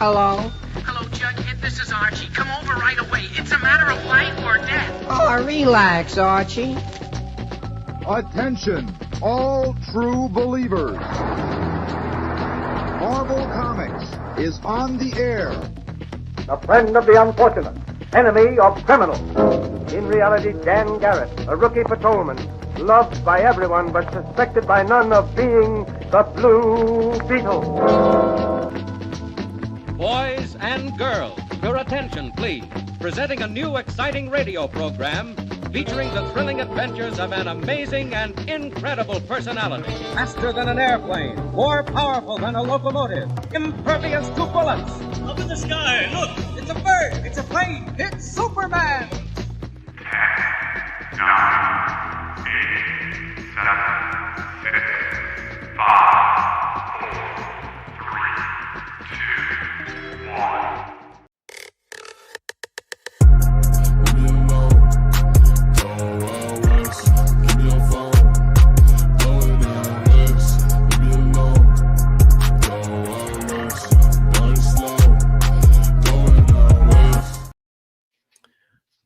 Hello? Hello, Jughead. This is Archie. Come over right away. It's a matter of life or death. Oh, relax, Archie. Attention, all true believers. Marvel Comics is on the air. A friend of the unfortunate, enemy of criminals. In reality, Dan Garrett, a rookie patrolman, loved by everyone but suspected by none of being the Blue Beetle. Boys and girls, your attention, please. Presenting a new exciting radio program featuring the thrilling adventures of an amazing and incredible personality. Faster than an airplane, more powerful than a locomotive, impervious to bullets. Up in the sky, look! It's a bird, it's a plane, it's Superman! 10, 9, 8, 7, 6, 5, 4, 3, 2, 1.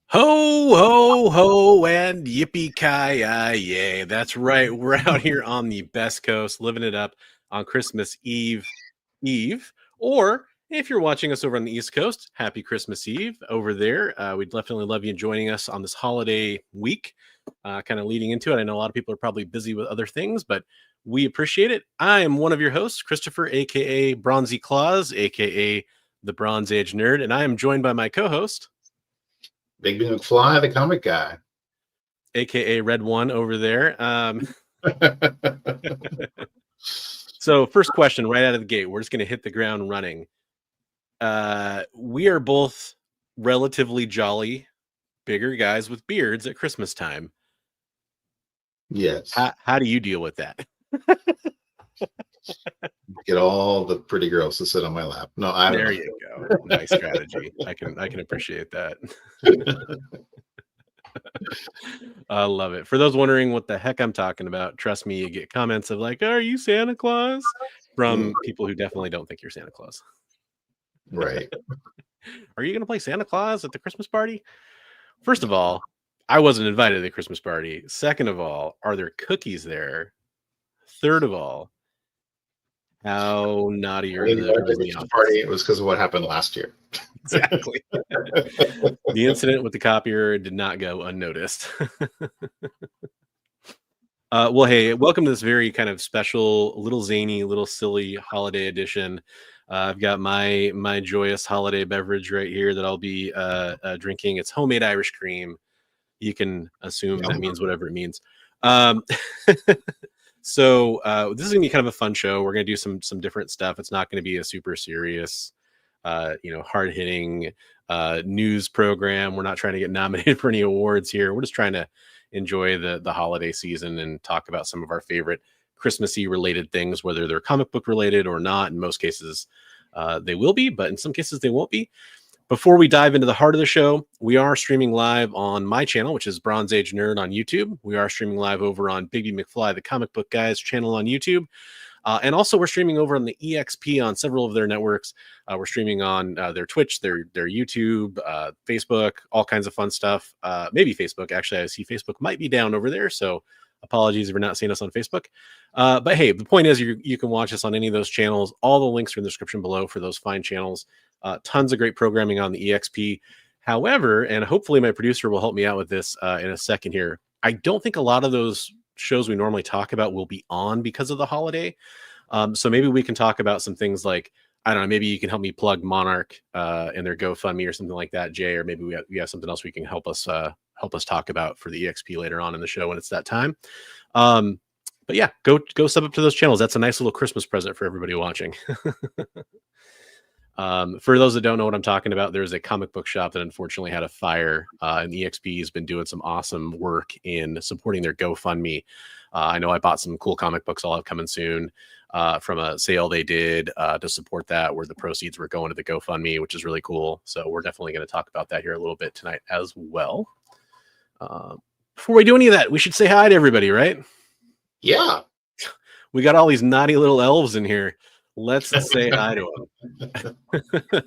Ho, ho, ho, and yippee-ki-yay. That's right. We're out here on the best coast, living it up on Christmas Eve. Or if you're watching us over on the East Coast, happy Christmas Eve over there. We'd definitely love you joining us on this holiday week, kind of leading into it. I know a lot of people are probably busy with other things, but we appreciate it. I am one of your hosts, Christopher, a.k.a. Bronzy Claus, a.k.a. the Bronze Age Nerd, and I am joined by my co-host, Bigby McFly, the comic guy, aka Red One over there. So, first question right out of the gate, we're just going to hit the ground running. We are both relatively jolly, bigger guys with beards at Christmas time. Yes. How do you deal with that? Get all the pretty girls to sit on my lap. No, I don't. There you go. Nice strategy. I can appreciate that. I love it. For those wondering what the heck I'm talking about, trust me, you get comments of like, "Are you Santa Claus?" from people who definitely don't think you're Santa Claus. Right. Are you going to play Santa Claus at the Christmas party? First of all, I wasn't invited to the Christmas party. Second of all, are there cookies there? Third of all, how naughty are the party? It was because of what happened last year. Exactly. The incident with the copier did not go unnoticed. Well, hey, welcome to this very kind of special, little zany, little silly holiday edition. I've got my joyous holiday beverage right here that I'll be drinking. It's homemade Irish cream. You can assume that means whatever it means. So this is gonna be kind of a fun show. We're gonna do some different stuff. It's not gonna be a super serious, hard-hitting news program. We're not trying to get nominated for any awards here. We're just trying to enjoy the holiday season and talk about some of our favorite Christmassy related things, whether they're comic book related or not. In most cases, they will be, but in some cases they won't be. Before we dive into the heart of the show, we are streaming live on my channel, which is Bronze Age Nerd on YouTube. We are streaming live over on Bigby McFly, the Comic Book Guys channel on YouTube. And also we're streaming over on the EXP on several of their networks. We're streaming on their Twitch, their YouTube, Facebook, all kinds of fun stuff. Maybe Facebook. Actually, I see Facebook might be down over there, so apologies if you're not seeing us on Facebook. But hey, the point is you can watch us on any of those channels. All the links are in the description below for those fine channels. Tons of great programming on the EXP. However, and hopefully my producer will help me out with this in a second here, I don't think a lot of those shows we normally talk about will be on because of the holiday. So maybe we can talk about some things like, I don't know, maybe you can help me plug Monarch and their GoFundMe or something like that, Jay, or maybe we have something else we can help us talk about for the EXP later on in the show when it's that time. But yeah, go sub up to those channels. That's a nice little Christmas present for everybody watching. For those that don't know what I'm talking about, there's a comic book shop that unfortunately had a fire, and EXP has been doing some awesome work in supporting their GoFundMe. I know I bought some cool comic books I'll have coming soon from a sale they did to support that, where the proceeds were going to the GoFundMe, which is really cool. So we're definitely going to talk about that here a little bit tonight as well. Before we do any of that, we should say hi to everybody, right? Yeah. We got all these naughty little elves in here. Let's say hi to him.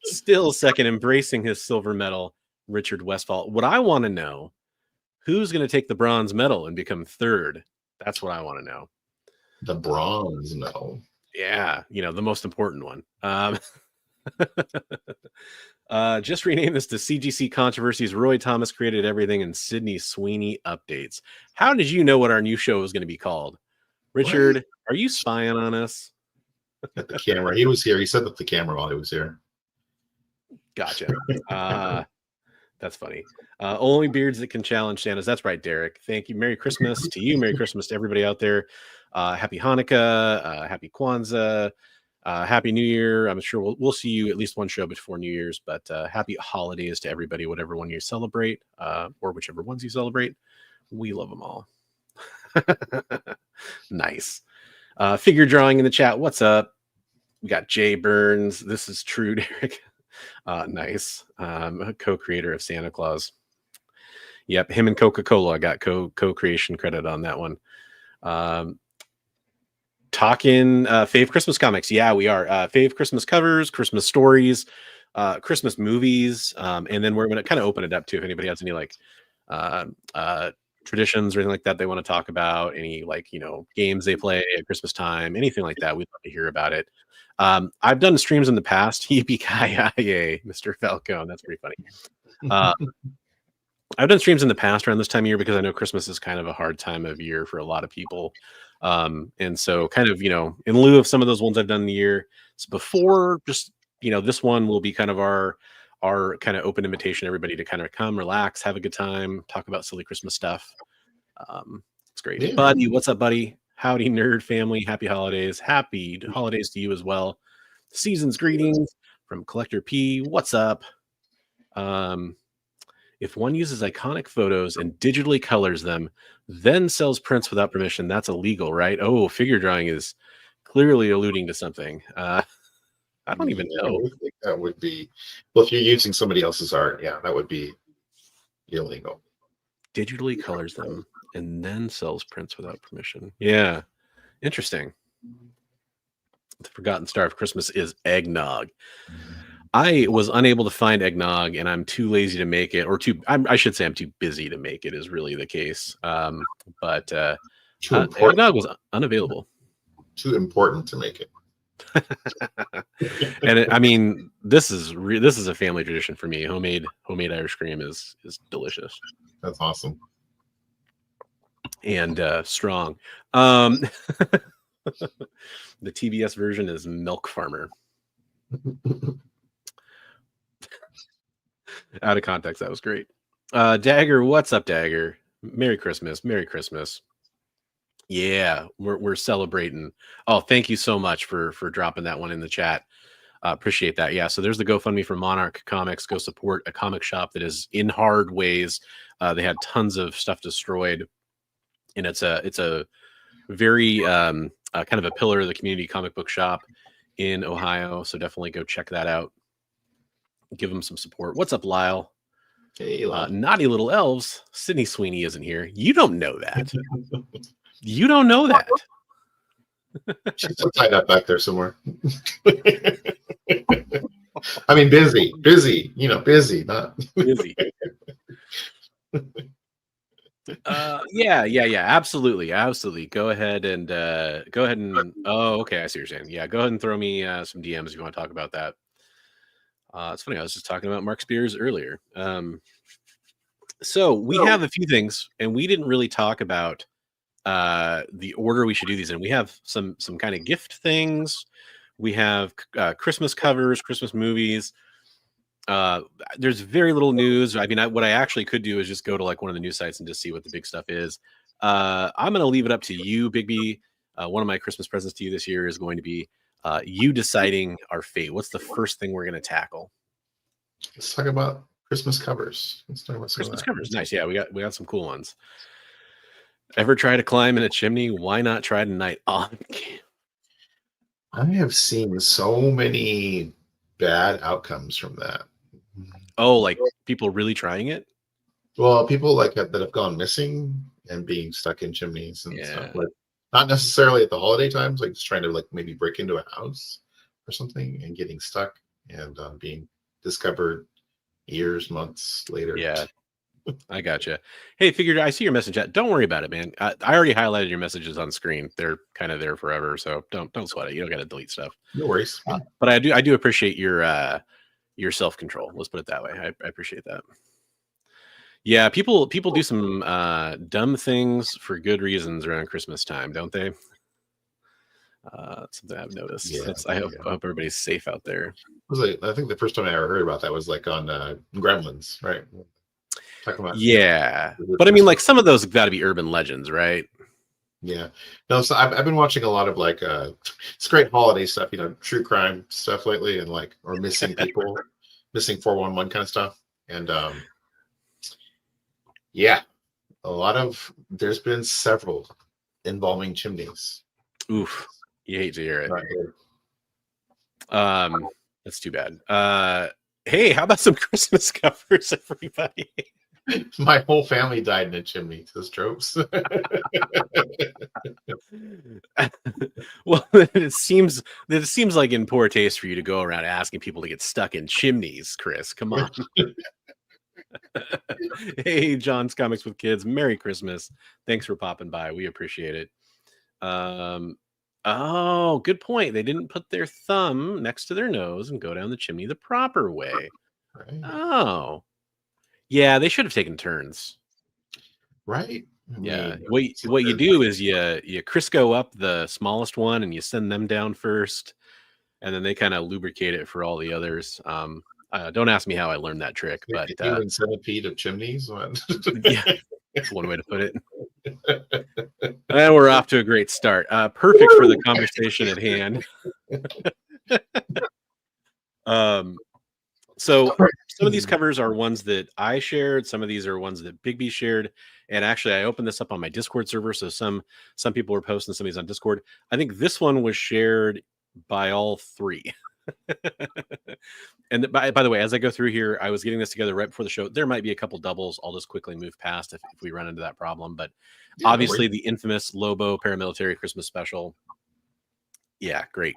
Still second, embracing his silver medal, Richard Westfall. What I want to know, who's going to take the bronze medal and become third? That's what I want to know. The bronze medal. Yeah, the most important one. Just rename this to CGC Controversies. Roy Thomas created everything, and Sydney Sweeney updates. How did you know what our new show was going to be called? Richard, what? Are you spying on us? At the camera. He was here. He set up the camera while he was here. Gotcha. That's funny. Only beards that can challenge Santas. That's right, Derek. Thank you. Merry Christmas to you. Merry Christmas to everybody out there. Happy Hanukkah. Happy Kwanzaa. Happy New Year. I'm sure we'll see you at least one show before New Year's, but happy holidays to everybody, whatever one you celebrate, or whichever ones you celebrate. We love them all. Nice. Figure drawing in the chat. What's up? We got Jay Burns. This is true, Derek. Nice. Co-creator of Santa Claus. Yep, him and Coca-Cola. I got co-creation credit on that one. Talking fave Christmas comics. Yeah, we are. Fave Christmas covers, Christmas stories, Christmas movies, and then we're going to kind of open it up to if anybody has any like traditions or anything like that they want to talk about, any games they play at Christmas time, anything like that. We'd love to hear about it. I've done streams in the past. Yippee-ki-yay, Mr. Falcone. That's pretty funny. I've done streams in the past around this time of year because I know Christmas is kind of a hard time of year for a lot of people. And so kind of, in lieu of some of those ones I've done in the year, so before just, this one will be kind of our kind of open invitation, everybody to kind of come, relax, have a good time, talk about silly Christmas stuff. It's great. Yeah. Buddy, what's up, buddy? Howdy, nerd family. Happy holidays. Happy holidays to you as well. Season's greetings from Collector P. What's up? If one uses iconic photos and digitally colors them, then sells prints without permission, that's illegal, right? Oh, figure drawing is clearly alluding to something. I don't even know. I think that would be, well, if you're using somebody else's art, yeah, that would be illegal. Digitally colors them and then sells prints without permission. Yeah, interesting. The forgotten star of Christmas is eggnog. I was unable to find eggnog, and I'm too lazy to make it, or I should say I'm too busy to make it is really the case. But eggnog was unavailable. Too important to make it. And this is a family tradition for me. Homemade Irish cream is delicious. That's awesome. And strong. The TBS version is Milk Farmer. Out of context, that was great. Dagger, what's up, Dagger? Merry Christmas. Merry Christmas. Yeah, we're celebrating. Oh, thank you so much for dropping that one in the chat. Appreciate that. Yeah, so there's the GoFundMe for Monarch Comics. Go support a comic shop that is in hard ways. They had tons of stuff destroyed, and it's a very kind of a pillar of the community comic book shop in Ohio. So definitely go check that out. Give them some support. What's up, Lyle? Hey, Lyle. Naughty little elves. Sydney Sweeney isn't here. You don't know that. You don't know that. She's so tied up back there somewhere. I mean, busy, busy, not busy. Yeah, absolutely. Go ahead and oh, okay, I see what you're saying. Yeah, go ahead and throw me some DMs if you want to talk about that. It's funny, I was just talking about Mark Spears earlier. So we have a few things, and we didn't really talk about the order we should do these in. We have some kind of gift things. We have Christmas covers, Christmas movies. There's very little news. What I actually could do is just go to like one of the news sites and just see what the big stuff is. I'm going to leave it up to you, Bigby. One of my Christmas presents to you this year is going to be you deciding our fate. What's the first thing we're going to tackle? Let's talk about Christmas covers. Let's talk about Christmas covers. Nice. Yeah, we got some cool ones. Ever try to climb in a chimney? Why not try tonight on camp? I have seen so many bad outcomes from that. Oh, like people really trying it? Well, people like that have gone missing and being stuck in chimneys and stuff. Not necessarily at the holiday times, like just trying to like maybe break into a house or something and getting stuck and being discovered years, months later. Yeah, I gotcha. Hey, figured I see your message. Don't worry about it, man. I already highlighted your messages on screen. They're kind of there forever, so don't sweat it. You don't got to delete stuff. No worries. But I do appreciate your self-control. Let's put it that way. I appreciate that. Yeah, people do some dumb things for good reasons around Christmas time, don't they? Something I've noticed. Yeah, I hope everybody's safe out there. It was like, I think the first time I ever heard about that was like on Gremlins, right? Talking about But I mean, like some of those got to be urban legends, right? Yeah. No, so I've been watching a lot of like it's great holiday stuff, true crime stuff lately, and like or missing people, missing 411 kind of stuff, and yeah, there's been several involving chimneys. Oof, you hate to hear it. That's too bad. Hey, how about some Christmas covers, everybody? My whole family died in a chimney. Those tropes. Well, it seems like in poor taste for you to go around asking people to get stuck in chimneys, Chris. Come on. Hey, John's Comics with Kids. Merry Christmas. Thanks for popping by. We appreciate it. Oh, good point. They didn't put their thumb next to their nose and go down the chimney the proper way. Right. Oh. Yeah, they should have taken turns. Right. Yeah. What you do is you Crisco up the smallest one and you send them down first, and then they kind of lubricate it for all the others. Don't ask me how I learned that trick, but human centipede of chimneys. Yeah, that's one way to put it. And we're off to a great start. Perfect for the conversation at hand. So some of these covers are ones that I shared. Some of these are ones that Bigby shared. And actually, I opened this up on my Discord server, so some people were posting some of these on Discord. I think this one was shared by all three. And by the way, as I go through here, I was getting this together right before the show. There might be a couple doubles. I'll just quickly move past if we run into that problem. But obviously, the infamous Lobo Paramilitary Christmas Special. Yeah, great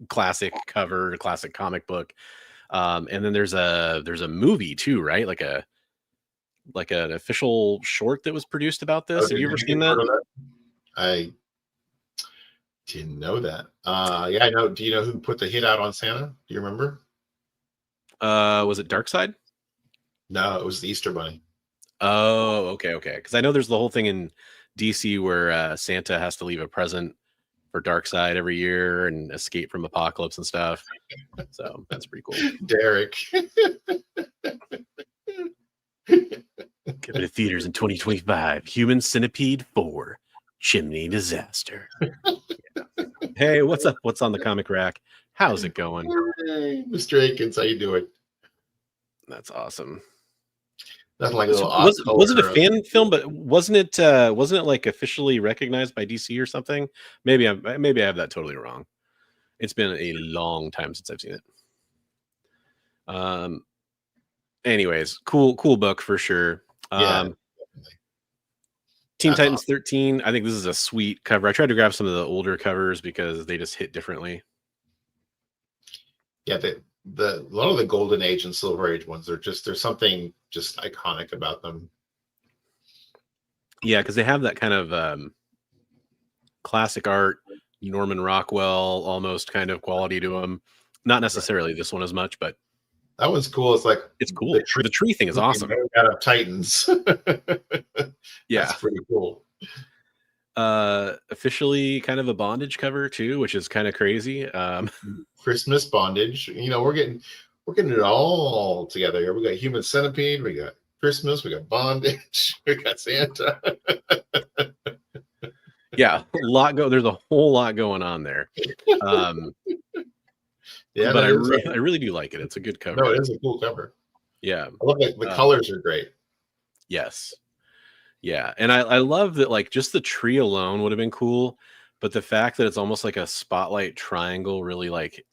classic cover, classic comic book. And then there's a movie too, right? Like an official short that was produced about this. Have you ever seen that? I didn't know that. Yeah, I know. Do you know who put the hit out on Santa? Do you remember? Was it Darkseid? No, it was the Easter Bunny. Oh, okay. Because I know there's the whole thing in DC where Santa has to leave a present for Darkseid every year and escape from apocalypse and stuff. So that's pretty cool. Derek. Coming to theaters in 2025. Human Centipede 4. Chimney Disaster. Yeah. Hey, what's up? What's on the comic rack? How's it going? Hey, Mr. Akins, how you doing? That's awesome. Nothing like a little was it a fan film? But wasn't it like officially recognized by DC or something? Maybe I have that totally wrong. It's been a long time since I've seen it. Anyways, cool book for sure. Yeah. Teen Titans 13. I think this is a sweet cover. I tried to grab some of the older covers because they just hit differently. Yeah, a lot of the Golden Age and Silver Age ones there's something just iconic about them. Yeah, because they have that kind of classic art, Norman Rockwell almost kind of quality to them. Not necessarily this one as much, but that one's cool. It's cool. The tree thing is awesome. Out of Titans. Yeah, that's pretty cool. Officially kind of a bondage cover too, which is kind of crazy. Christmas bondage. We're getting it all together here. We got Human Centipede, we got Christmas, we got bondage, we got Santa. Yeah, there's a whole lot going on there. Yeah, but I really do like it. It's a good cover. No, it is a cool cover. Yeah, I love it. The colors are great. Yes. Yeah, and I love that, like, just the tree alone would have been cool, but the fact that it's almost like a spotlight triangle really, like,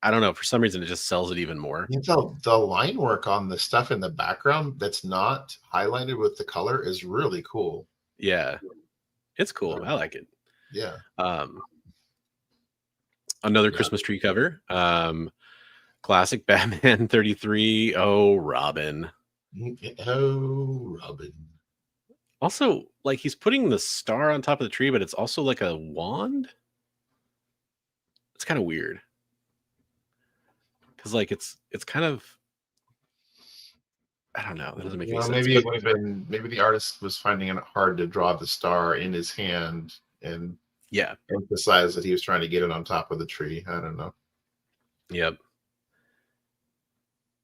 I don't know, for some reason it just sells it even more. The line work on the stuff in the background that's not highlighted with the color is really cool. Yeah, it's cool. I like it. Yeah. Another Christmas tree cover. Classic Batman 33. Oh, Robin. Oh, Robin. Also, like, he's putting the star on top of the tree, but it's also like a wand. It's kind of weird. Because, like, it's kind of, I don't know. That doesn't make any sense. Maybe it would have been, maybe the artist was finding it hard to draw the star in his hand and emphasize that he was trying to get it on top of the tree. I don't know. Yep.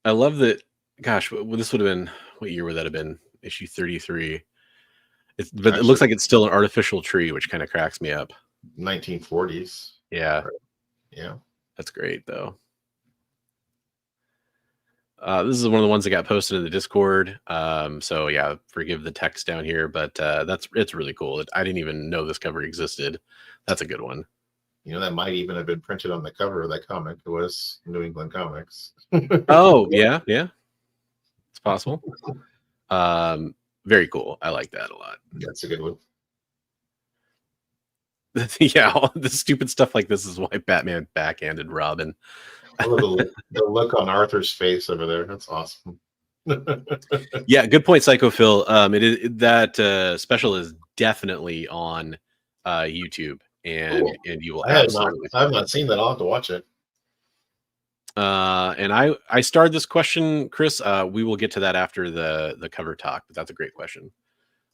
I love that. Gosh, this would have been, what year would that have been? Issue 33. But it looks like it's still an artificial tree, which kind of cracks me up. 1940s. Yeah. Right. Yeah. That's great, though. This is one of the ones that got posted in the Discord. So yeah, forgive the text down here, but it's really cool. I didn't even know this cover existed. That's a good one. You know, that might even have been printed on the cover of that comic. It was New England Comics. Oh, yeah. It's possible. Very cool. I like that a lot. That's a good one. Yeah, all the stupid stuff like this is why Batman backhanded Robin. I love the look on Arthur's face over there. That's awesome. Yeah, good point, Psycho Phil. It is that special is definitely on YouTube, and you will absolutely. I have not seen that. I'll have to watch it. And I starred this question, Chris. We will get to that after the cover talk, but that's a great question.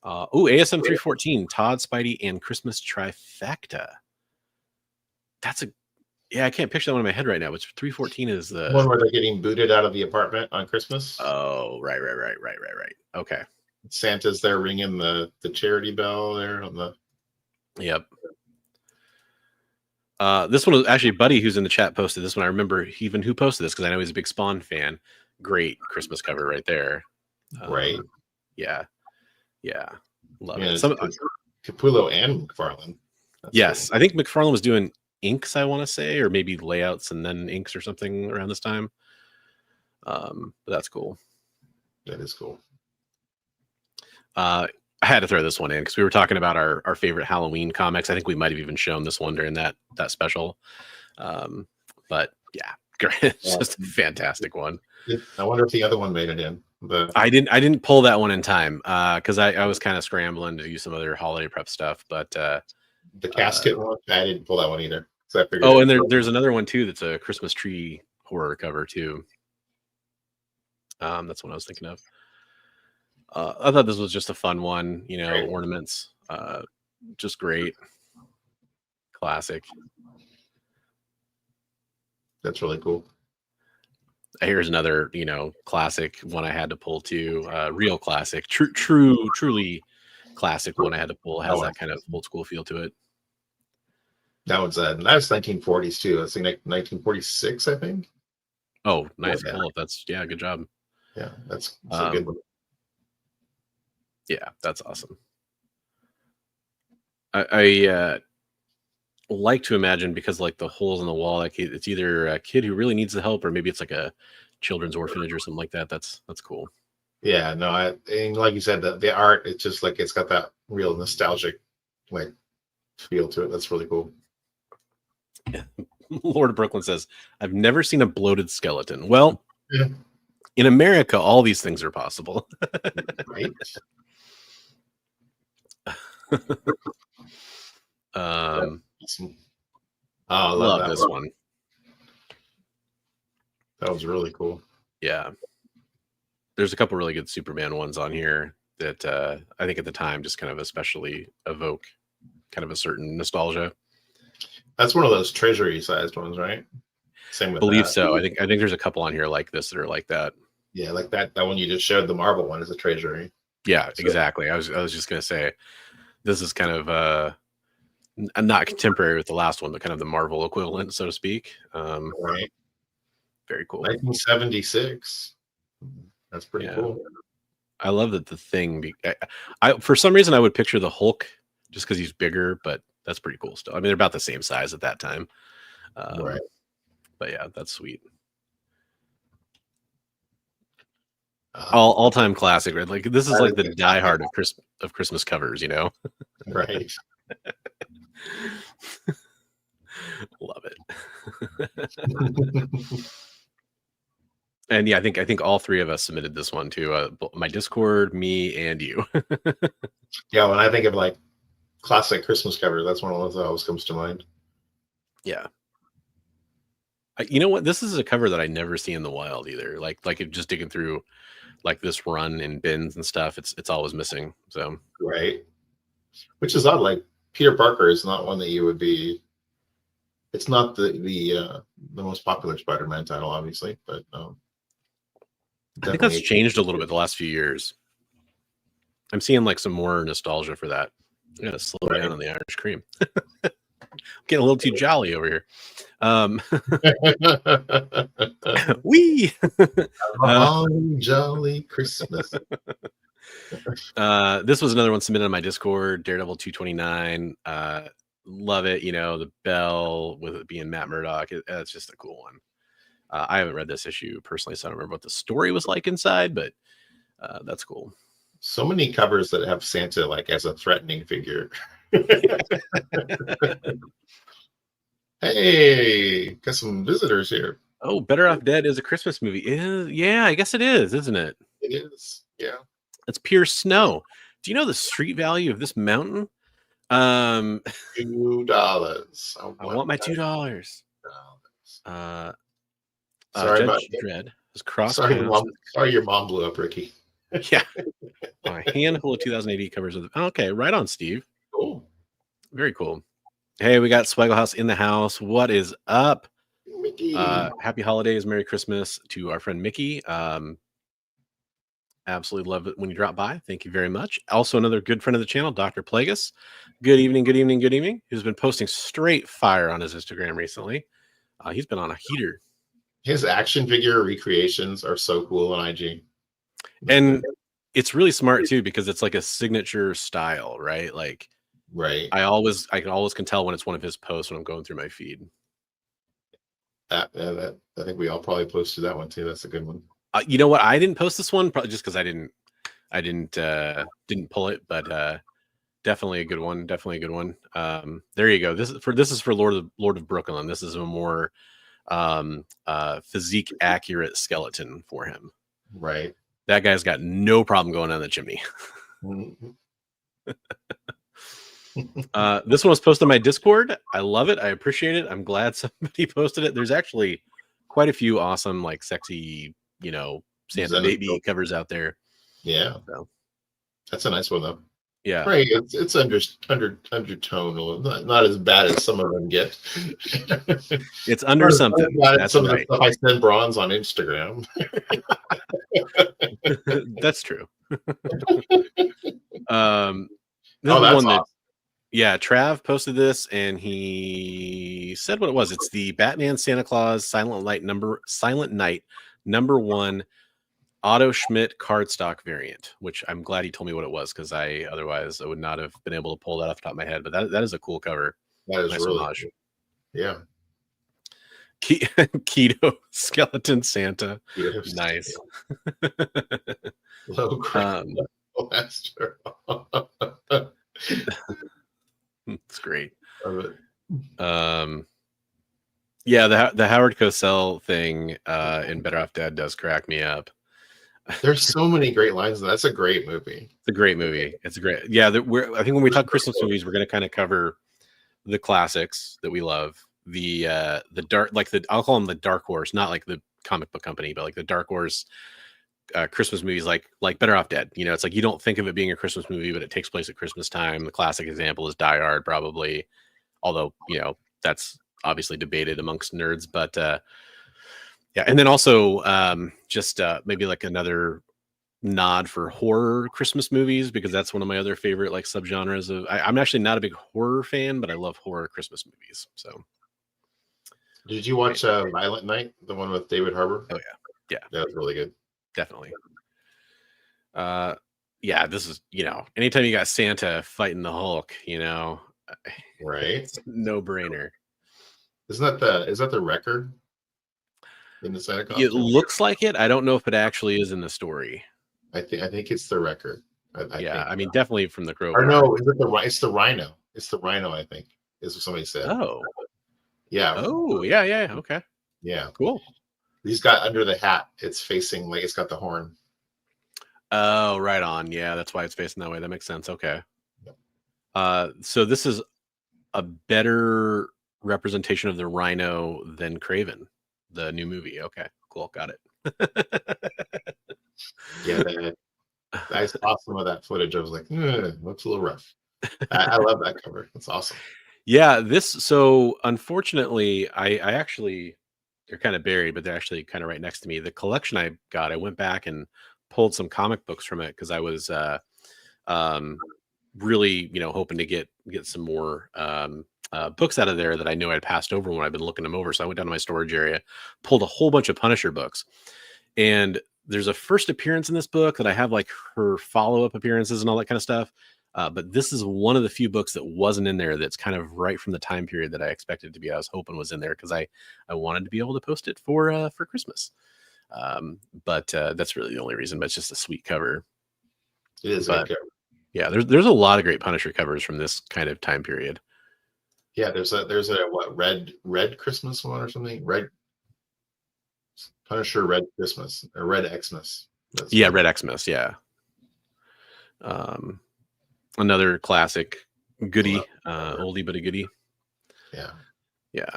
ASM 314, Todd, Spidey, and Christmas trifecta. That's I can't picture that one in my head right now. Which 314 is the one where they're getting booted out of the apartment on Christmas. Oh, right. Okay. Santa's there ringing the charity bell there on the. Yep. This one was actually Buddy, who's in the chat, posted this one. I remember even who posted this because I know he's a big Spawn fan. Great Christmas cover right there. Right. Yeah. Love it. Capullo and McFarlane. Yes, cool. I think McFarlane was doing inks, I want to say, or maybe layouts and then inks or something around this time. But that's cool. That is cool. I had to throw this one in because we were talking about our favorite Halloween comics. I think we might have even shown this one during that special. But yeah, it's just a fantastic one. I wonder if the other one made it in. I didn't pull that one in time because I was kind of scrambling to do some other holiday prep stuff. But the casket one, I didn't pull that one either. And there's another one too that's a Christmas tree horror cover too. That's what I was thinking of. I thought this was just a fun one, great. Ornaments, just great, classic. That's really cool. Here's another, classic one I had to pull too. Real classic, truly classic one I had to pull. Has that kind of old school feel to it. That was 1940s too. That's like 1946, I think. Oh, nice pull. That's good job. Yeah, that's a good one. Yeah, that's awesome. I like to imagine because like the holes in the wall, like it's either a kid who really needs the help, or maybe it's like a children's orphanage or something like that. That's cool. Yeah, no, and like you said, the art, it's just like it's got that real nostalgic like feel to it. That's really cool. Yeah. Lord of Brooklyn says, "I've never seen a bloated skeleton." Well, in America, all these things are possible. Right. Awesome. I love this one. That was really cool. Yeah. There's a couple really good Superman ones on here that I think at the time just kind of especially evoke kind of a certain nostalgia. That's one of those treasury sized ones, right? Same with believe that. So. I think there's a couple on here like this that are like that. Yeah, like that one you just showed, the Marvel one, is a treasury. Yeah, exactly. I was just gonna say this is kind of not contemporary with the last one, but kind of the Marvel equivalent, so to speak. Right. Very cool. 1976. That's pretty cool. I love that the Thing. I for some reason I would picture the Hulk just because he's bigger, but that's pretty cool still. I mean, they're about the same size at that time. Right. But yeah, that's sweet. All time classic, right? Like this is like the diehard of Christmas covers, Right. Love it. And yeah, I think all three of us submitted this one to my Discord, me and you. Yeah, when I think of like classic Christmas covers, that's one of the ones that always comes to mind. Yeah. You know what? This is a cover that I never see in the wild either. Like just digging through like this run in bins and stuff, it's always missing. So right, which is odd. Like Peter Parker is not one that you would be. It's not the most popular Spider-Man title, obviously, but I think that's changed a little bit the last few years. I'm seeing like some more nostalgia for that. I gotta slow down on the Irish cream. Getting a little too jolly over here. Wee! Jolly Christmas. This was another one submitted on my Discord, Daredevil 229. Love it. You know, the bell with it being Matt Murdock. It's just a cool one. I haven't read this issue personally, so I don't remember what the story was like inside, but that's cool. So many covers that have Santa like as a threatening figure. Hey, got some visitors here. Oh, Better Off Dead is a Christmas movie. Yeah, I guess it is, isn't it? It is. Yeah. It's pure snow. Do you know the street value of this mountain? $2. I want my $2. Sorry Judge about Dredd is cross. Sorry, your mom blew up, Ricky. Yeah. A handful of 2080 covers of okay, right on, Steve. Cool. Very cool. Hey, we got Swaggle House in the house. What is up? Mickey. Happy holidays, Merry Christmas to our friend Mickey. Absolutely love it when you drop by. Thank you very much. Also, another good friend of the channel, Dr. Plagueis. Good evening, good evening, good evening. Who's been posting straight fire on his Instagram recently. He's been on a heater. His action figure recreations are so cool on IG. And it's really smart too, because it's like a signature style, right? Like, right. I can always tell when it's one of his posts when I'm going through my feed. I think we all probably posted that one too. That's a good one. You know what? I didn't post this one probably just because I didn't pull it, but definitely a good one. Definitely a good one. There you go. This is for Lord of Brooklyn. This is a more physique accurate skeleton for him. Right. That guy's got no problem going down the chimney. This one was posted on my Discord. I love it. I appreciate it. I'm glad somebody posted it. There's actually quite a few awesome, like sexy, Santa baby covers out there. Yeah. So. That's a nice one though. Yeah. Right. It's undertone, not as bad as some of them get. It's under something. That's some right. Of the stuff I send Bronze on Instagram. That's true. That's awesome. Yeah, Trav posted this and he said what it was. It's the Batman Santa Claus Silent Night #1 Otto Schmidt cardstock variant, which I'm glad he told me what it was, because otherwise I would not have been able to pull that off the top of my head. But that is a cool cover. That is nice, really cool. Yeah. Keto skeleton Santa. Yes. Nice. Low crap. That's true. It's great. Love it. Yeah, the Howard Cosell thing in Better Off Dead does crack me up. There's so many great lines. That's a great movie. It's a great movie. It's great. Yeah, I think when we talk Christmas movies, we're going to kind of cover the classics that we love. The dark, like I'll call them the dark horse, not like the comic book company, but like the dark horse Christmas movies, like Better Off Dead. It's like you don't think of it being a Christmas movie, but it takes place at Christmas time. The classic example is Die Hard, probably, although that's obviously debated amongst nerds. But yeah, and then also just maybe like another nod for horror Christmas movies, because that's one of my other favorite like subgenres of. I'm actually not a big horror fan, but I love horror Christmas movies. So, did you watch Violent Night, the one with David Harbour? Oh yeah, that was really good. Definitely. Yeah, this is anytime you got Santa fighting the Hulk, right? No brainer. Is that the record in the Santa costume? It looks like it. I don't know if it actually is in the story. I think it's the record. I mean, definitely from the Crow. Or no, it's the Rhino. It's the Rhino, I think. is what somebody said. Oh. Yeah. Oh, yeah. Okay. Yeah. Cool. He's got under the hat. It's facing like it's got the horn. Oh, right on. Yeah, that's why it's facing that way. That makes sense. Okay. So this is a better representation of the rhino than Craven, the new movie. Okay, cool. Got it. Yeah, I saw some of that footage. I was like, looks a little rough. I love that cover. It's awesome. Yeah, so unfortunately, I actually, they're kind of buried, but they're actually kind of right next to me. The collection I got, I went back and pulled some comic books from it because I was really, hoping to get some more books out of there that I knew I'd passed over when I've been looking them over. So I went down to my storage area, pulled a whole bunch of Punisher books, and there's a first appearance in this book that I have like her follow-up appearances and all that kind of stuff. But this is one of the few books that wasn't in there that's kind of right from the time period that I expected to be. I was hoping was in there because I wanted to be able to post it for Christmas. But that's really the only reason. But it's just a sweet cover. It is a good cover. Yeah, there's a lot of great Punisher covers from this kind of time period. Yeah, there's a what red Christmas one or something? Red Punisher Red Christmas or Red Xmas. Yeah, Red Xmas, yeah. Another classic goodie, oldie but a goodie. Yeah. Yeah.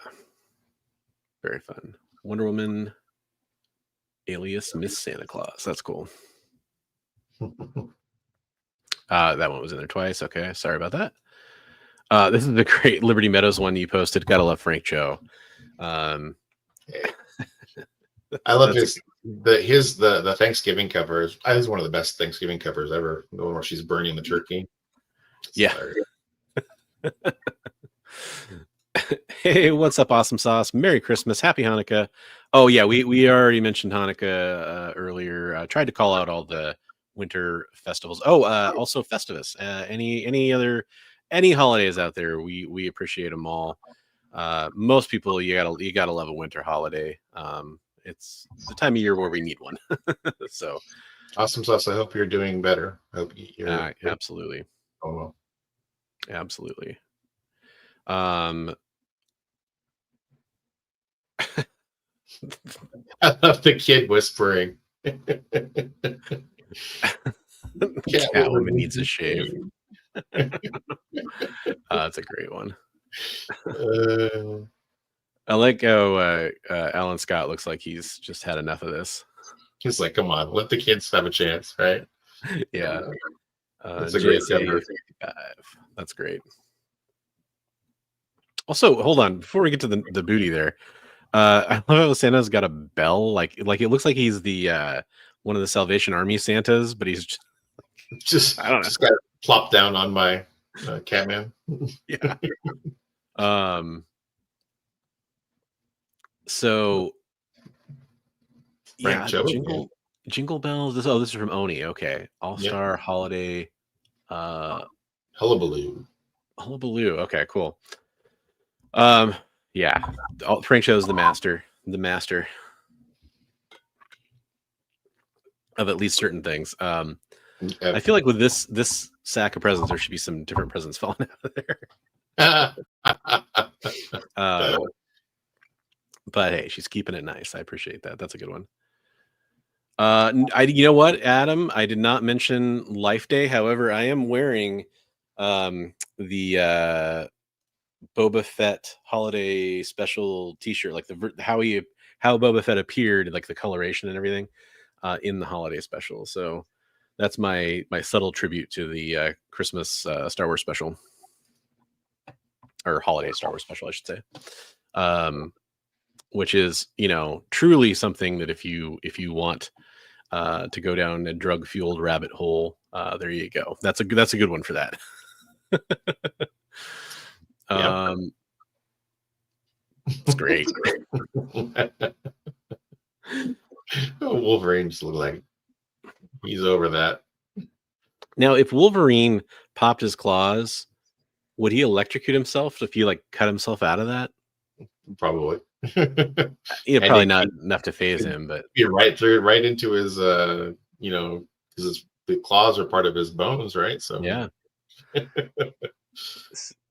Very fun. Wonder Woman alias Miss Santa Claus. That's cool. That one was in there twice. Okay, sorry about that. This is the great Liberty Meadows one you posted. Gotta love Frank Cho. I love the Thanksgiving cover is one of the best Thanksgiving covers ever. The one where she's burning the turkey. Yeah. Hey, what's up, Awesome Sauce? Merry Christmas, Happy Hanukkah. Oh yeah, we already mentioned Hanukkah earlier. I tried to call out all the winter festivals. Also Festivus. Any holidays out there, we appreciate them all. Most people, you gotta love a winter holiday. It's the time of year where we need one. So Awesome Sauce, I hope you're doing better. I hope you're absolutely. Oh well. Absolutely. I love the kid whispering. Catwoman needs a shave. That's a great one. I like how Alan Scott looks like he's just had enough of this. He's like, come on, let the kids have a chance, right? Yeah. That's a great cover. That's great. Also, hold on, before we get to the booty there, I love how Santa's got a bell, like it looks like he's the one of the Salvation Army Santas, but he's just I don't know, just got plopped down on my Catman. Yeah. So Frank Cho, Jingle Bells. This is from Oni. Okay, All-Star Holiday. Hullabaloo. Okay, cool. Yeah, Frank Cho's the master of at least certain things. I feel like with this sack of presents, there should be some different presents falling out of there. But hey, she's keeping it nice. I appreciate that. That's a good one. You know what, Adam? I did not mention Life Day. However, I am wearing the Boba Fett holiday special T-shirt, like how Boba Fett appeared, like the coloration and everything, in the holiday special. So that's my subtle tribute to the Christmas Star Wars special, or holiday Star Wars special, I should say. Which is, truly something that if you want to go down a drug fueled rabbit hole, there you go. That's a good one for that. It's great. Wolverine just looked like he's over that. Now, if Wolverine popped his claws, would he electrocute himself if he cut himself out of that? Probably. Probably not enough to phase him, but be right into his because the claws are part of his bones, right? So yeah.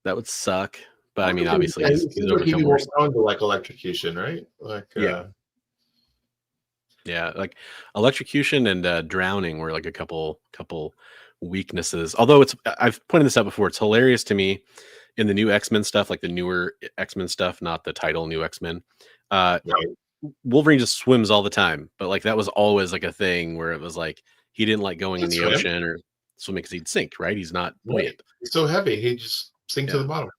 That would suck, But I mean, obviously, Yeah, he's seems like he'd overcome be more worse. prone to like electrocution, right? Like, Yeah, like electrocution and drowning were like a couple weaknesses. Although I've pointed this out before. It's hilarious to me in the new X-Men stuff, like the newer X-Men stuff, not the title new X-Men. right. Wolverine just swims all the time, but like that was always like a thing where it was like he didn't like going in the Swim. ocean or swimming because he'd sink, right? He's not buoyant. He's so heavy, he just sink to the bottom.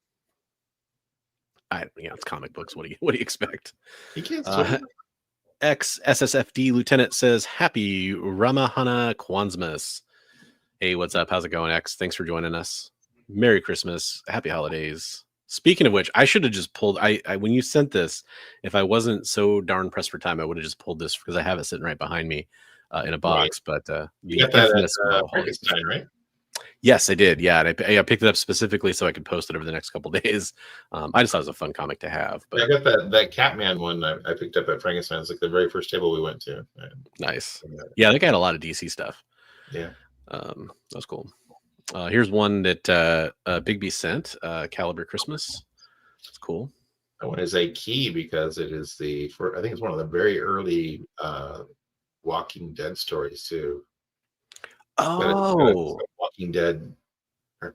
It's comic books. What do you expect? He can't swim. Ex-SSFD Lieutenant says, Happy Ramahana Kwanzmas. Hey, what's up? How's it going, X? Thanks for joining us. Merry Christmas. Happy holidays. Speaking of which, I should have just pulled, I when you sent this, if I wasn't so darn pressed for time, I would have just pulled this because I have it sitting right behind me in a box. Right. But you got that at Frankenstein, right? Yes, I did. Yeah, and I picked it up specifically so I could post it over the next couple of days. I just thought it was a fun comic to have. But I got that Catman one I picked up at Frankenstein. It's like the very first table we went to. Nice. Yeah, they got a lot of DC stuff. Yeah, that was cool. Here's one that Bigby sent. Caliber Christmas. It's cool. That one is a key because it is I think it's one of the very early Walking Dead stories too. Oh, Walking Dead.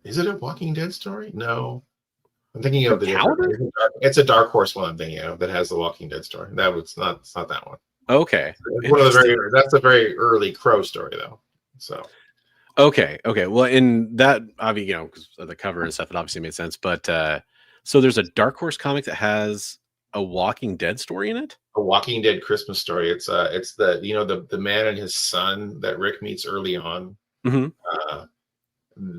Is it a Walking Dead story? No, I'm thinking of it's a Dark Horse one. I'm thinking of that has the Walking Dead story. It's not that one. Okay, one of the that's a very early Crow story though. So okay. Well, in that, obviously, because of the cover and stuff, it obviously made sense. But so there's a Dark Horse comic that has a Walking Dead story in it. A Walking Dead Christmas story. It's the man and his son that Rick meets early on. Mm-hmm.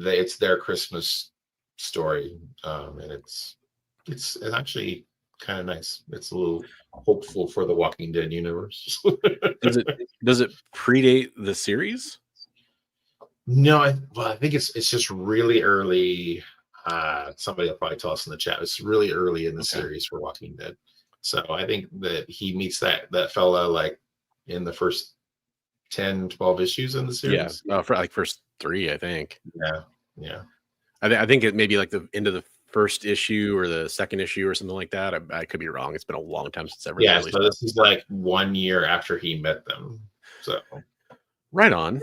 It's their Christmas story, and it's actually kind of nice. It's a little hopeful for the Walking Dead universe. Does it predate the series? No, I think it's just really early. Somebody will probably tell us in the chat. It's really early in the series for Walking Dead. So I think that he meets that fella like in the first 10, 12 issues in the series. Yeah, for like first 3, I think. Yeah. I think it may be like the end of the first issue or the second issue or something like that. I could be wrong. It's been a long time since ever. Yeah, so this is like 1 year after he met them. So right on.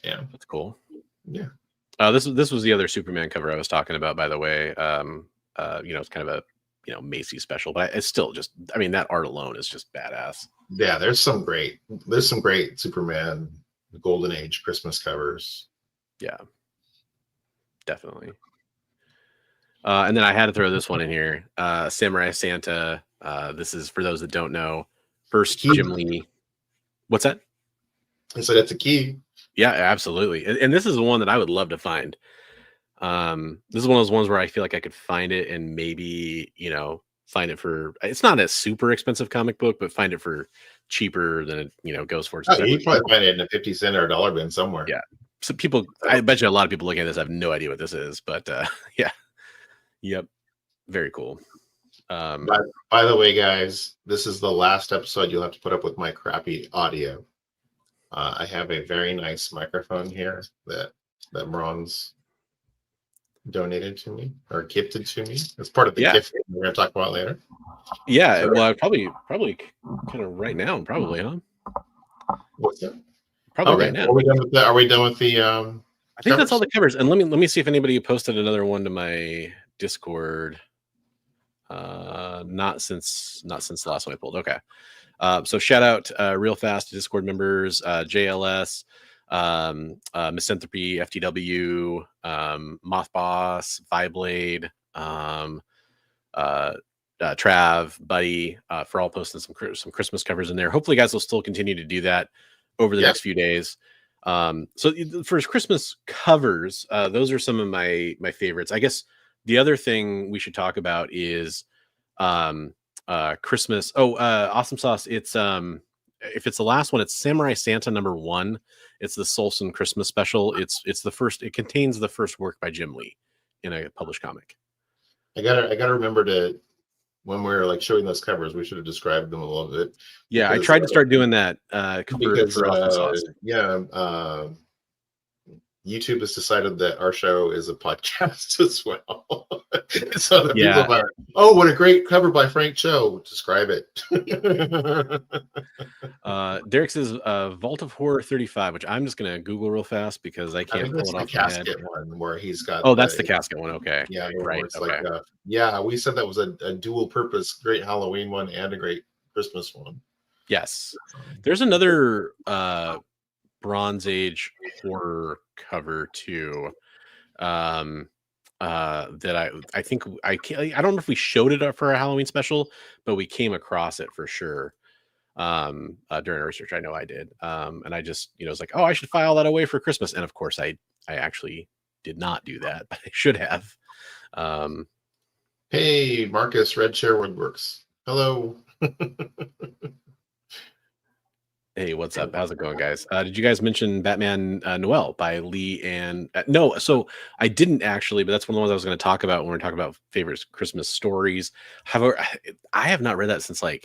Yeah, that's cool. Yeah. This was the other Superman cover I was talking about, by the way. It's kind of a Macy's special, but it's still just, I mean, that art alone is just badass. Yeah, there's some great Superman Golden Age Christmas covers. Yeah, definitely. And then I had to throw this one in here. Samurai Santa. This is, for those that don't know, first Jim Lee. What's that? I said it's a key. Yeah, absolutely. And this is the one that I would love to find. This is one of those ones where I feel like I could find it and maybe, find it for, it's not a super expensive comic book, but find it for cheaper than it, goes for. You probably find it in a 50 cent or a dollar bin somewhere. Yeah. So I bet you a lot of people looking at this have no idea what this is, but yeah. Yep. Very cool. By the way, guys, this is the last episode you'll have to put up with my crappy audio. I have a very nice microphone here that Ron's donated to me or gifted to me. It's part of the gift we're going to talk about later. Yeah, so, well, probably kind of right now, probably, huh? What's that? Probably right now. Are we done with the? I think that's all the covers. And let me see if anybody posted another one to my Discord. Not since the last one I pulled. Okay. So shout out real fast to Discord members, JLS, Misanthropy, FTW, Moth Boss, Viblade, Trav, Buddy, for all posting some Christmas covers in there. Hopefully you guys will still continue to do that over the next few days. So for Christmas covers, those are some of my favorites. I guess the other thing we should talk about is Christmas. Awesome Sauce. It's if it's the last one, it's Samurai Santa #1. It's the Solson Christmas special. It's the first. It contains the first work by Jim Lee in a published comic. I gotta remember to, when we're like showing those covers, we should have described them a little bit. Yeah, I tried to start doing that. For Awesome Sauce. YouTube has decided that our show is a podcast as well. So the Yeah. people are, oh, what a great cover by Frank Cho. Describe it. Derek says Vault of Horror 35, which I'm just gonna Google real fast because I I can't think pull that's it the off my head. casket one where he's got. Oh, that's the casket one. Okay. Yeah, Right. it's Okay. like yeah, we said that was a dual purpose, great Halloween one and a great Christmas one. Yes. There's another Bronze Age horror cover too. That I think I don't know if we showed it for a Halloween special, but we came across it for sure. During our research, I know I did. And I just, was like, oh, I should file that away for Christmas. And of course I actually did not do that, but I should have. Hey, Marcus, Red Chair Woodworks. Hello. Hey, what's up? How's it going, guys? Did you guys mention Batman Noel by Lee and no? So I didn't actually, but that's one of the ones I was going to talk about when we're talking about favorite Christmas stories. However, I have not read that since did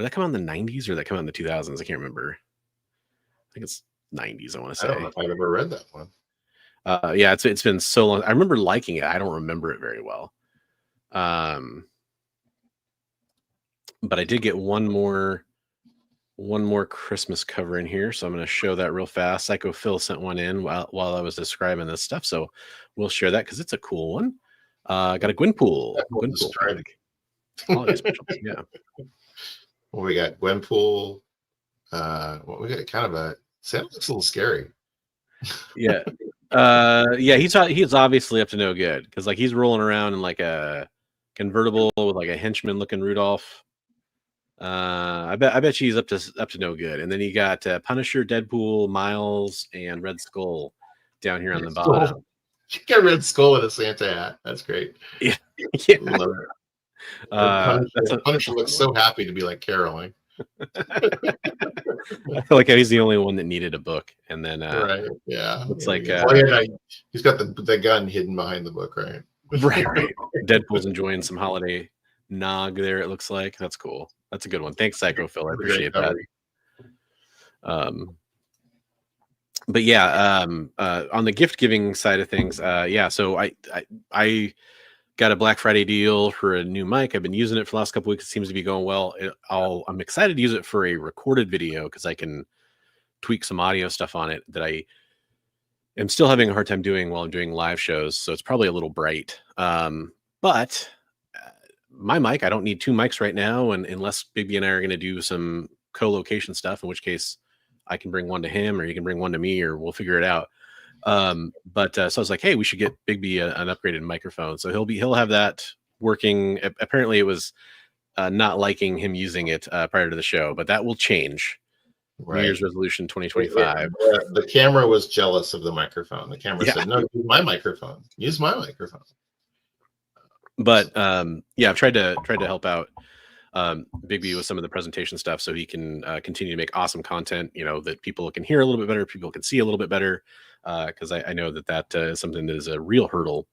that come out in the 90s or did that come out in the 2000s? I can't remember. I think it's 90s. I want to say. I don't know if I've ever read that one. Yeah, it's been so long. I remember liking it. I don't remember it very well. But I did get one more Christmas cover in here, so I'm going to show that real fast. Psycho Phil sent one in while I was describing this stuff, so we'll share that because it's a cool one. Got a Gwenpool. Holiday special. Yeah. Well, we got Gwenpool. We got kind of a Santa looks a little scary. Yeah. Yeah, he's obviously up to no good because he's rolling around in a convertible with a henchman looking Rudolph. I bet she's up to no good. And then you got Punisher, Deadpool, Miles, and Red Skull down here on the bottom. You got Red Skull with a Santa hat. That's great. Yeah. Love it. Punisher looks so happy to be caroling. I feel like he's the only one that needed a book, and then right, yeah, it's he's got the gun hidden behind the book, right? right. Deadpool's enjoying some holiday nog there. It looks like that's cool. That's a good one. Thanks, Psycho Phil. I appreciate that. But yeah, on the gift giving side of things, so I got a Black Friday deal for a new mic. I've been using it for the last couple weeks. It seems to be going well. I'm excited to use it for a recorded video because I can tweak some audio stuff on it that I am still having a hard time doing while I'm doing live shows. So it's probably a little bright. But my mic, I don't need two mics right now. And unless Bigby and I are going to do some co-location stuff, in which case I can bring one to him or he can bring one to me or we'll figure it out. So I was like, hey, we should get Bigby an upgraded microphone. So he'll have that working. Apparently it was not liking him using it prior to the show, but that will change. Right. New Year's resolution 2025. The camera was jealous of the microphone. The camera said, no, use my microphone. Use my microphone. But I've tried to help out Bigby with some of the presentation stuff so he can continue to make awesome content, that people can hear a little bit better, people can see a little bit better. Because I know that is something that is a real hurdle.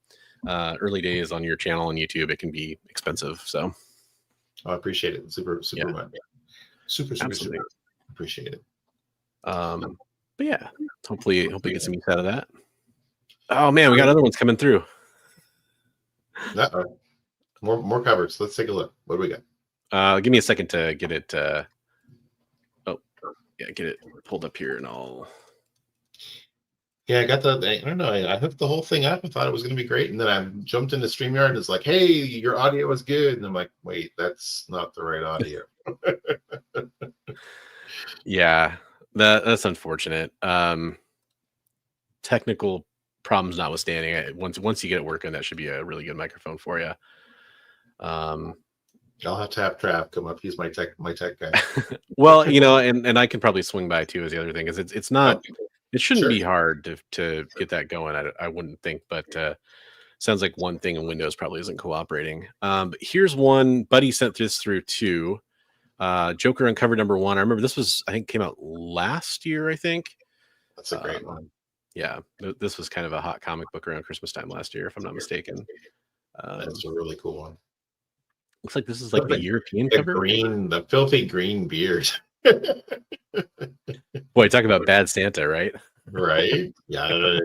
Early days on your channel on YouTube, it can be expensive. So I appreciate it. Super much. Super appreciate it. But yeah, hopefully get some use out of that. Oh man, we got other ones coming through. More covers. Let's take a look. What do we got? Give me a second to get it. Get it pulled up here, and I'll. Yeah, I got I don't know. I hooked the whole thing up and thought it was going to be great, and then I jumped into StreamYard and it's like, "Hey, your audio is good," and I'm like, "Wait, that's not the right audio." Yeah, that's unfortunate. Technical problems notwithstanding, once you get it working, that should be a really good microphone for you. I'll have to have Trav come up. He's my tech guy. Well, and I can probably swing by too. Is the other thing is it's not. It shouldn't be hard to get that going. I wouldn't think, but sounds like one thing in Windows probably isn't cooperating. But here's one. Buddy sent this through too. Joker Uncovered #1. I remember this was, I think, came out last year. I think that's a great one. Yeah, this was kind of a hot comic book around Christmas time last year, if I'm not mistaken. That's a really cool one. Looks like this is the European cover. The filthy green beard. Boy, talk about bad Santa, right? Right? Yeah,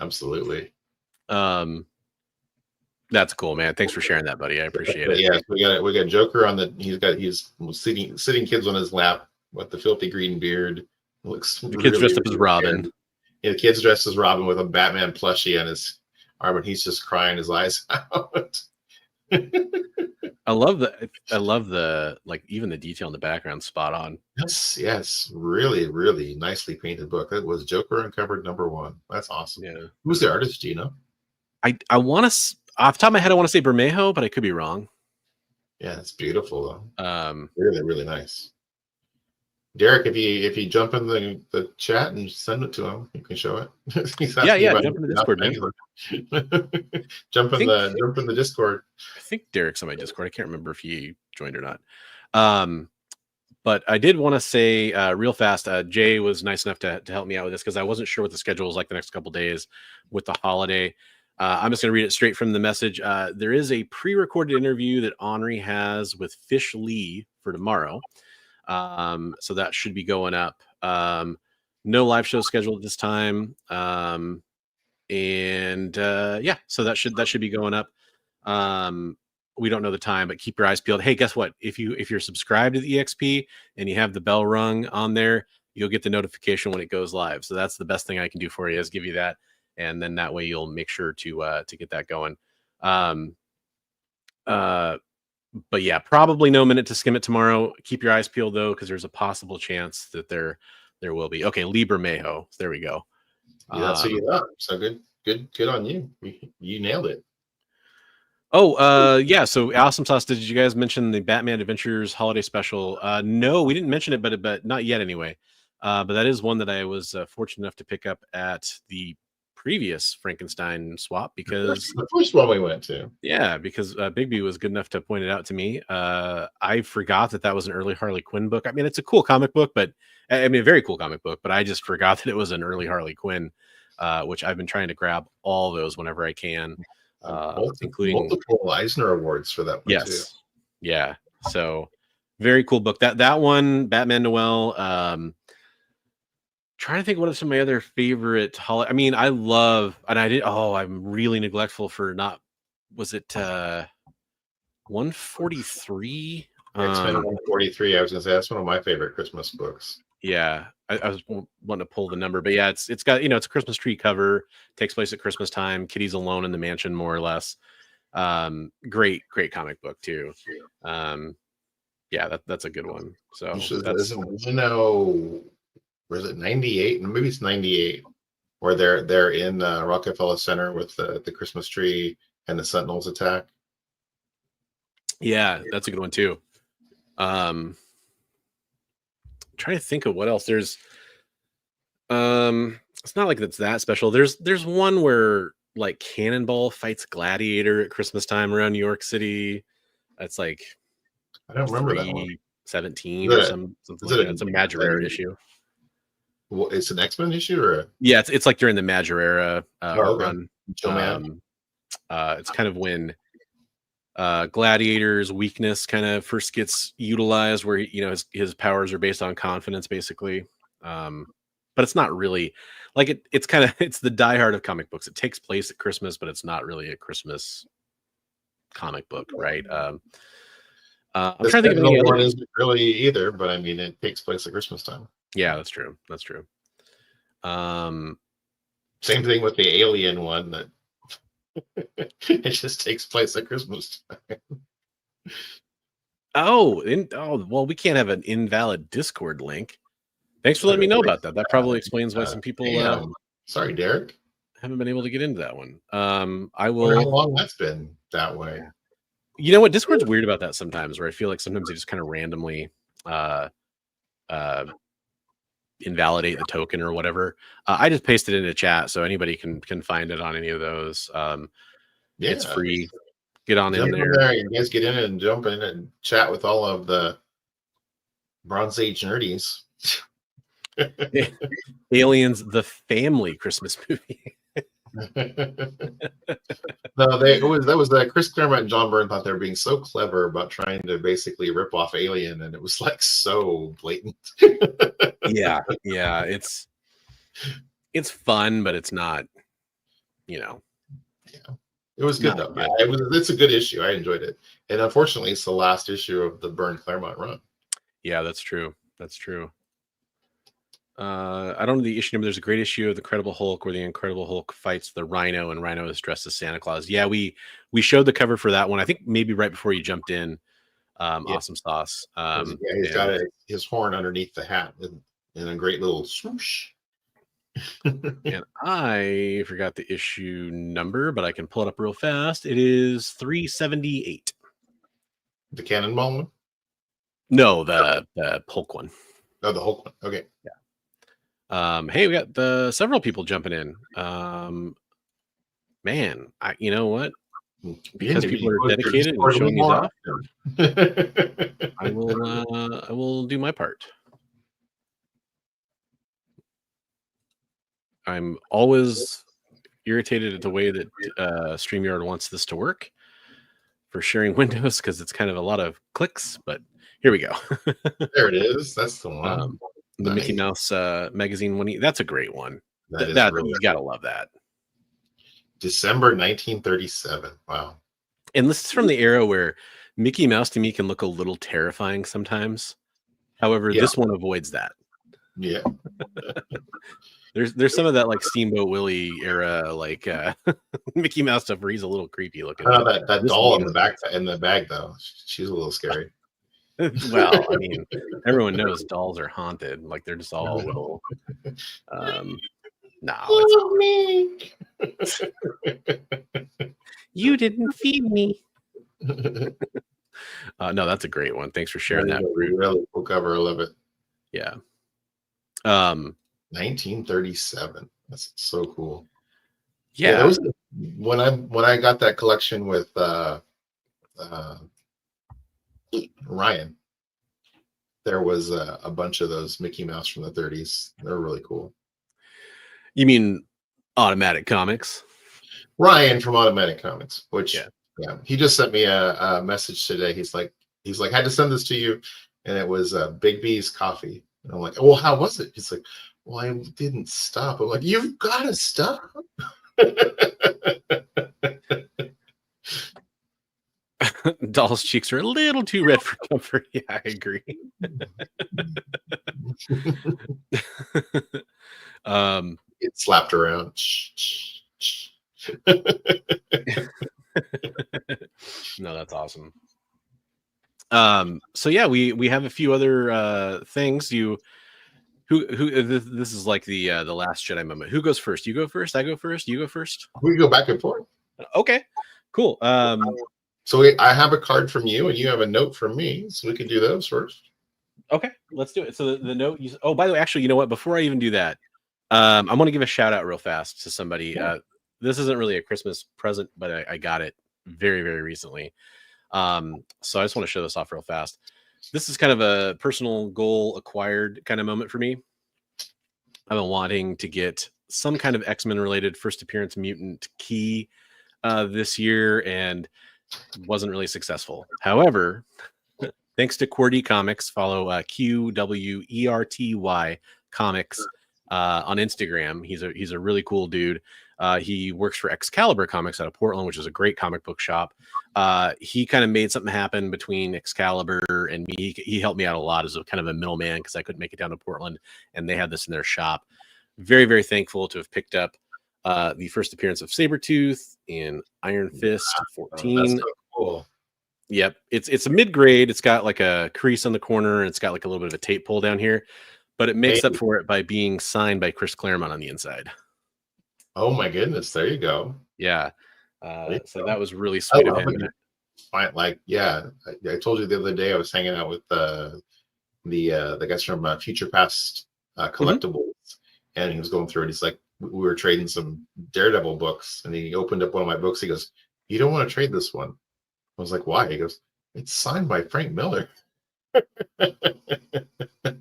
absolutely. That's cool, man. Thanks for sharing that, buddy. I appreciate But it. yeah, we got Joker on the. He's sitting kids on his lap with the filthy green beard. Looks The kid's dressed up as really Robin. weird. Yeah, the kid's dressed as Robin with a Batman plushie on his arm, and he's just crying his eyes out. I love the like even the detail in the background spot on. Yes, really, really nicely painted book. That was Joker Uncovered #1. That's awesome. Yeah. Who's the artist? Do you know? I want to off the top of my head I want to say Bermejo, but I could be wrong. Yeah, it's beautiful though. Really, really nice. Derek, if you jump in the chat and send it to him, you can show it. Yeah, jump in the Discord, man. jump in the Discord. I think Derek's on my Discord. I can't remember if he joined or not. But I did want to say real fast, Jay was nice enough to help me out with this because I wasn't sure what the schedule was like the next couple days with the holiday. I'm just going to read it straight from the message. There is a pre-recorded interview that Henri has with Fish Lee for tomorrow. So that should be going up. No live show scheduled at this time. Yeah, so that should be going up. We don't know the time, but keep your eyes peeled. Hey, guess what? If you're subscribed to the EXP and you have the bell rung on there, you'll get the notification when it goes live. So that's the best thing I can do for you is give you that. And then that way you'll make sure to get that going. But yeah, probably no minute to skim it tomorrow. Keep your eyes peeled though, because there's a possible chance that there will be. Okay, Lee Bermejo. There we go. Yeah, that's who you got. So good on you. You nailed it. Oh, yeah. So Awesome Sauce, did you guys mention the Batman Adventures holiday special? No, we didn't mention it, but not yet anyway. But that is one that I was fortunate enough to pick up at the previous Frankenstein swap because the first one we went to. Yeah, because Bigby was good enough to point it out to me. I forgot that was an early Harley Quinn book. I mean, it's a cool comic book, but I mean, a very cool comic book, but I just forgot that it was an early Harley Quinn, which I've been trying to grab all those whenever I can, including multiple Eisner Awards for that book. Yes. Too. Yeah. So very cool book. That one, Batman Noel, trying to think what are some of my other favorite holiday. I mean, I love, and I did. Oh, I'm really neglectful for not. Was it 143? X-Men 143. I was gonna say that's one of my favorite Christmas books. Yeah, I was wanting to pull the number, but yeah, it's got it's a Christmas tree cover. Takes place at Christmas time. Kitty's alone in the mansion, more or less. Great comic book too. Yeah, that's a good one. So that's was it 98? Maybe it's 98, where they're in Rockefeller Center with the Christmas tree and the Sentinels attack. Yeah, that's a good one too. Trying to think of what else. There's it's not like it's that special. There's one where like Cannonball fights Gladiator at Christmas time around New York City. That's like I don't remember that one. 17 or something like that. It's a Majorera issue. Well, it's an X-Men issue, or yeah, it's like during the Majorera run. Man. It's kind of when Gladiator's weakness kind of first gets utilized, where his powers are based on confidence, basically. But it's not really like it's kind of it's the diehard of comic books. It takes place at Christmas, but it's not really a Christmas comic book, right? I'm trying to think of any other. Isn't really either, but I mean, it takes place at Christmas time. Yeah, that's true. Same thing with the Alien one that it just takes place at Christmas time. Well, we can't have an invalid Discord link. Thanks for letting me know about that. That probably explains why some people sorry, Derek, haven't been able to get into that one. I will. How long that's been that way? You know what? Discord's weird about that sometimes, where I feel like sometimes they just kind of randomly invalidate the token or whatever. I just pasted it in a chat, so anybody can find it on any of those. It's free. Get on in there. You guys get in and jump in and chat with all of the Bronze Age nerdies. Aliens, the family Christmas movie. No, that was Chris Claremont and John Byrne thought they were being so clever about trying to basically rip off Alien, and it was like so blatant. yeah, it's It's fun, but it's not, you know. Yeah. It was good, though. It's a good issue. I enjoyed it. And unfortunately, it's the last issue of the Byrne Claremont run. Yeah, that's true. That's true. I don't know the issue number. There's a great issue of the Incredible Hulk where the Incredible Hulk fights the Rhino, and Rhino is dressed as Santa Claus. Yeah, we showed the cover for that one. I think maybe right before you jumped in. Awesome sauce. He's got his horn underneath the hat in a great little swoosh. And I forgot the issue number, but I can pull it up real fast. It is 378. The Cannonball one? No, the Hulk one. Oh, the Hulk one. Okay. Yeah. Hey, we got several people jumping in. Man, you know what? Because people are dedicated and showing these off, I will do my part. I'm always irritated at the way that StreamYard wants this to work for sharing windows because it's kind of a lot of clicks, but here we go. There it is. That's the one. The nice. Mickey Mouse magazine one. That's a great one. Really you gotta love that. December 1937. Wow. And this is from the era where Mickey Mouse to me can look a little terrifying sometimes. However, this one avoids that. Yeah. There's some of that like Steamboat Willie era, like Mickey Mouse stuff where he's a little creepy looking. That doll in the bag though, she's a little scary. Well, I mean, everyone knows dolls are haunted. Like they're just all little. No, me. You didn't feed me. No, that's a great one. Thanks for sharing that. Really cool cover. I love it. Yeah. 1937. That's so cool. Yeah. That was when I got that collection with Ryan. There was a bunch of those Mickey Mouse from the 30s. They're really cool. You mean Automatic Comics? Ryan from Automatic Comics, which yeah, he just sent me a message today. He's like, I had to send this to you, and it was Bigby's coffee. And I'm like, well, how was it? He's like, well, I didn't stop. I'm like, you've got to stop. Doll's cheeks are a little too red for comfort. Yeah, I agree. It slapped around. No, that's awesome. So yeah, we have a few other things. This is like the Last Jedi moment. Who goes first? You go first. I go first. You go first. We go back and forth. Okay, cool. So I have a card from you, and you have a note from me. So we can do those first. Okay, let's do it. So the note. Oh, by the way, actually, you know what? Before I even do that, I want to give a shout out real fast to somebody. Yeah. This isn't really a Christmas present, but I got it very, very recently. So I just want to show this off real fast. This is kind of a personal goal acquired kind of moment for me. I've been wanting to get some kind of X-Men related first appearance mutant key this year and wasn't really successful. However, thanks to QWERTY Comics, follow QWERTY Comics on Instagram. He's a really cool dude. He works for Excalibur Comics out of Portland, which is a great comic book shop. He kind of made something happen between Excalibur and me. He helped me out a lot as a kind of a middleman because I couldn't make it down to Portland, and they had this in their shop. Very, very thankful to have picked up the first appearance of Sabretooth in Iron Fist 14. That's so cool. Yep. It's a mid-grade. It's got like a crease on the corner, and it's got like a little bit of a tape pull down here, but it makes up for it by being signed by Chris Claremont on the inside. Oh my goodness. There you go. Yeah. So that was really sweet of him. Like, yeah, I told you the other day I was hanging out with the guys from Future Past Collectibles, and he was going through it. He's like, we were trading some Daredevil books, and he opened up one of my books. He goes, "You don't want to trade this one?" I was like, "Why?" He goes, "It's signed by Frank Miller."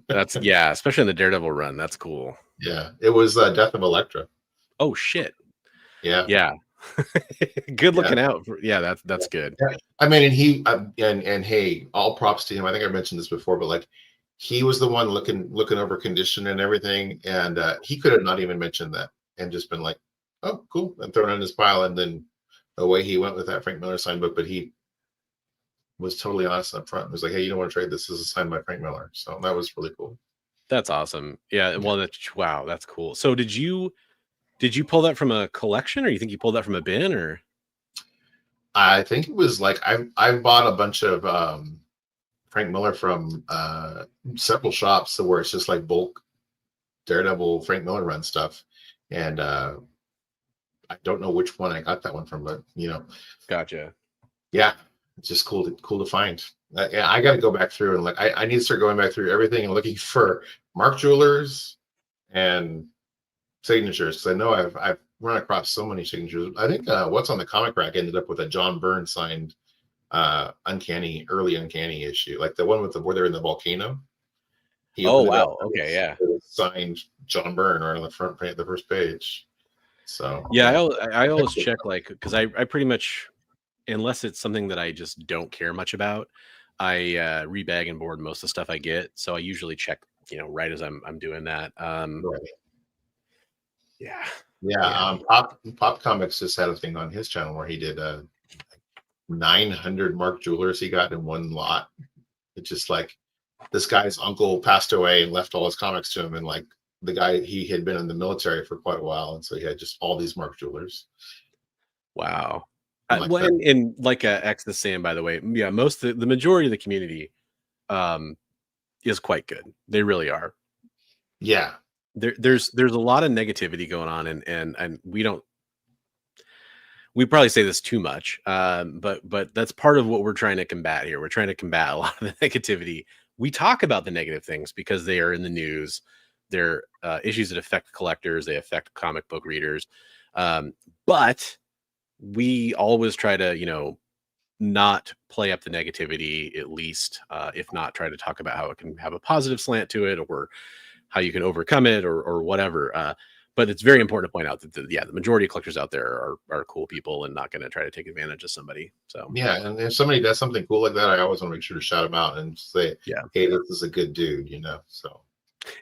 That's especially in the Daredevil run. That's cool. Yeah, it was Death of Elektra. Oh shit. Yeah. Good looking out. That's good. Yeah. I mean, and he and hey, all props to him. I think I mentioned this before, but like he was the one looking over condition and everything, and he could have not even mentioned that and just been like, "Oh, cool," and thrown it in his pile, and then away he went with that Frank Miller signed book. But he was totally honest up front. He was like, "Hey, you don't want to trade this? This is signed by Frank Miller." So that was really cool. That's awesome. Yeah. Well, wow, that's cool. So did you pull that from a collection, or you think you pulled that from a bin, or? I think it was like I bought a bunch of Frank Miller from several shops where it's just like bulk Daredevil Frank Miller run stuff, and I don't know which one I got that one from, but Gotcha. Yeah, it's just cool to find. I got to go back through and I need to start going back through everything and looking for Mark Jewelers and signatures, because I know I've run across so many signatures. I think What's on the Comic Rack ended up with a John Byrne signed early uncanny issue, like the one with where they're in the volcano. Oh wow, okay, yeah. Signed John Byrne right on the front page, the first page. So yeah, I always check, like, because I pretty much, unless it's something that I just don't care much about, I rebag and board most of the stuff I get. So I usually check, right as I'm doing that. right. Yeah. Pop Comics just had a thing on his channel where he did 900 Mark Jewelers he got in one lot. It's just like this guy's uncle passed away and left all his comics to him, and like the guy, he had been in the military for quite a while, and so he had just all these Mark Jewelers. Wow. And like X is saying, by the way, yeah, the majority of the community is quite good. They really are. Yeah. There's a lot of negativity going on, and we probably say this too much, but that's part of what we're trying to combat here. We're trying to combat a lot of the negativity. We talk about the negative things because they are in the news. They're issues that affect collectors. They affect comic book readers. But we always try to, not play up the negativity, at least, if not try to talk about how it can have a positive slant to it, or how you can overcome it, or whatever. But it's very important to point out that the majority of collectors out there are cool people and not going to try to take advantage of somebody. So yeah, and if somebody does something cool like that, I always want to make sure to shout them out and say, "Hey, this is a good dude," So.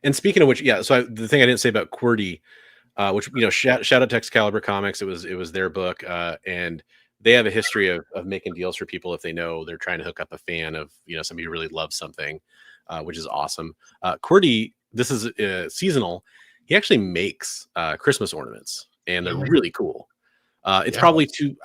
And speaking of which, so the thing I didn't say about QWERTY, which shout out to Excalibur Comics, it was their book, and they have a history of making deals for people if they know they're trying to hook up a fan of somebody who really loves something, which is awesome. QWERTY, this is seasonal. He actually makes Christmas ornaments, and they're really cool. It's probably too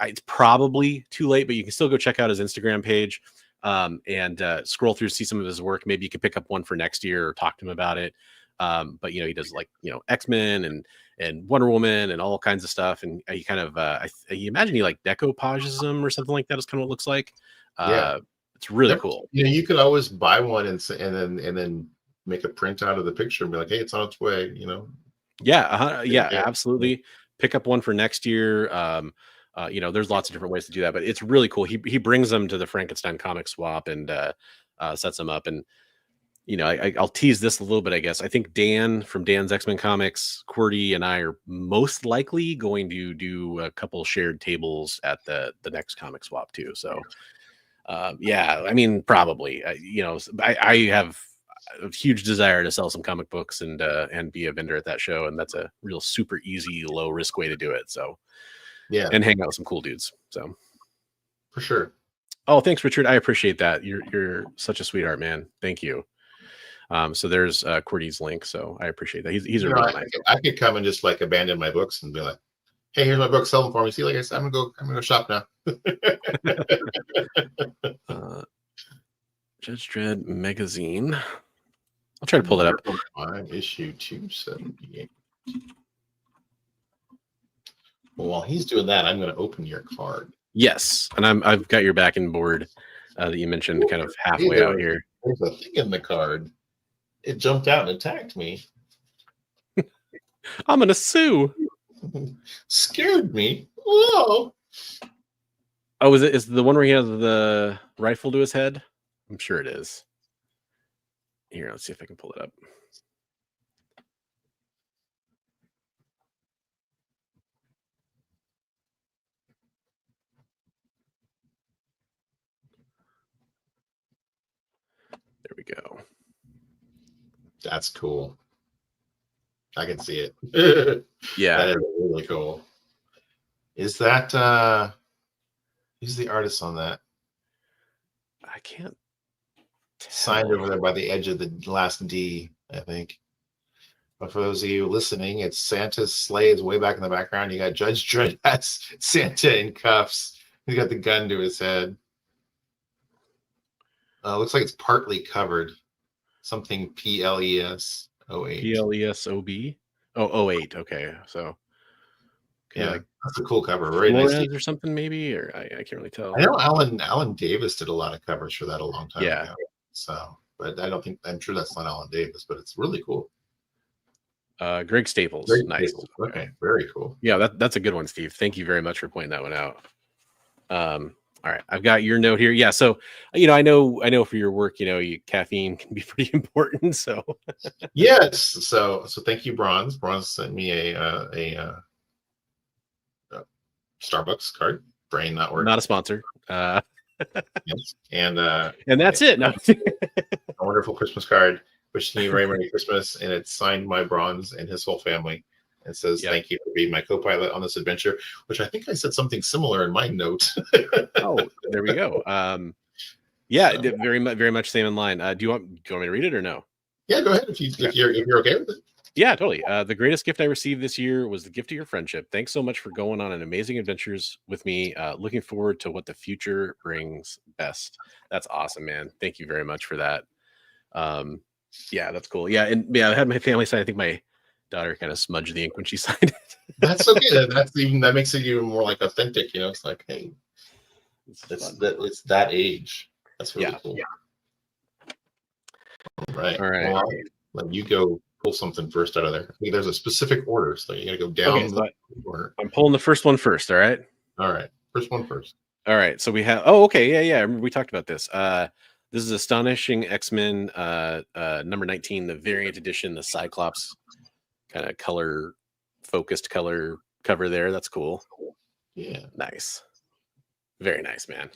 late, but you can still go check out his Instagram page and scroll through, see some of his work. Maybe you could pick up one for next year or talk to him about it. But he does like X-Men and Wonder Woman and all kinds of stuff. And he kind of I imagine he like decoupages them or something like that. Is kind of what it looks like. It's really cool. You could always buy one and then make a print out of the picture and be like, "Hey, it's on its way." Absolutely. Pick up one for next year. There's lots of different ways to do that, but it's really cool. He brings them to the Frankenstein comic swap and sets them up. And I'll tease this a little bit, I guess. I think Dan from Dan's X-Men Comics, QWERTY, and I are most likely going to do a couple shared tables at the next comic swap too. So probably. I have a huge desire to sell some comic books and be a vendor at that show, and that's a real super easy, low risk way to do it. So and hang out with some cool dudes. So for sure. Oh, thanks, Richard. I appreciate that. You're such a sweetheart, man. Thank you. So there's QWERTY's link. So I appreciate that. He's a really nice. I could come and just like abandon my books and be like, "Hey, here's my book. Sell them for me." See, like I said, I'm gonna go shop now. Judge Dredd magazine. I'll try to pull that up. Issue 278. Well, while he's doing that, I'm going to open your card. Yes, and I've got your backing board that you mentioned, kind of halfway out here. There's a thing in the card. It jumped out and attacked me. I'm gonna sue. Scared me. Whoa. Oh, is it the one where he has the rifle to his head? I'm sure it is. Here, let's see if I can pull it up. There we go. That's cool. I can see it. Yeah. That is really cool. Is that who's the artist on that? I can't Signed tell. over there by the edge of the last D, I think. But for those of you listening, it's Santa's sleigh is way back in the background. You got Judge Dredd has Santa in cuffs. He's got the gun to his head. Looks like it's partly covered. Something PLES 08. PLESOB? Oh, 08. Okay. So Yeah, like that's a cool cover. Very nice. Flores or something, maybe, or I can't really tell. I know Alan Davis did a lot of covers for that a long time Yeah. ago. So, but I'm sure that's not Alan Davis, but it's really cool. Greg Staples. Nice. Staples. Okay, very cool. Yeah, that's a good one, Steve. Thank you very much for pointing that one out. All right, I've got your note here. Yeah, so I know for your work, caffeine can be pretty important. So yes, so thank you, Bronze. Bronze sent me a Starbucks card. Brain not working. Not a sponsor. Yes. And that's it. No. A wonderful Christmas card. Wishing you a very Merry Christmas, and it's signed by Bronze and his whole family. It says, "Thank you for being my co-pilot on this adventure," which I think I said something similar in my note. Oh, there we go. Yeah, very much same in line. Do you want me to read it or no? Yeah, go ahead if you're okay with it. Yeah, totally. The greatest gift I received this year was the gift of your friendship. Thanks so much for going on an amazing adventures with me. Looking forward to what the future brings best. That's awesome, man. Thank you very much for that. Yeah, that's cool. Yeah, and I had my family sign. I think my daughter kind of smudged the ink when she signed it. That's okay. That makes it even more like authentic. It's like, hey, it's that age. That's really cool. Yeah. Right. All right. Well, let you go pull something first out of there. I think there's a specific order, so you got to go down the order. I'm pulling the first one first. All right. All right. First one first. All right. So we have. Oh, okay. Yeah. We talked about this. This is Astonishing X-Men number 19, the variant edition, the Cyclops kind of focused color cover there. That's cool. Yeah. Nice. Very nice, man.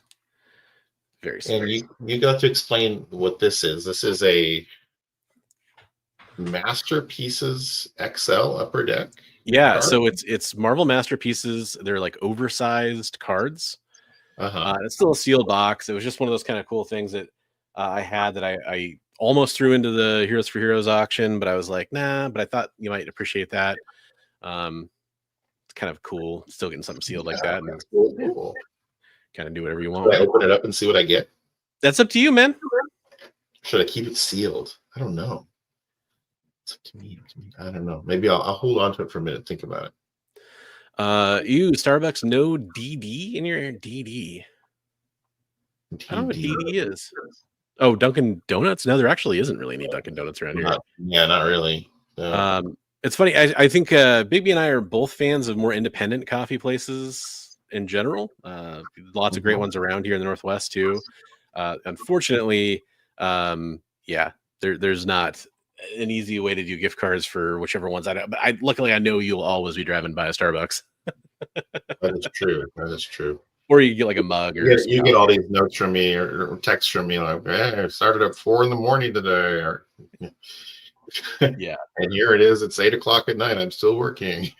Very sweet. And you got to explain what this is. This is a Masterpieces XL Upper Deck. Yeah, card? So it's Marvel Masterpieces. They're like oversized cards. It's still a sealed box. It was just one of those kind of cool things that I had that I almost threw into the Heroes for Heroes auction, but I was like, nah, but I thought you might appreciate that. It's kind of cool. Still getting something sealed like that. And cool. Kind of do whatever you want. Should I open it up and see what I get? That's up to you, man. Should I keep it sealed? I don't know. It's up to me. I don't know. Maybe I'll hold on to it for a minute. Think about it. Starbucks, no DD in your DD. I don't know what DD is. Oh, Dunkin' Donuts? No, there actually isn't really any Dunkin' Donuts around here. Not really. No. It's funny. I think Bigby and I are both fans of more independent coffee places in general. Lots of great ones around here in the Northwest too. Unfortunately, there's not an easy way to do gift cards for whichever ones I don't. But luckily I know you'll always be driving by a Starbucks. That is true. That is true. Or you get like a mug, or you get all these notes from me or texts from me like, "Hey, I started at 4 a.m. today." Or, yeah, and here it is. It's 8 o'clock at night. I'm still working.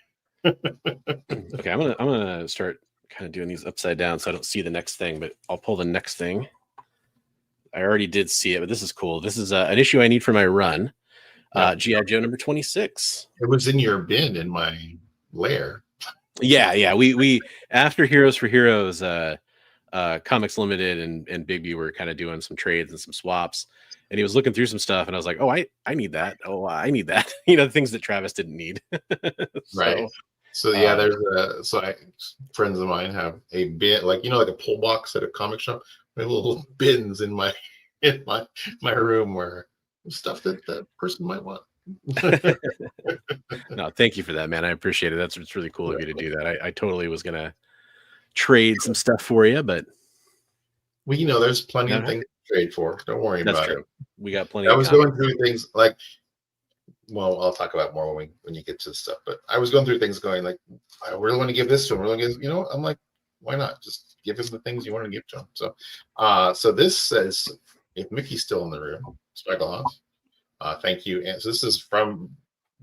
Okay, I'm gonna start kind of doing these upside down so I don't see the next thing. But I'll pull the next thing. I already did see it, but this is cool. This is an issue I need for my run. G.I. Joe number 26. It was in your bin in my lair. Yeah. We after Heroes for Heroes, Comics Limited and Bigby were kind of doing some trades and some swaps, and he was looking through some stuff, and I was like, "Oh, I need that. Oh, I need that." Things that Travis didn't need. Right. So yeah, there's friends of mine have a bin, like a pull box at a comic shop. They have little bins in my room where stuff that person might want. No, thank you for that, man. I appreciate it. It's really cool of you to do that. I totally was gonna trade some stuff for you, but there's plenty of things to trade for. Don't worry about it. We got plenty. I was going through things like, well, I'll talk about more when you get to the stuff. But I was going through things going like, I really want to give this to him. I'm like, why not? Just give him the things you want to give to him. So, so this says, if Mickey's still in the room, Specklehawks, Thank you. And so this is from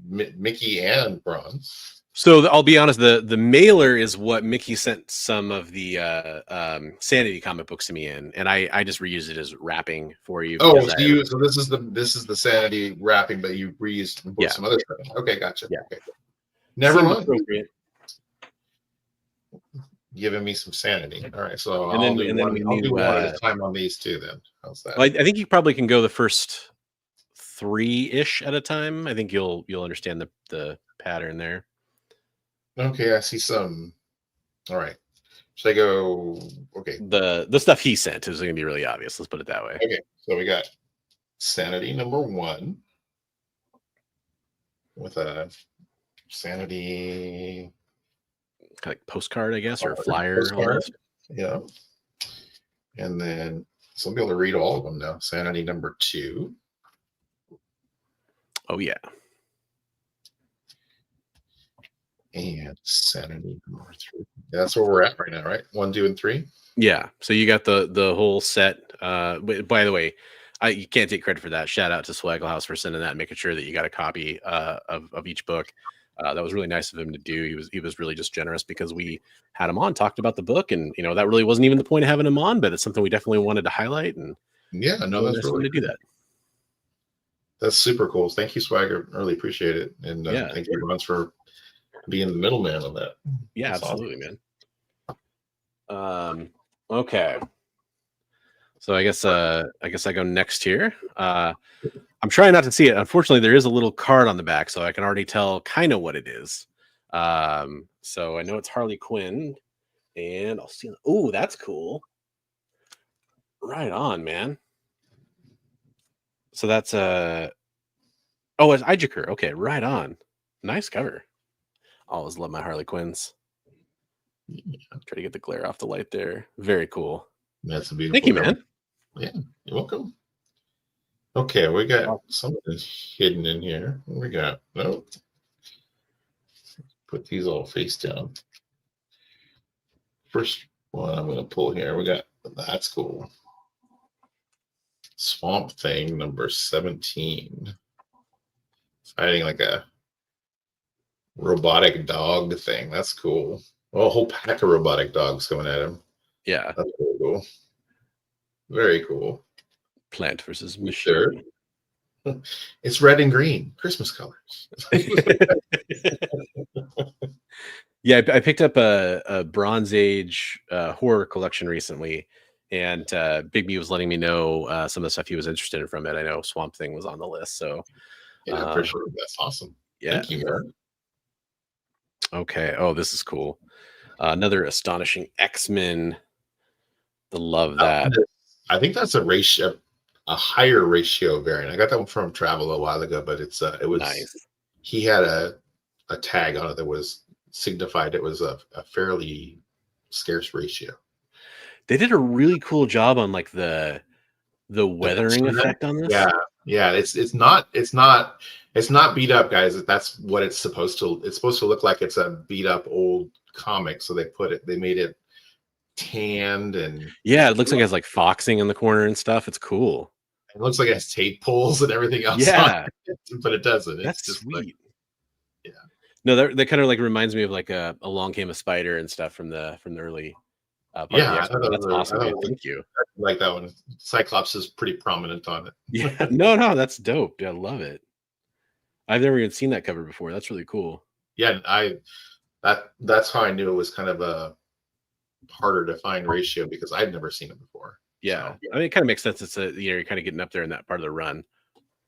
Mickey and Bronze. So I'll be honest, the mailer is what Mickey sent some of the Sanity comic books to me in, and I just reused it as wrapping for you. Oh, so this is the Sanity wrapping, but you reused some other stuff. Okay, gotcha. Yeah. Okay. Never Seems mind. appropriate. Giving me some sanity. All right, so And I'll then do one at a time on these two then. How's that? Well, I think you probably can go the first 3-ish at a time. I think you'll understand the pattern there. Okay, I see some. All right. Should I go? Okay. The stuff he sent is going to be really obvious. Let's put it that way. Okay, so we got Sanity number 1 with a Sanity kind of like postcard, I guess, or a flyer. Postcard. Yeah. And then so I'll be able to read all of them now. Sanity number 2. Oh yeah. And Sanity number 3. Yeah, that's where we're at right now, right? 1, 2, and 3. Yeah. So you got the whole set. By the way, you can't take credit for that. Shout out to Swaggle House for sending that and making sure that you got a copy of each book. That was really nice of him to do. He was really just generous because we had him on, talked about the book, and that really wasn't even the point of having him on, but it's something we definitely wanted to highlight. And yeah, no, that's really to do that. That's super cool. Thank you, Swagger. Really appreciate it, and thank you, everyone, for being the middleman on that. Yeah, that's absolutely, man. Okay. So I guess I go next here. I'm trying not to see it. Unfortunately, there is a little card on the back, so I can already tell kind of what it is. So I know it's Harley Quinn, and I'll see. Oh, that's cool. Right on, man. So that's it's Ijaker. Okay, right on. Nice cover. Always love my Harley Quinns. Try to get the glare off the light there. Very cool. That's a beautiful. Thank you, man. Yeah, you're welcome. Okay, we got something hidden in here. What we got? No. Put these all face down. First one I'm going to pull here. We got, that's cool. Swamp Thing number 17. Fighting like a robotic dog thing. That's cool. Well, a whole pack of robotic dogs coming at him. Yeah. That's really cool. Very cool. Plant versus machine. Sure. It's red and green. Christmas colors. Yeah, I picked up a Bronze Age horror collection recently, and Bigby was letting me know some of the stuff he was interested in from it. I know Swamp Thing was on the list, so yeah, for sure. That's awesome. Yeah. Thank you, man. Okay. Oh, this is cool. Another astonishing X-Men. Love that. I think that's a higher ratio variant. I got that one from Travel a while ago, but it was nice. He had a tag on it that was signified it was a fairly scarce ratio. They did a really cool job on like the weathering effect on this. Yeah. It's not beat up, guys. That's what it's supposed to. It's supposed to look like it's a beat up old comic. So they made it tanned, and yeah, it looks like it has like foxing in the corner and stuff. It's cool. It looks like it has tape pulls and everything else. Yeah, but it doesn't. That's it's just sweet. Like, yeah. No, that kind of like reminds me of like a Along Came a Spider and stuff from the early. Yeah, that's awesome. Thank you. I like that one. Cyclops is pretty prominent on it. Yeah, no, that's dope. I love it. I've never even seen that cover before. That's really cool. Yeah, that's how I knew it was kind of a harder to find ratio, because I'd never seen it before. Yeah, so, I mean, it kind of makes sense. It's you're kind of getting up there in that part of the run,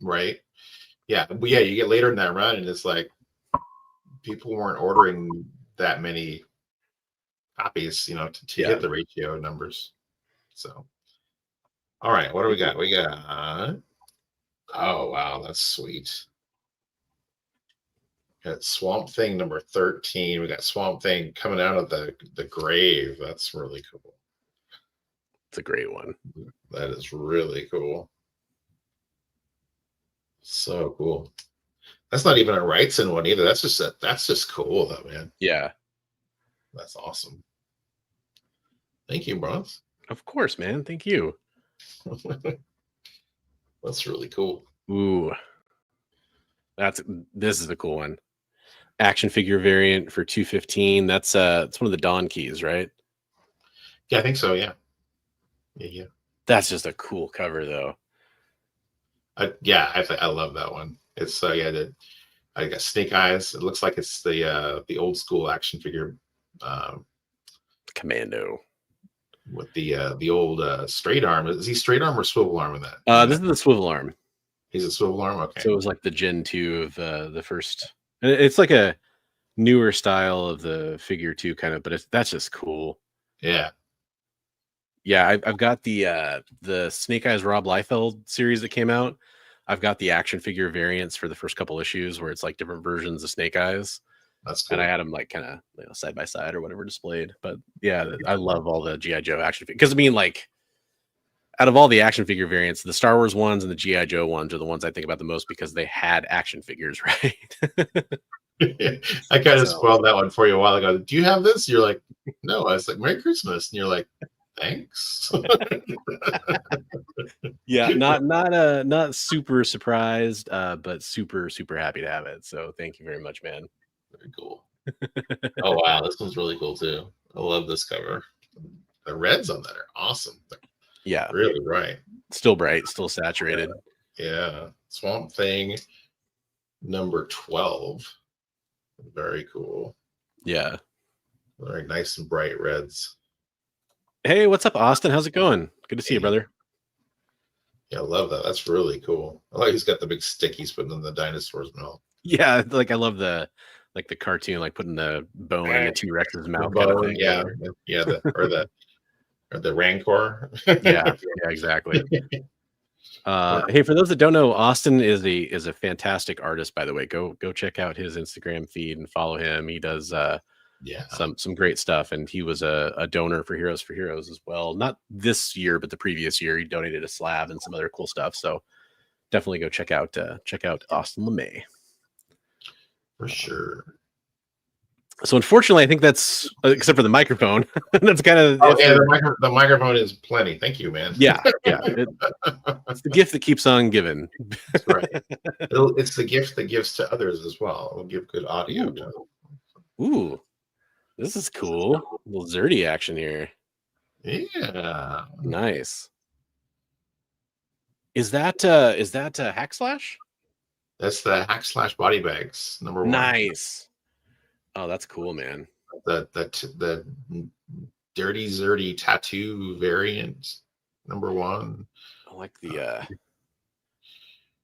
right? Yeah, but yeah, you get later in that run, and it's like people weren't ordering that many copies, to hit the ratio numbers. So, all right, what do we got? We got, oh wow, that's sweet. We got Swamp Thing number 13. We got Swamp Thing coming out of the grave. That's really cool. It's a great one. That is really cool. So cool. That's not even a Wrightson one either. That's just cool though, man. Yeah. That's awesome. Thank you, Bronze. Of course, man. Thank you. That's really cool. Ooh. This is a cool one. Action figure variant for 215. That's it's one of the Dawn keys, right? Yeah, I think so. Yeah. Yeah. That's just a cool cover, though. I love that one. It's I got Snake Eyes. It looks like it's the old school action figure Commando with the old straight arm. Is he straight arm or swivel arm in that? This is the swivel arm. He's a swivel arm. Okay. So it was like the Gen 2 of the first. And it's like a newer style of the figure too, kind of. But that's just cool. Yeah. Yeah, I've got the Snake Eyes Rob Liefeld series that came out. I've got the action figure variants for the first couple issues where it's like different versions of Snake Eyes. That's cool. And I had them like kind of side by side or whatever displayed. But yeah, I love all the G.I. Joe action figures. Because I mean, like, out of all the action figure variants, the Star Wars ones and the G.I. Joe ones are the ones I think about the most because they had action figures, right? I kind of spoiled that one for you a while ago. Do you have this? You're like, no. I was like, Merry Christmas. And you're like, thanks. Yeah, not super surprised, but super happy to have it. So thank you very much, man. Very cool. Oh wow, this one's really cool too. I love this cover. The reds on that are awesome. Yeah, really bright. Still bright, still saturated. Yeah. Swamp Thing number 12. Very cool. Yeah. Very nice and bright reds. Hey, what's up, Austin? How's it going? Good to see you, brother. Yeah, I love that. That's really cool. I like he's got the big stick he's putting in the dinosaur's mouth. Yeah, like I love the cartoon, like putting the bone in the T-Rex's mouth. Kind of thing. Yeah. Or the Rancor. yeah, exactly. Hey, for those that don't know, Austin is a fantastic artist, by the way. Go check out his Instagram feed and follow him. He does some great stuff, and he was a donor for Heroes for Heroes as well. Not this year, but the previous year, he donated a slab and some other cool stuff. So definitely go check out Austin LeMay for sure. So unfortunately, I think that's except for the microphone. That's kind of the microphone is plenty. Thank you, man. Yeah. It's the gift that keeps on giving. That's right. It's the gift that gives to others as well. It'll give good audio. Ooh, this is cool. A little Zerdy action here. Yeah. Nice. Is that Hack Slash? That's the Hack Slash body bags number 1. Nice. Oh, that's cool, man. The Dirty Zerdy tattoo variant number 1. I like the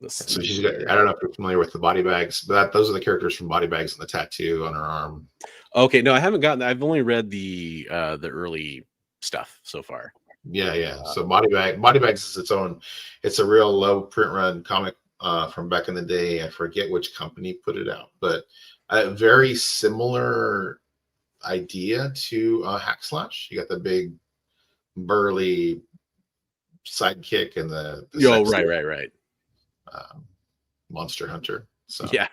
so she's got, I don't know if you're familiar with the body bags, but those are the characters from body bags and the tattoo on her arm. Okay, no, I haven't gotten. I've only read the early stuff so far. Yeah. So body bags is its own. It's a real low print run comic from back in the day. I forget which company put it out, but a very similar idea to Hack Slash. You got the big burly sidekick and the right. Monster Hunter. So yeah,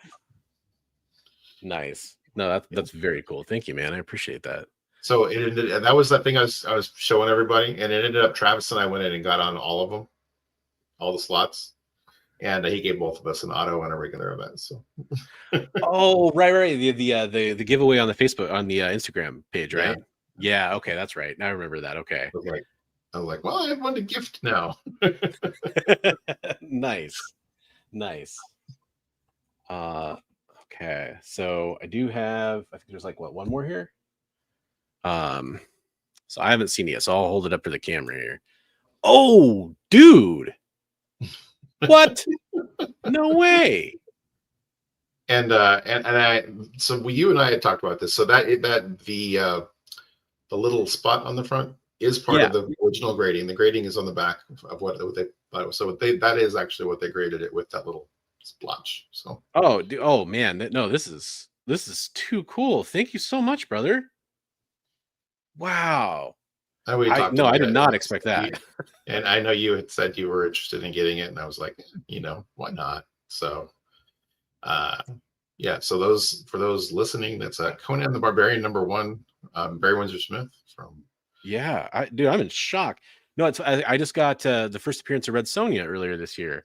nice. No, that's very cool. Thank you, man. I appreciate that. So that was that thing I was showing everybody, and it ended up Travis and I went in and got on all of them, all the slots, and he gave both of us an auto and a regular event. So oh right, the giveaway on the Facebook on the Instagram page, right? Yeah, okay, that's right. Now I remember that. Okay, I was like, well, I have one to gift now. Nice. Okay, so I do have. I think there's like one more here. So I haven't seen it yet, so I'll hold it up for the camera here. Oh, dude, what? No way. And so you and I had talked about this. So the little spot on the front is part of the original grading. The grading is on the back of what they thought it was. So that is actually what they graded it with, that little splotch. So oh man, no, this is too cool. Thank you so much, brother. Wow. I did not expect that. And I know you had said you were interested in getting it, and I was like, why not? So so those, for those listening, that's Conan the Barbarian number 1, Barry Windsor Smith from. Yeah, I'm in shock. No, I just got the first appearance of Red Sonja earlier this year,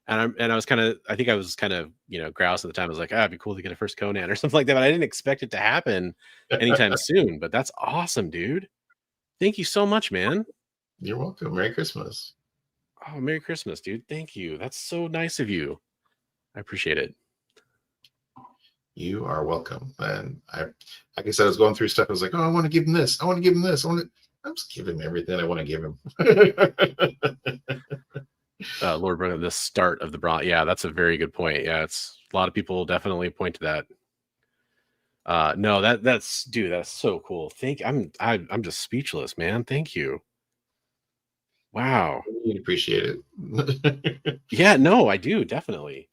And I was kind of, I think I was kind of, grouse at the time. I was like, it'd be cool to get a first Conan or something like that. But I didn't expect it to happen anytime soon. But that's awesome, dude. Thank you so much, man. You're welcome. Merry Christmas. Oh, Merry Christmas, dude. Thank you. That's so nice of you. I appreciate it. You are welcome. And like I said, I was going through stuff. I was like, oh, I want to give him this. I want to give him this. I'm just giving him everything I want to give him. Lord Brother, the start of the Bronx. Yeah, that's a very good point. Yeah, it's a lot of people definitely point to that. No, that's dude, that's so cool. I'm just speechless, man. Thank you. Wow. You'd appreciate it. Yeah, no, I do definitely.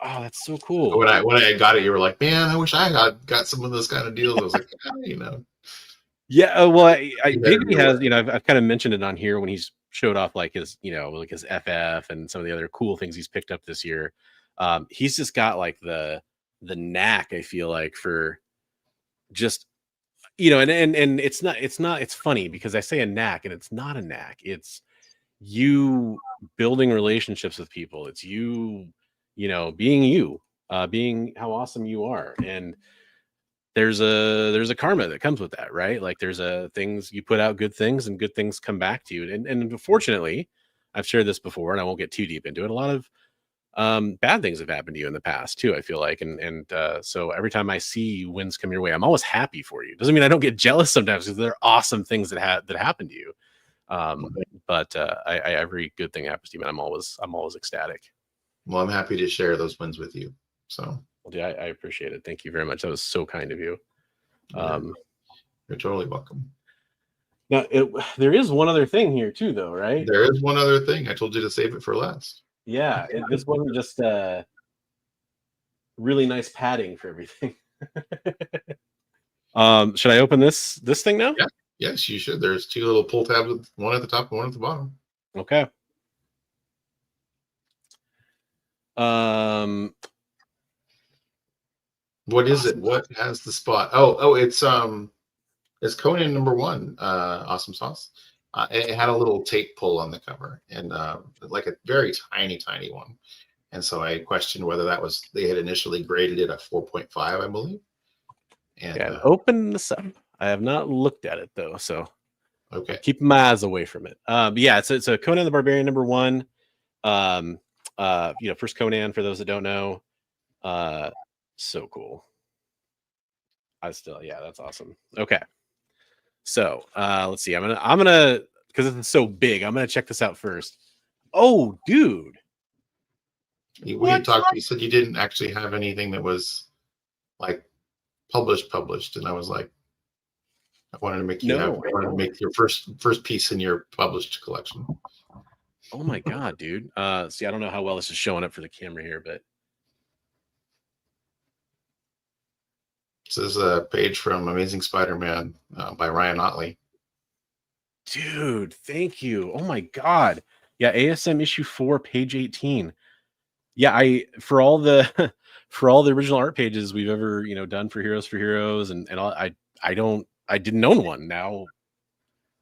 Oh, that's so cool. When I got it, you were like, man, I wish I had got some of those kind of deals. I was like, Yeah, well, Bigby has, I've kind of mentioned it on here when he's showed off like his, like his FF and some of the other cool things he's picked up this year. He's just got like the knack, I feel like, for just, and it's funny because I say a knack and it's not a knack. It's you building relationships with people. It's you, being being how awesome you are. And there's a karma that comes with that, right? Like there's things you put out, good things, and good things come back to you. And unfortunately, I've shared this before, and I won't get too deep into it. A lot of bad things have happened to you in the past too, I feel like, and so every time I see wins come your way, I'm always happy for you. Doesn't mean I don't get jealous sometimes, because there are awesome things that happen to you. But every good thing happens to you, and I'm always ecstatic. Well, I'm happy to share those wins with you. So. Yeah, I appreciate it. Thank you very much. That was so kind of you. You're totally welcome. Now, there is one other thing here too, though, right? There is one other thing. I told you to save it for last. Yeah, this wasn't just really nice padding for everything. Should I open this thing now? Yeah. Yes, you should. There's two little pull tabs, one at the top and one at the bottom. Okay. What is it? What has the spot? Oh, it's Conan #1, Awesome Sauce. It had a little tape pull on the cover, and like a very tiny one. And so I questioned whether they had initially graded it a 4.5, I believe. And yeah, open this up. I have not looked at it though, so okay, keep my eyes away from it. Yeah, it's a Conan the Barbarian #1. First Conan, for those that don't know. So cool. That's awesome. Okay. So let's see. I'm gonna because it's so big, I'm gonna check this out first. Oh, dude. You said you didn't actually have anything that was like published, and I was like, I wanted to make make your first piece in your published collection. Oh my god, dude. See, I don't know how well this is showing up for the camera here, but this is a page from Amazing Spider-Man by Ryan Otley. Dude, thank you. Oh my god. Yeah, ASM issue 4, page 18. Yeah, for all the original art pages we've ever done for Heroes and all, I didn't own one. Now,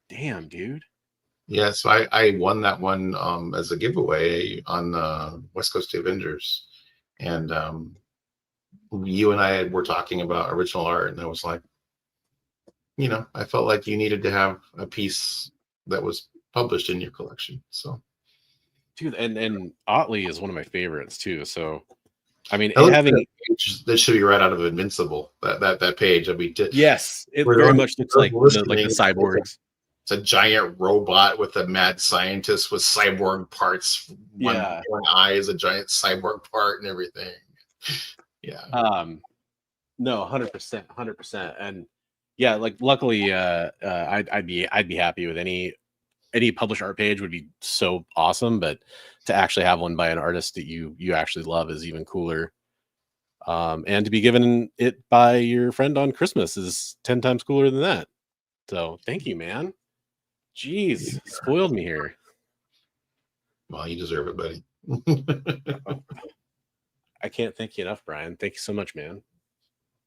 damn, dude. Yeah, so I won that one as a giveaway on West Coast Avengers, and you and I were talking about original art, and I was like, I felt like you needed to have a piece that was published in your collection. So, dude, and Otley is one of my favorites too. So, I mean, that should be right out of Invincible. That page. I mean, yes, it very much looks like the cyborgs. It's a giant robot with a mad scientist with cyborg parts. One eye is a giant cyborg part and everything. Yeah. No, 100%. And yeah, like luckily, I'd be happy with any published art page would be so awesome, but to actually have one by an artist that you actually love is even cooler. And to be given it by your friend on Christmas is 10 times cooler than that. So thank you, man. Jeez, spoiled me here. Well, you deserve it, buddy. I can't thank you enough, Brian. Thank you so much, man.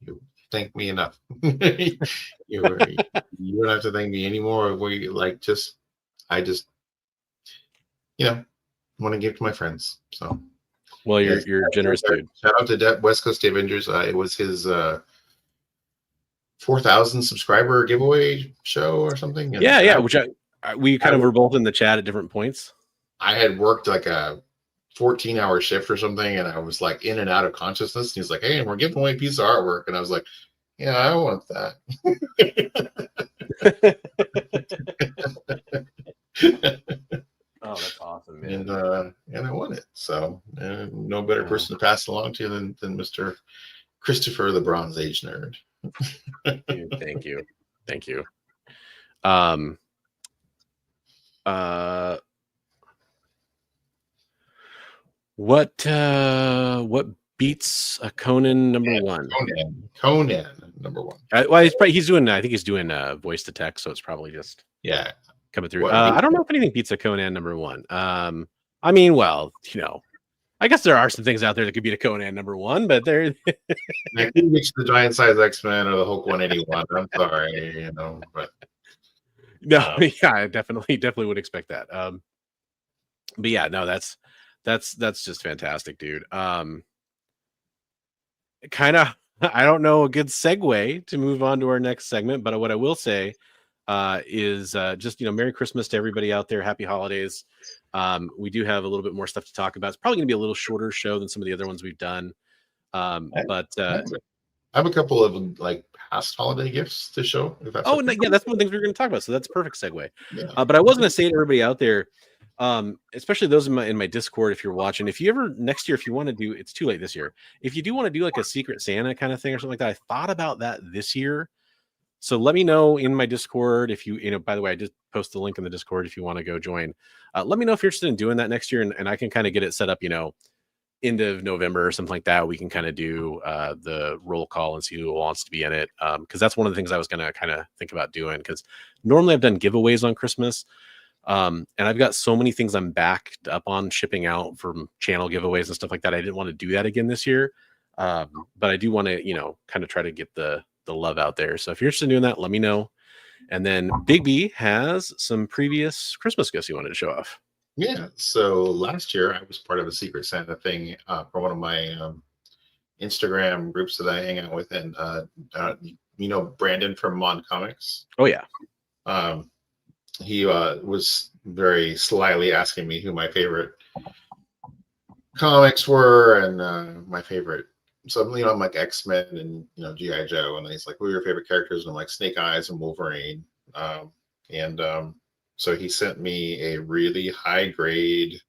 You thank me enough. You don't have to thank me anymore. I just want to give to my friends. So, Well, yes, you're generous, dude. Shout out to West Coast Avengers. It was his 4,000 subscriber giveaway show or something. And Yeah. Which we kind of were both in the chat at different points. I had worked like a 14-hour shift or something, and I was like in and out of consciousness. And he's like, "Hey, and we're giving away a piece of artwork," and I was like, "Yeah, I want that." Oh, that's awesome, man. And I won it. So no better person to pass it along to than Mr. Christopher the Bronze Age Nerd. Dude, thank you. What beats a Conan number one? Conan number one. Well, he's doing. I think he's doing voice to text, so it's probably just coming through. I don't know if anything beats a Conan number one. I mean, well, I guess there are some things out there that could beat a Conan number one, but they're I think it's the Giant Size X-Men or the Hulk 181. I'm sorry, but no, yeah, I definitely would expect that. But yeah, no, that's just fantastic, dude. Kind of, I don't know a good segue to move on to our next segment, but what I will say is just Merry Christmas to everybody out there. Happy holidays. We do have a little bit more stuff to talk about. It's probably going to be a little shorter show than some of the other ones we've done. But I have a couple of like past holiday gifts to show. If that's that's one of the things we're going to talk about. So that's a perfect segue. Yeah. But I was going to say to everybody out there, especially those in my Discord, if you're watching, if you ever next year, if you want to do, it's too late this year. If you do want to do like a Secret Santa kind of thing or something like that, I thought about that this year. So let me know in my Discord if by the way, I just post the link in the Discord if you want to go join. Let me know if you're interested in doing that next year, and I can kind of get it set up, end of November or something like that. We can kind of do the roll call and see who wants to be in it. Because that's one of the things I was going to kind of think about doing, because normally I've done giveaways on Christmas. And I've got so many things I'm backed up on shipping out from channel giveaways and stuff like that. I didn't want to do that again this year. But I do want to, kind of try to get the love out there. So if you're interested in doing that, let me know. And then Bigby has some previous Christmas gifts he wanted to show off. Yeah. So last year I was part of a Secret Santa thing for one of my Instagram groups that I hang out with. And, Brandon from Mon Comics. Oh, yeah. He was very slyly asking me who my favorite comics were and my favorite. So, I'm like X-Men and, G.I. Joe. And he's like, who are your favorite characters? And I'm like Snake Eyes and Wolverine. So he sent me a really high grade,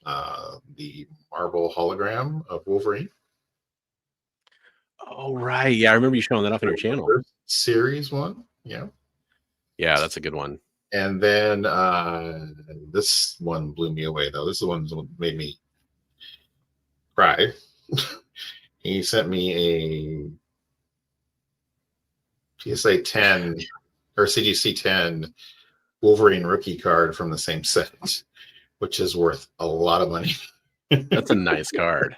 the Marvel hologram of Wolverine. Oh, right. Yeah, I remember you showing that off on your channel. Series one. Yeah. Yeah, that's a good one. And then this one blew me away, though. This is the one that made me cry. He sent me a PSA 10 or CGC 10 Wolverine rookie card from the same set, which is worth a lot of money. That's a nice card.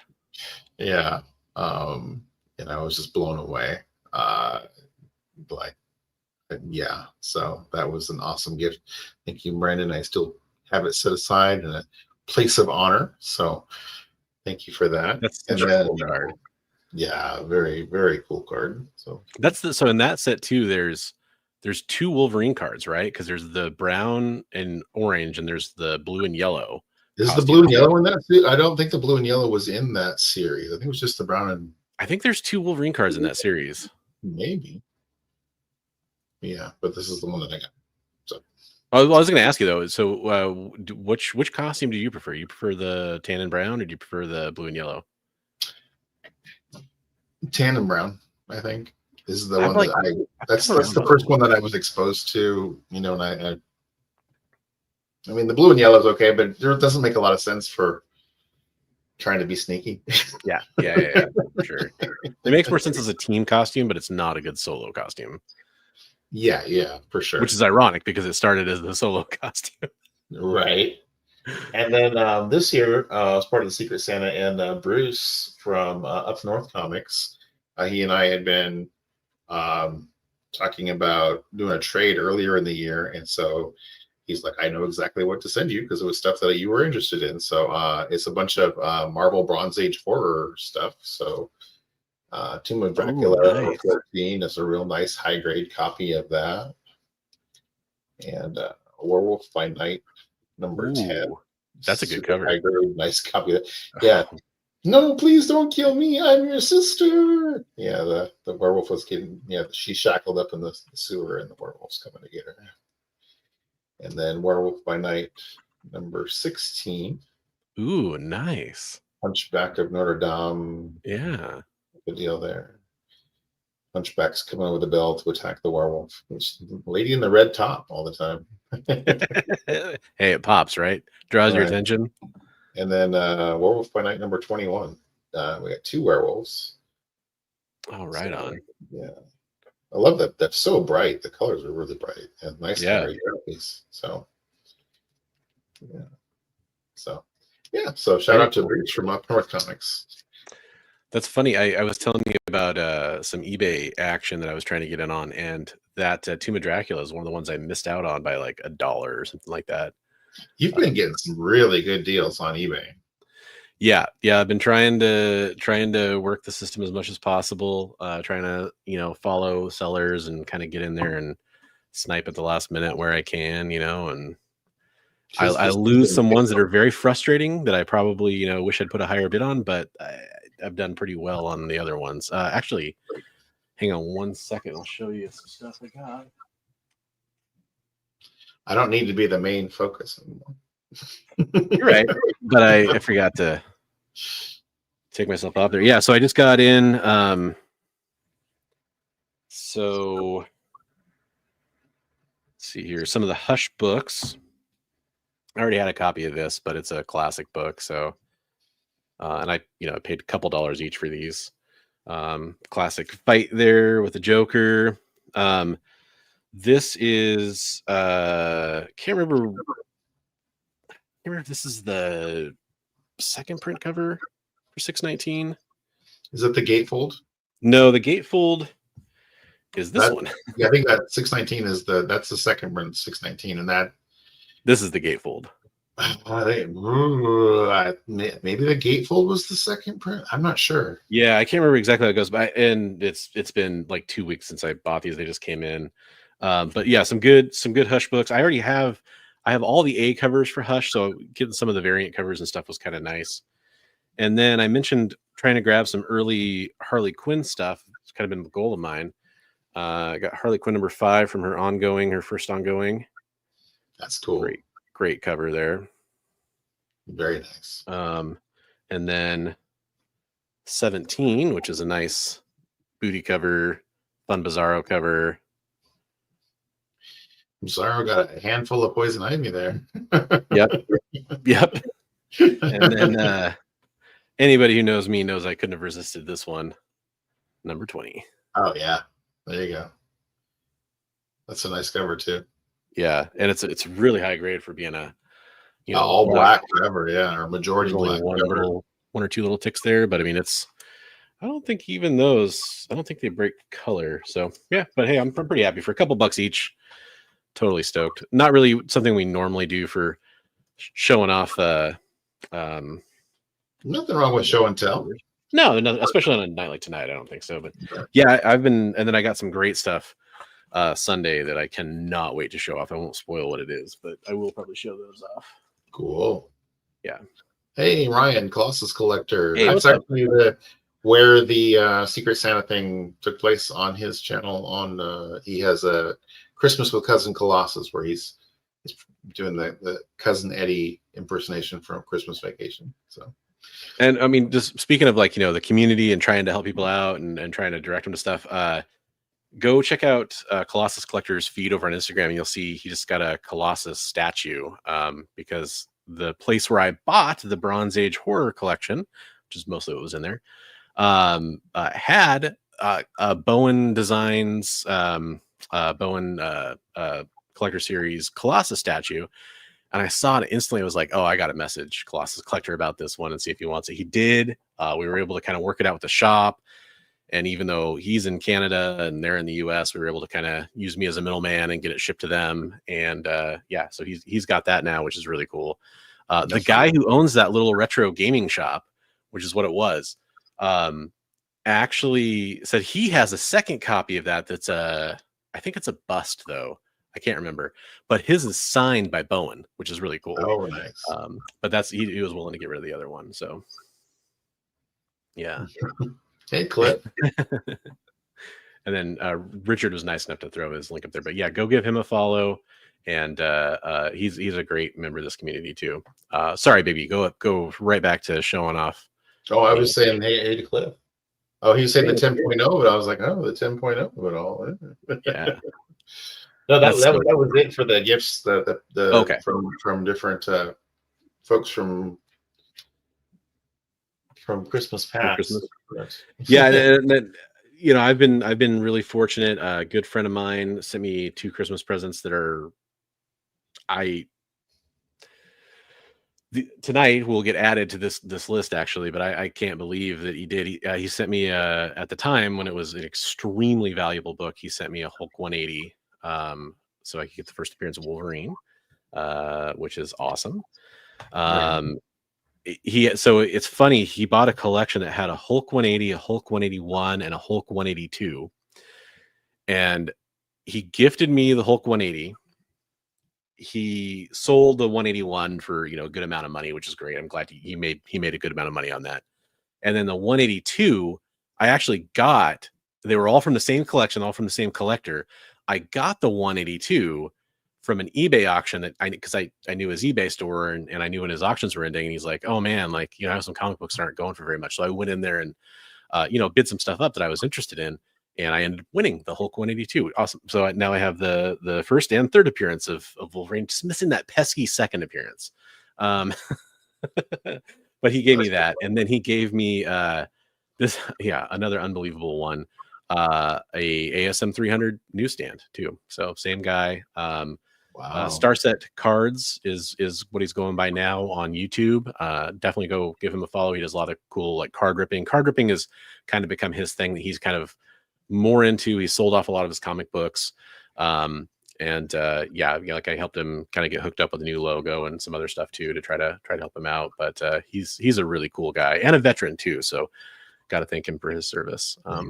Yeah. And I was just blown away. Yeah, so that was an awesome gift. Thank you, Brandon. I still have it set aside in a place of honor. So thank you for that. That's such a cool card. Yeah, very, very cool card. So so in that set too, there's two Wolverine cards, right? Because there's the brown and orange, and there's the blue and yellow. Is the blue and yellow in that? I don't think the blue and yellow was in that series. I think it was just the brown and. I think there's two Wolverine cards in that series. Maybe. Yeah, but this is the one that I got. So I was going to ask you though. So, which costume do you prefer? You prefer the tan and brown, or do you prefer the blue and yellow? Tan and brown, I think. This is the one that that's the first one that I was exposed to. And I mean, the blue and yellow is okay, but it doesn't make a lot of sense for trying to be sneaky. Yeah, for sure. It makes more sense as a team costume, but it's not a good solo costume. Yeah, for sure. Which is ironic because it started as the solo costume. Right. And then this year, as part of the Secret Santa, and Bruce from Up North Comics, he and I had been talking about doing a trade earlier in the year, and so he's like, I know exactly what to send you because it was stuff that you were interested in. So it's a bunch of Marvel Bronze Age horror stuff. So Tomb of Dracula nice. 14 is a real nice high grade copy of that. And Werewolf by Night number 10. That's a good cover. High grade, nice copy of that. Yeah. No, please don't kill me. I'm your sister. Yeah, the werewolf was getting, she's shackled up in the sewer and the werewolf's coming to get her. And then Werewolf by Night number 16. Ooh, nice. Hunchback of Notre Dame. Yeah. Good deal there. Hunchback's coming with a bell to attack the werewolf. It's lady in the red top all the time. Hey, it pops, right? Draws your attention. And then Werewolf by Night number 21. We got 2 werewolves. Oh, right on. Yeah. I love that. That's so bright. The colors are really bright and nice. Yeah. Piece. So, yeah. So, yeah. So, shout out to Breach from Up North Comics. That's funny. I was telling you about some eBay action that I was trying to get in on, and that Tomb of Dracula is one of the ones I missed out on by like $1 or something like that. You've been getting some really good deals on eBay. Yeah. I've been trying to work the system as much as possible. Trying to follow sellers and kind of get in there and snipe at the last minute where I can. And I lose some ones that are very frustrating that I probably wish I'd put a higher bid on, but I've done pretty well on the other ones. Actually, hang on 1 second. I'll show you some stuff I got. I don't need to be the main focus anymore. You're right, but I forgot to take myself off there. Yeah, so I just got in. So let's see here. Some of the Hush books. I already had a copy of this, but it's a classic book. So, and I paid a couple dollars each for these. Classic fight there with the Joker. This is can't remember if this is the second print cover for 619. Is it the gatefold? No, the gatefold is this one. Yeah, I think that 619 is that's the second print 619, and this is the gatefold. Maybe the gatefold was the second print. I'm not sure. Yeah, I can't remember exactly how it goes, but and it's been like 2 weeks since I bought these. They just came in. But yeah, some good Hush books. I have all the A covers for Hush, so getting some of the variant covers and stuff was kind of nice. And then I mentioned trying to grab some early Harley Quinn stuff. It's kind of been the goal of mine. I got Harley Quinn number 5 from her first ongoing. That's cool. Great cover there. Very nice. And then 17, which is a nice booty cover, fun Bizarro cover. Bizarro got a handful of poison ivy there. Yep. And then anybody who knows me knows I couldn't have resisted this one. Number 20. Oh yeah. There you go. That's a nice cover too. Yeah, and it's really high grade for being a all black cover, yeah, or majority black. One or two little ticks there, but I mean I don't think even those, I don't think they break color. So yeah, but hey, I'm pretty happy for a couple bucks each. Totally stoked. Not really something we normally do for showing off. Nothing wrong with show and tell. No, especially on a night like tonight. I don't think so. But yeah, I've been, and then I got some great stuff Sunday that I cannot wait to show off. I won't spoil what it is, but I will probably show those off. Cool. Yeah. Hey, Ryan, Colossus Collector. Hey, that's actually where the Secret Santa thing took place on his channel. He has a Christmas with Cousin Colossus where he's doing the Cousin Eddie impersonation from Christmas Vacation. So. And I mean, just speaking of like, the community and trying to help people out and trying to direct them to stuff, go check out Colossus Collector's feed over on Instagram, and you'll see he just got a Colossus statue because the place where I bought the Bronze Age horror collection, which is mostly what was in there, had Bowen Designs, Bowen Collector Series Colossus statue. And I saw it instantly. I was like, oh, I got to message Colossus Collector about this one and see if he wants it. He did. We were able to kind of work it out with the shop. And even though he's in Canada and they're in the US, we were able to kind of use me as a middleman and get it shipped to them. And yeah, so he's got that now, which is really cool. The guy who owns that little retro gaming shop, which is what it was, actually said he has a second copy of that. That's I think it's a bust though. I can't remember, but his is signed by Bowen, which is really cool. Oh, nice. But that's he was willing to get rid of the other one. So yeah. Hey, Clip. And then Richard was nice enough to throw his link up there. But yeah, go give him a follow. And he's a great member of this community too. Sorry, baby, go right back to showing off. Oh, I was saying hey to Cliff. Oh, he was saying the 10.0, but I was like, oh, the 10.0 of it all. Yeah. No, that was it for the gifts. Okay. From different folks from Christmas past. Christmas. Yes. Yeah, and you know, I've been really fortunate. A good friend of mine sent me 2 Christmas presents that are tonight will get added to this list actually, but I can't believe that he did. He sent me at the time when it was an extremely valuable book. He sent me a Hulk 180, so I could get the first appearance of Wolverine, which is awesome. So it's funny. He bought a collection that had a Hulk 180, a Hulk 181, and a Hulk 182, and he gifted me the Hulk 180. He sold the 181 for a good amount of money, which is great. I'm glad he made a good amount of money on that. And then the 182, I actually got. They were all from the same collection, all from the same collector. I got the 182 from an eBay auction because I knew his eBay store and I knew when his auctions were ending. And he's like, "Oh man, I have some comic books that aren't going for very much." So I went in there and bid some stuff up that I was interested in. And I ended up winning the Hulk 182. Awesome. So now I have the first and third appearance of Wolverine, just missing that pesky second appearance. But he gave me that. And then he gave me another unbelievable one, a ASM 300 newsstand too. So same guy. Wow. Starset Cards is what he's going by now on YouTube. Definitely go give him a follow. He does a lot of cool card ripping. Card ripping has kind of become his thing that he's kind of more into. He sold off a lot of his comic books. I helped him kind of get hooked up with a new logo and some other stuff too to try to help him out. But he's a really cool guy and a veteran too. So got to thank him for his service. There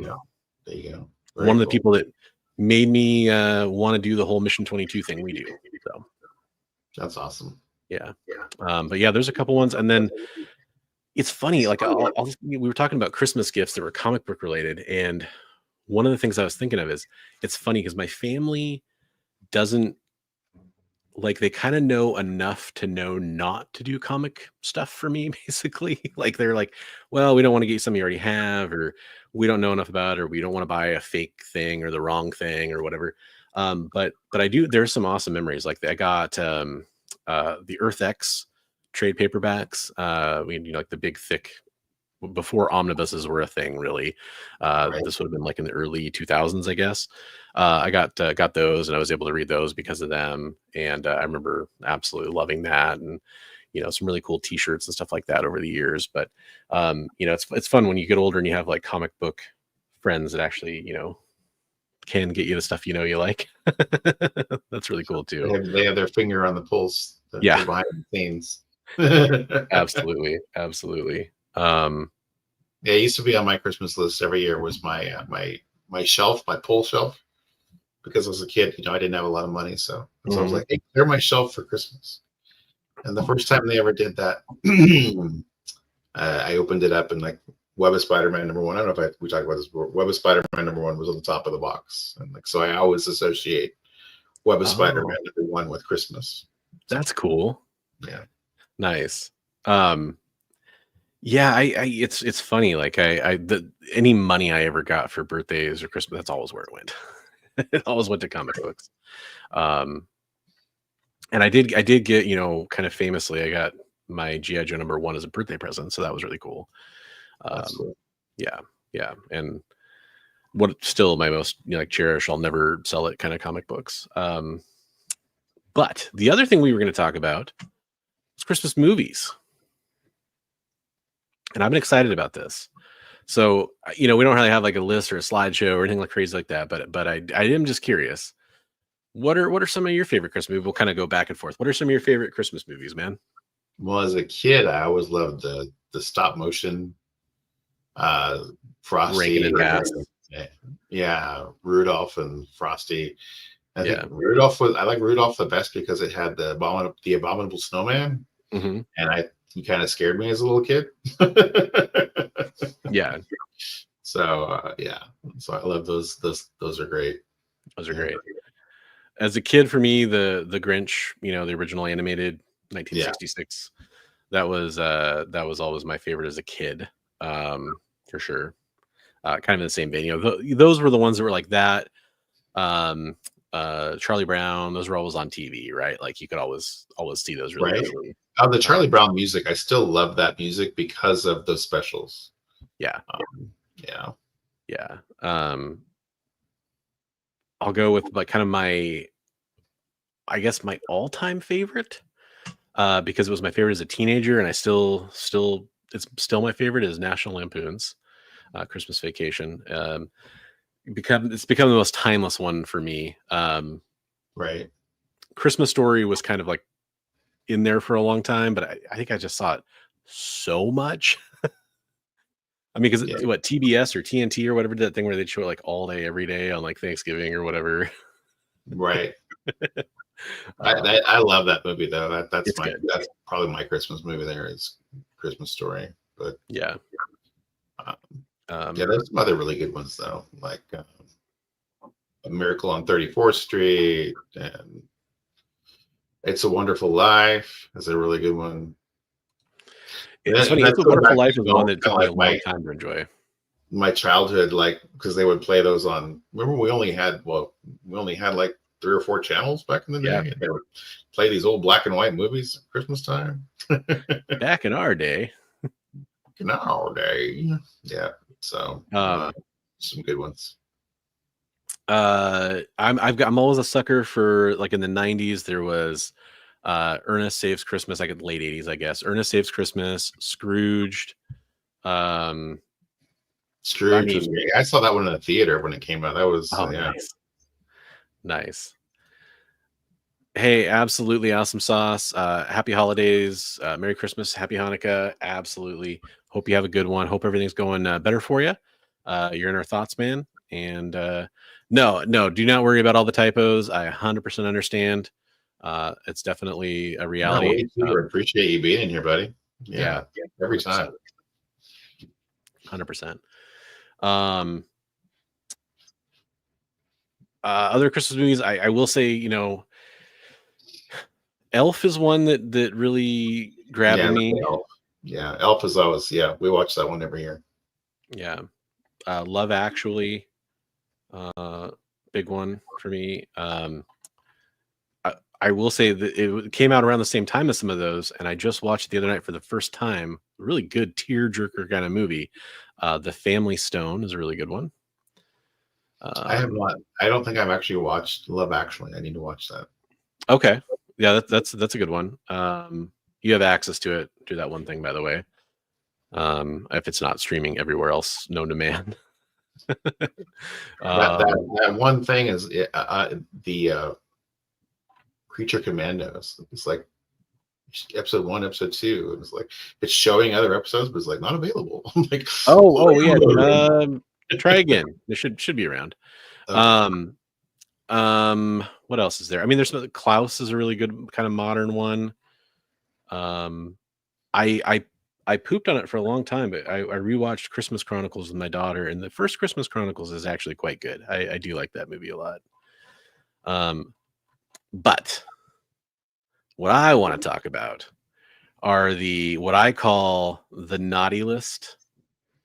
you go. One of the people that made me want to do the whole Mission 22 thing we do. So that's awesome. Yeah. But yeah, there's a couple ones. And then it's funny, we were talking about Christmas gifts that were comic book related. And one of the things I was thinking of is it's funny because my family doesn't they kind of know enough to know not to do comic stuff for me, basically. They're like, well, we don't want to get you something you already have, or we don't know enough about it, or we don't want to buy a fake thing or the wrong thing or whatever. But I do, there's some awesome memories. I got the Earth X trade paperbacks. The big thick, before omnibuses were a thing, really. Right. This would have been in the early 2000s, I guess. I got those, and I was able to read those because of them. And I remember absolutely loving that, and some really cool T-shirts and stuff like that over the years. But it's fun when you get older and you have comic book friends that actually can get you the stuff you like. That's really cool too. They have their finger on the pulse. Yeah, behind the scenes. Absolutely. Yeah, it used to be on my Christmas list every year. Was my shelf, my pull shelf, because as a kid, I didn't have a lot of money, so I was like, "Hey, clear my shelf for Christmas." And the first time they ever did that, I opened it up and Web of Spider-Man #1. I don't know if we talked about this before. Web of Spider-Man #1 was on the top of the box, and so I always associate Web of Spider-Man #1 with Christmas. That's cool. Yeah, nice. Yeah, it's funny. Any money I ever got for birthdays or Christmas, that's always where it went. It always went to comic books. And I did get, kind of famously, I got my G.I. Joe #1 as a birthday present, so that was really cool. Cool. Yeah, and what still my most cherish, I'll never sell it kind of comic books. But the other thing we were going to talk about was Christmas movies. And I've been excited about this. So we don't really have like a list or a slideshow or anything like crazy like that. But I am just curious. What are some of your favorite Christmas movies? We'll kind of go back and forth. What are some of your favorite Christmas movies, man? Well, as a kid, I always loved the stop motion, Frosty, Rankin and Bass. Yeah, Rudolph and Frosty. I Yeah. think I like Rudolph the best because it had the abominable snowman, Mm-hmm. and he kind of scared me as a little kid. Yeah. So so I love those. Those are great. Those are great. As a kid, for me, the Grinch, the original animated 1966, that was always my favorite as a kid, for sure. Kind of in the same vein. Those were the ones that were like that. Charlie Brown, those were always on TV, right? Like you could always see those really easily. Oh, the Charlie Brown music, I still love that music because of those specials. Yeah. Yeah. I'll go with like kind of my all-time favorite, because it was my favorite as a teenager, and I it's still my favorite, is National Lampoon's Christmas Vacation. It's become the most timeless one for me. Right. Christmas Story was kind of like in there for a long time, but I think I just saw it so much. I mean, because what, TBS or TNT or whatever did that thing where they'd show it like all day, every day on like Thanksgiving or whatever. Right. I love that movie though. That's probably my Christmas movie. There is Christmas Story, but yeah. There's some other really good ones though, like A Miracle on 34th Street and It's a Wonderful Life is a really good one. It's funny. It's a Wonderful Life is one that took me a long time to enjoy. My childhood, like, because they would play those on. Remember, we only had like 3 or 4 channels back in the day. And they would play these old black and white movies at Christmas time. Back in our day. Yeah. So some good ones. I'm always a sucker for, like, in the 90s there was Ernest Saves Christmas, like in the late 80s, I guess. Ernest Saves Christmas, Scrooged. Scrooge was great. I saw that one in the theater when it came out. That was nice. Hey, absolutely awesome sauce. Happy holidays, Merry Christmas, Happy Hanukkah. Absolutely. Hope you have a good one. Hope everything's going better for you. You're in our thoughts, man. And no, do not worry about all the typos. I 100% understand. It's definitely a reality. I appreciate you being here, buddy. Yeah, every time. 100%. Other Christmas movies, I will say, Elf is one that really grabbed me. Elf is always, we watch that one every year. Yeah. Love Actually, big one for me. I will say that it came out around the same time as some of those, and I just watched it the other night for the first time. A really good tearjerker kind of movie. The Family Stone is a really good one. I have not. I don't think I've actually watched Love Actually. I need to watch that. Okay, yeah, that's a good one. You have access to it. Do that one thing, by the way. If it's not streaming everywhere else known to man. that one thing is the Creature Commandos. It's like episode 1, episode 2. It's like it's showing other episodes, but it's like not available. I'm like, yeah. Try again. It should be around. What else is there? I mean, there's Klaus is a really good kind of modern one. I pooped on it for a long time, but I rewatched Christmas Chronicles with my daughter, and the first Christmas Chronicles is actually quite good. I do like that movie a lot. But what I want to talk about are what I call the naughty list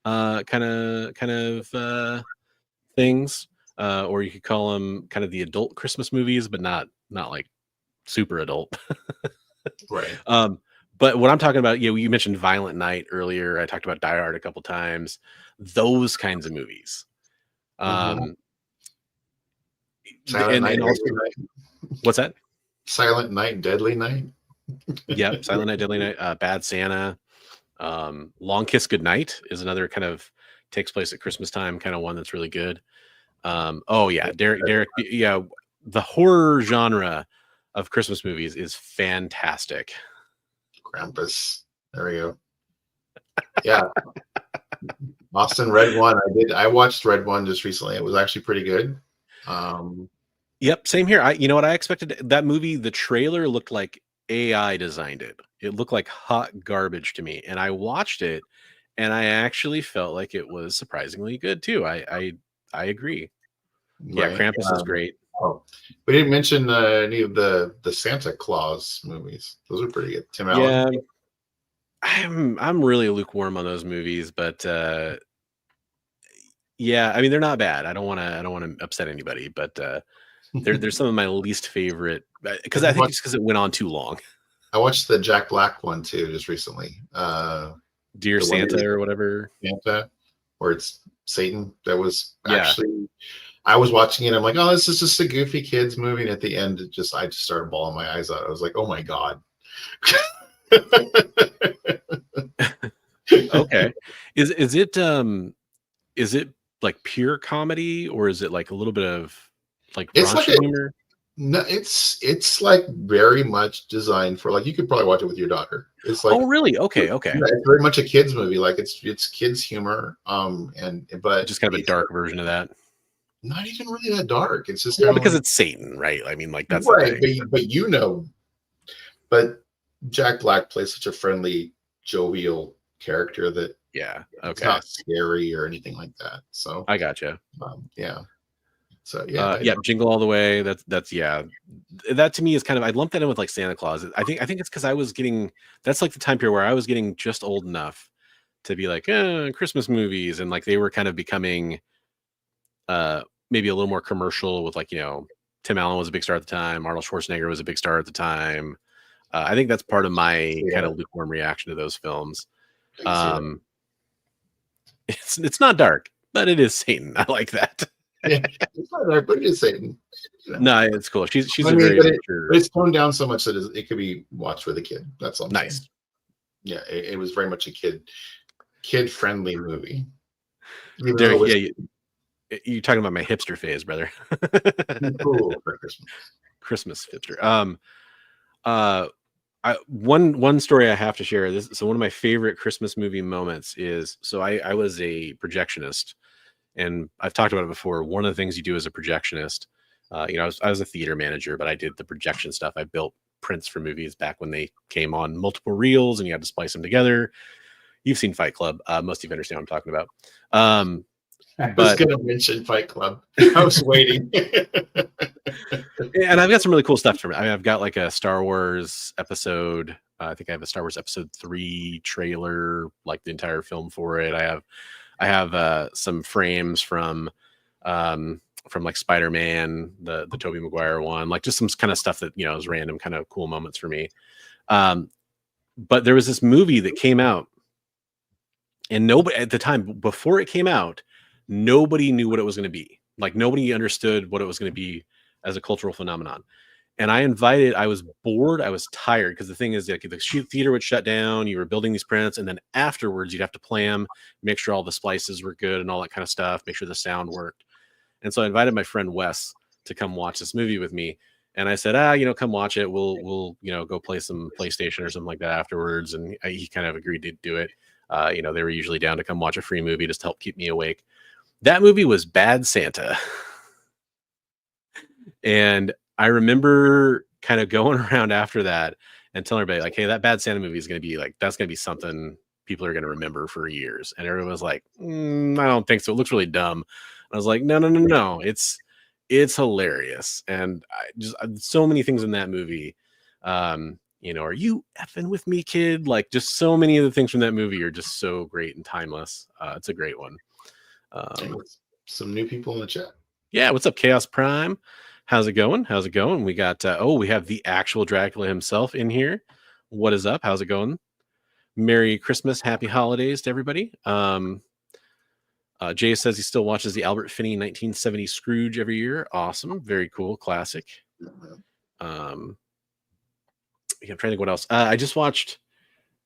kind of things, or you could call them kind of the adult Christmas movies, but not like super adult. Right. But what I'm talking about, you mentioned Violent Night earlier. I talked about Die Hard a couple times. Those kinds of movies. Silent Night, also, what's that? Silent Night, Deadly Night. Yeah, Silent Night, Deadly Night. Bad Santa. Long Kiss Goodnight is another kind of takes place at Christmas time, kind of one that's really good. Oh yeah, Derek, yeah, the horror genre of Christmas movies is fantastic. Krampus. There we go. Yeah. Austin, Red One. I watched Red One just recently. It was actually pretty good. Yep, same here. You know what I expected? That movie, the trailer looked like AI designed it. It looked like hot garbage to me. And I watched it and I actually felt like it was surprisingly good too. I agree. Yeah, Right. Krampus is great. Oh, we didn't mention any of the Santa Claus movies. Those are pretty good. Tim Allen. Yeah. I'm really lukewarm on those movies, but yeah, I mean they're not bad. I don't want to upset anybody, but they're some of my least favorite because I think it's because it went on too long. I watched the Jack Black one too just recently. Dear Santa or whatever. Santa, or it's Satan. That was actually I was watching it. I'm like, oh, this is just a goofy kids movie. And at the end, I just started bawling my eyes out. I was like, oh my god. Okay, is it like pure comedy or is it like a little bit of like raunchy humor? No, it's like very much designed for like you could probably watch it with your daughter. It's like, oh really? Okay. Yeah, it's very much a kids movie. Like it's kids humor. But just kind of a dark version of that. Not even really that dark. It's just because it's Satan, right? I mean, like that's right. But Jack Black plays such a friendly, jovial character that it's not scary or anything like that. So I gotcha. Yeah. So Jingle All the Way. That's that to me is kind of, I lump that in with like Santa Claus. I think it's because I was getting, that's like the time period where I was getting just old enough to be like Christmas movies, and like they were kind of becoming maybe a little more commercial with like, you know, Tim Allen was a big star at the time, Arnold Schwarzenegger was a big star at the time. I think that's part of my kind of lukewarm reaction to those films. It's not dark, but it is Satan. I like that. Yeah, it's not dark, but it is Satan. No, it's cool. She's but it's toned down so much that it could be watched with a kid. That's all. Nice. Saying. Yeah, it was very much a kid friendly movie. Derek, you're talking about my hipster phase, brother. Cool for Christmas hipster. One story I have to share. So one of my favorite Christmas movie moments is, so I was a projectionist, and I've talked about it before. One of the things you do as a projectionist, I was a theater manager, but I did the projection stuff. I built prints for movies back when they came on multiple reels, and you had to splice them together. You've seen Fight Club. Most of you understand what I'm talking about. I was going to mention Fight Club. I was waiting. And I've got some really cool stuff. I've got like a Star Wars episode. I think I have a Star Wars episode 3 trailer, like the entire film for it. I have some frames from like Spider-Man, the Tobey Maguire one, like just some kind of stuff that, you know, is random kind of cool moments for me. But there was this movie that came out, and nobody at the time before it came out, nobody knew what it was going to be. Like nobody understood what it was going to be as a cultural phenomenon. And I was bored. I was tired because the thing is, like, the theater would shut down. You were building these prints, and then afterwards you'd have to play them, make sure all the splices were good and all that kind of stuff, make sure the sound worked. And so I invited my friend Wes to come watch this movie with me. And I said, come watch it. We'll go play some PlayStation or something like that afterwards. And he kind of agreed to do it. They were usually down to come watch a free movie just to help keep me awake. That movie was Bad Santa. And I remember kind of going around after that and telling everybody, like, hey, that Bad Santa movie is going to be like, that's going to be something people are going to remember for years. And everyone was like, I don't think so. It looks really dumb. And I was like, no. It's hilarious. And so many things in that movie, are you effing with me, kid? Like, just so many of the things from that movie are just so great and timeless. It's a great one. Some new people in the chat. Yeah, what's up, Chaos Prime? How's it going? We got we have the actual Dracula himself in here. What is up? How's it going? Merry Christmas, happy holidays to everybody. Jay says he still watches the Albert Finney 1970 Scrooge every year. Awesome, very cool, classic. I'm trying to think what else. I just watched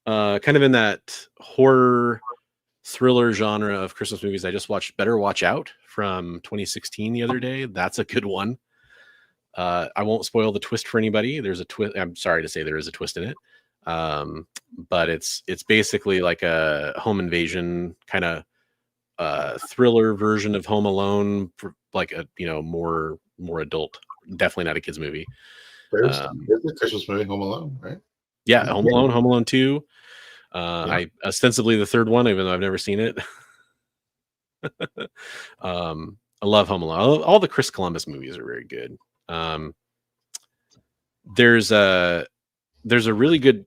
kind of in that horror thriller genre of Christmas movies, I just watched Better Watch Out from 2016 the other day. That's a good one. I won't spoil the twist for anybody. There's a twist. I'm sorry to say there is a twist in it. But it's basically like a home invasion kind of thriller version of Home Alone, for like a more adult. Definitely not a kids movie. There's a Christmas movie, Home Alone, right? Yeah, Home Alone 2. I ostensibly the third one, even though I've never seen it. I love Home Alone. All the Chris Columbus movies are very good. There's a really good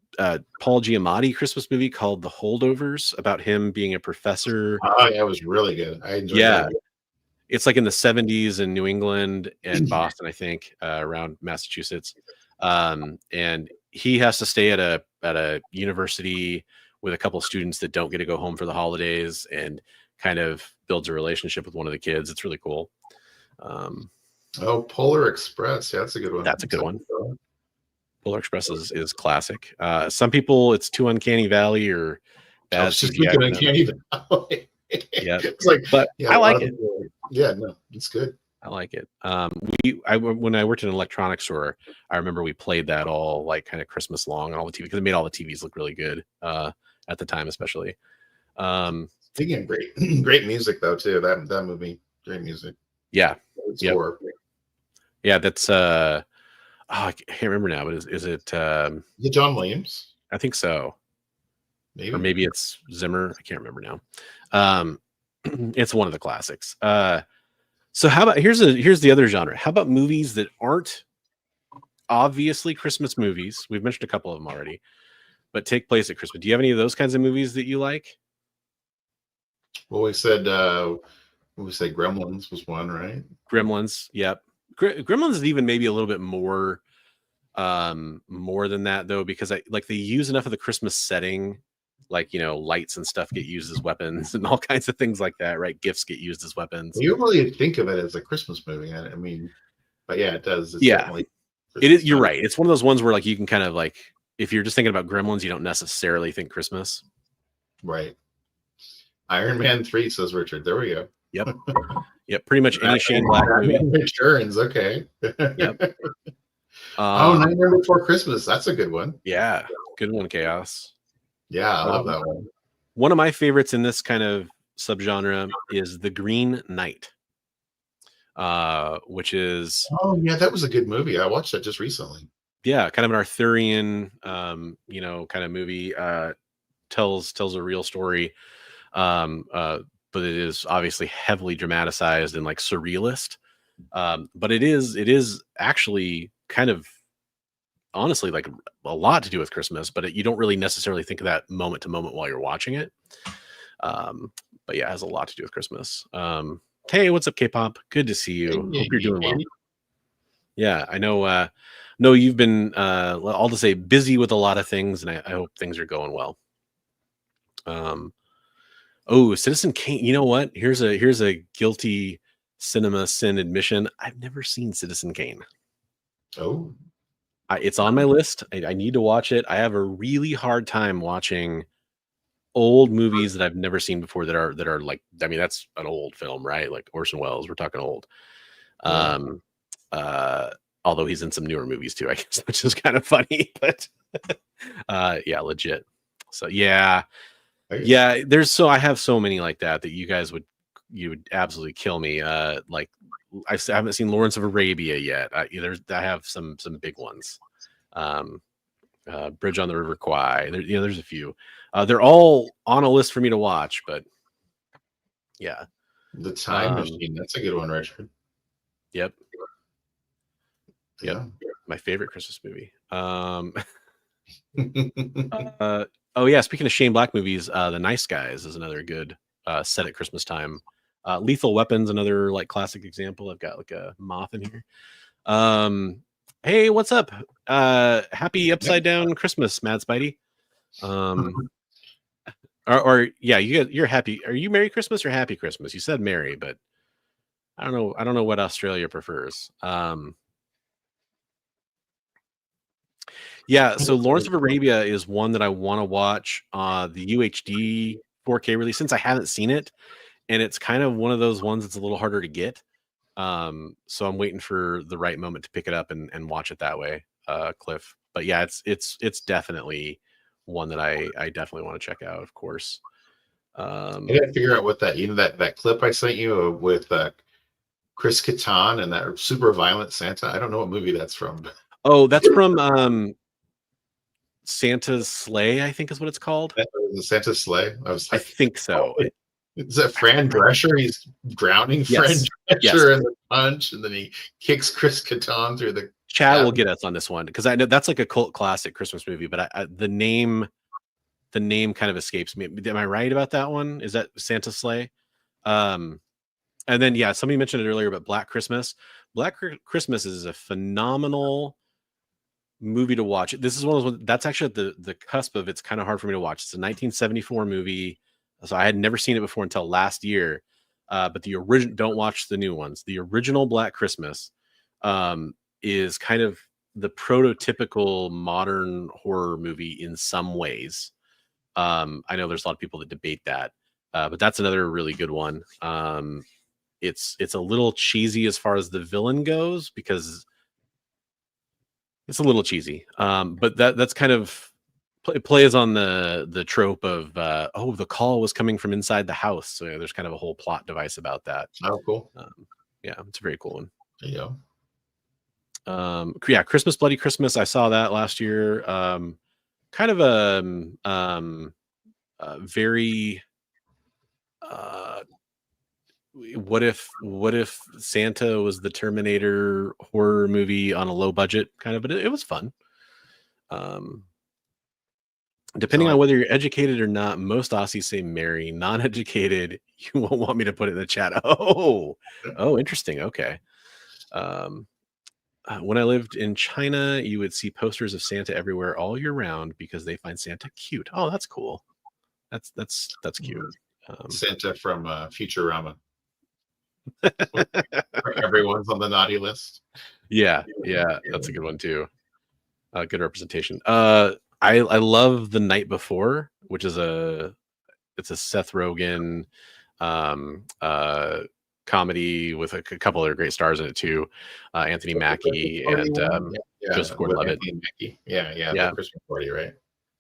Paul Giamatti Christmas movie called The Holdovers about him being a professor. Oh, yeah, it was really good. I enjoyed that. It's like in the 70s in New England and Boston, I think, around Massachusetts. And he has to stay at a university with a couple of students that don't get to go home for the holidays, and kind of builds a relationship with one of the kids. It's really cool. Polar Express. Yeah, that's a good one. That's a good one. Polar Express is classic. Some people, it's too Uncanny Valley or bad. I was just thinking Uncanny Valley. Yeah, it's like, but I like it. Yeah, no, it's good. I like it. When I worked in an electronics store, I remember we played that all like kind of Christmas long on all the TV, because it made all the TVs look really good at the time, especially. Speaking of great music though too. That movie, great music. Yeah. Yep. Yeah, that's I can't remember now, but is it John Williams? I think so. Maybe. Or maybe it's Zimmer. I can't remember now. It's one of the classics. So how about here's the other genre. How about movies that aren't obviously Christmas movies? We've mentioned a couple of them already, but take place at Christmas. Do you have any of those kinds of movies that you like? Well, we said Gremlins was one, right? Gremlins, yep. Gremlins is even maybe a little bit more than that though, because they use enough of the Christmas setting, like lights and stuff get used as weapons and all kinds of things like that, right? Gifts get used as weapons. You don't really think of it as a Christmas movie. I mean, but yeah, it does. It's it is. You're right. It's one of those ones where like you can kind of like, if you're just thinking about Gremlins, you don't necessarily think Christmas. Right. Iron Man 3, says Richard. There we go. Yep. Yep. Pretty much any Shane Black movie. Returns. Okay. Yep. Nightmare Before Christmas. That's a good one. Yeah. Good one, Chaos. Yeah, I love that one. One of my favorites in this kind of subgenre is The Green Knight, which is... Oh, yeah, that was a good movie. I watched that just recently. Yeah, kind of an Arthurian, kind of movie. Tells a real story, but it is obviously heavily dramatized and like surrealist. But it is actually kind of, honestly, like a lot to do with Christmas, but you don't really necessarily think of that moment to moment while you're watching it. But yeah, it has a lot to do with Christmas. Hey, what's up, K-pop? Good to see you. Hope you're doing well. Yeah, I know. No, you've been, I'll just say, busy with a lot of things, and I hope things are going well. Citizen Kane. You know what? Here's a guilty cinema sin admission. I've never seen Citizen Kane. Oh. It's on my list. I need to watch it. I have a really hard time watching old movies that I've never seen before that are like, I mean, that's an old film, right? Like Orson Welles, we're talking old. Although he's in some newer movies too, I guess, which is kind of funny, but yeah, legit. So yeah. I have so many like that you guys would absolutely kill me. Like I haven't seen Lawrence of Arabia yet. I have some big ones. Bridge on the River Kwai. There's a few. They're all on a list for me to watch, but yeah. The Time Machine. That's a good one, Richard. Yep. Yeah. My favorite Christmas movie. Oh yeah, speaking of Shane Black movies, The Nice Guys is another good set at Christmas time. Lethal Weapon's another like classic example. I've got like a moth in here. Hey, what's up? Happy upside down Christmas, Mad Spidey. Or yeah, you're happy. Are you Merry Christmas or Happy Christmas? You said Merry, but I don't know what Australia prefers. Yeah, so Lawrence of Arabia is one that I want to watch. The UHD 4K release since I haven't seen it, and it's kind of one of those ones that's a little harder to get. So I'm waiting for the right moment to pick it up and watch it that way, Cliff. But yeah, it's definitely one that I definitely want to check out, of course. I gotta figure out what that clip I sent you with Chris Kattan and that super violent Santa. I don't know what movie that's from. Oh, that's from Santa's Sleigh, I think is what it's called. The Santa's Sleigh. I think so. Is that Fran Drescher? He's drowning Fran Drescher in the punch, and then he kicks Chris Kattan through the. Chad will get us on this one because I know that's like a cult classic Christmas movie, but the name kind of escapes me. Am I right about that one? Is that Santa's Sleigh? And then somebody mentioned it earlier, but Black Christmas. Black Christmas is a phenomenal movie to watch. This is one of those ones that's actually at the cusp of it's kind of hard for me to watch. It's a 1974 movie, so I had never seen it before until last year. But the original, don't watch the new ones. The original Black Christmas is kind of the prototypical modern horror movie in some ways. I know there's a lot of people that debate that, but that's another really good one. It's a little cheesy as far as the villain goes because it's a little cheesy. But that's kind of it plays on the trope of the call was coming from inside the house. So there's kind of a whole plot device about that. Oh, cool. It's a very cool one. There you go. Christmas Bloody Christmas. I saw that last year. Kind of a very what if Santa was the Terminator horror movie on a low budget kind of, but it was fun. Depending on whether you're educated or not, most Aussies say Mary. Non-educated, you won't want me to put it in the chat. Oh, interesting. Okay. When I lived in China, you would see posters of Santa everywhere all year round because they find Santa cute. Oh, that's cool. That's cute. Santa from Futurama. Everyone's on the naughty list. Yeah, that's a good one too. Good representation. I love The Night Before, which is it's a Seth Rogen comedy with a couple other great stars in it too. Anthony Mackie and Joseph Gordon-Levitt. Yeah. The Christmas party, right?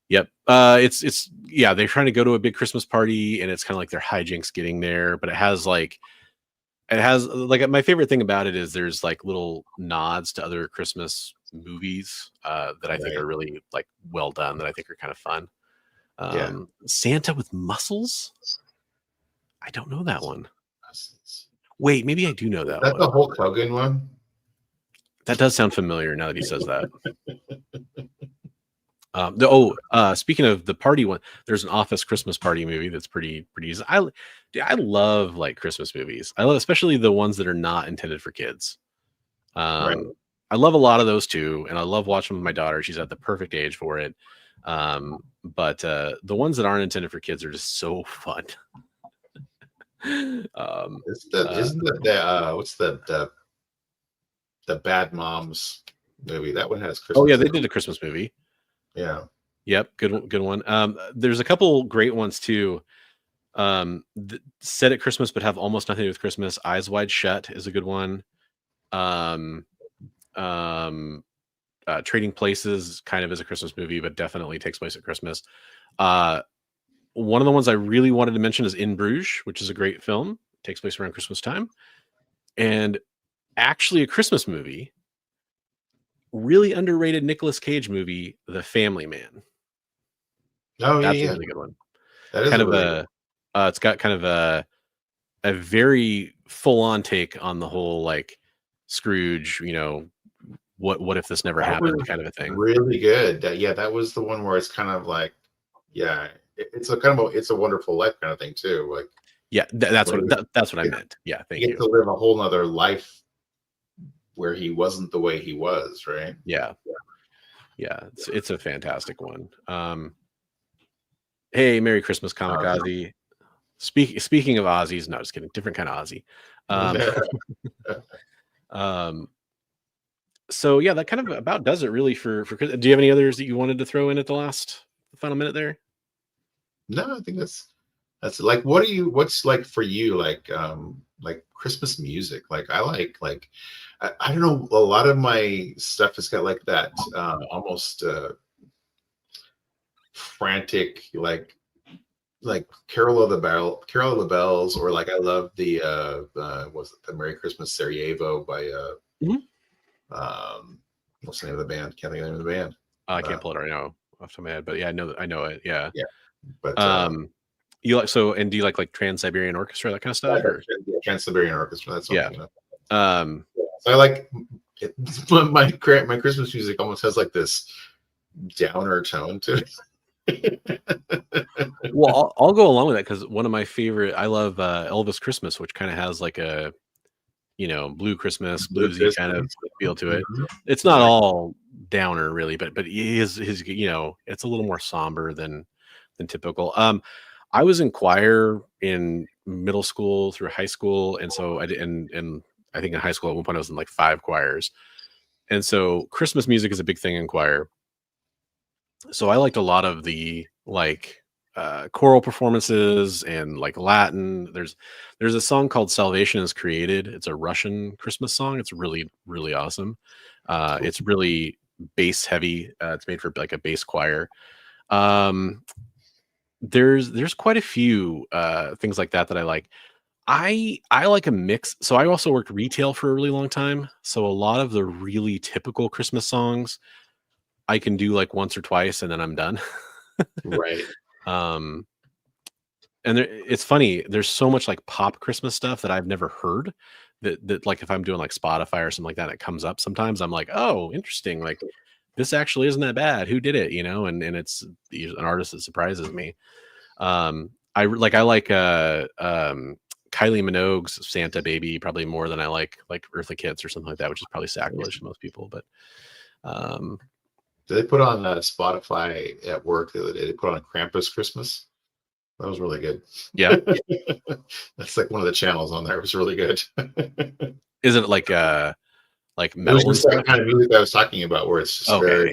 Yep. It's they're trying to go to a big Christmas party and it's kind of like their hijinks getting there, but it has like my favorite thing about it is there's like little nods to other Christmas movies that I think are really like well done, that I think are kind of fun. Santa with muscles? I don't know that one. Wait, maybe I do know that one. That's the Hulk Hogan one? That does sound familiar now that he says that. Speaking of the party one, there's an Office Christmas Party movie that's pretty easy. I love like Christmas movies. I love especially the ones that are not intended for kids. Right. I love a lot of those too, and I love watching with my daughter. She's at the perfect age for it. But the ones that aren't intended for kids are just so fun. What's the Bad Moms movie? That one has Christmas. Oh yeah, they did a Christmas movie. Yeah. Yep. Good one. There's a couple great ones too. Set at Christmas but have almost nothing to do with Christmas. Eyes Wide Shut is a good one. Trading Places kind of is a Christmas movie, but definitely takes place at Christmas. One of the ones I really wanted to mention is In Bruges, which is a great film. It takes place around Christmas time. And actually a Christmas movie. Really underrated Nicolas Cage movie, The Family Man. Oh, that's a really good one. That is kind of it's got kind of a very full-on take on the whole like Scrooge, what if this never happened kind of a thing. Really good. That was the one where it's kind of like, it's a kind of It's a Wonderful Life kind of thing too. Like, that's what I meant. Yeah, thank you. Get to live a whole nother life where he wasn't the way he was, right? Yeah. It's a fantastic one. Hey, Merry Christmas, Comic Ozzy. Speaking of Aussies, no, just kidding. Different kind of Aussie. So yeah, that kind of about does it really for. Do you have any others that you wanted to throw in at the final minute there? No, I think That's like, what's like for you, like Christmas music? Like I don't know, a lot of my stuff has got like that almost frantic, like Carol of the Bells, or like I love the was it the Merry Christmas Sarajevo by what's the name of the band? Can't think of the name of the band. I can't pull it right now off the top of my head, but yeah, I know it. Yeah. Yeah. But you like and do you like Trans-Siberian Orchestra, that kind of stuff? Trans-Siberian Orchestra. That's something. Yeah. So I like it, my Christmas music almost has like this downer tone to it. Well, I'll go along with that because one of my favorite, I love Elvis Christmas, which kind of has like a blue Christmas, bluesy kind of feel to it. It's not all downer really, but his it's a little more somber than typical. I was in choir in middle school through high school, and so I did, and I think in high school at one point I was in like 5 choirs, and so Christmas music is a big thing in choir. So I liked a lot of the choral performances and like Latin. There's a song called "Salvation is Created." It's a Russian Christmas song. It's really, really awesome. It's really bass heavy. It's made for like a bass choir. There's quite a few things like that I like. I like a mix. So I also worked retail for a really long time. So a lot of the really typical Christmas songs I can do like once or twice and then I'm done. Right. And it's funny, there's so much like pop Christmas stuff that I've never heard that like if I'm doing like Spotify or something like that, it comes up sometimes. I'm like, oh, interesting. Like this actually isn't that bad. Who did it? And it's an artist that surprises me. I like Kylie Minogue's Santa Baby probably more than I like Eartha Kitt's or something like that, which is probably sacrilege to most people. But did they put on Spotify at work the other day? They put on Krampus Christmas. That was really good. Yeah. That's like one of the channels on there. It was really good. Isn't it like metal? It was the kind of music I was talking about, where it's just very,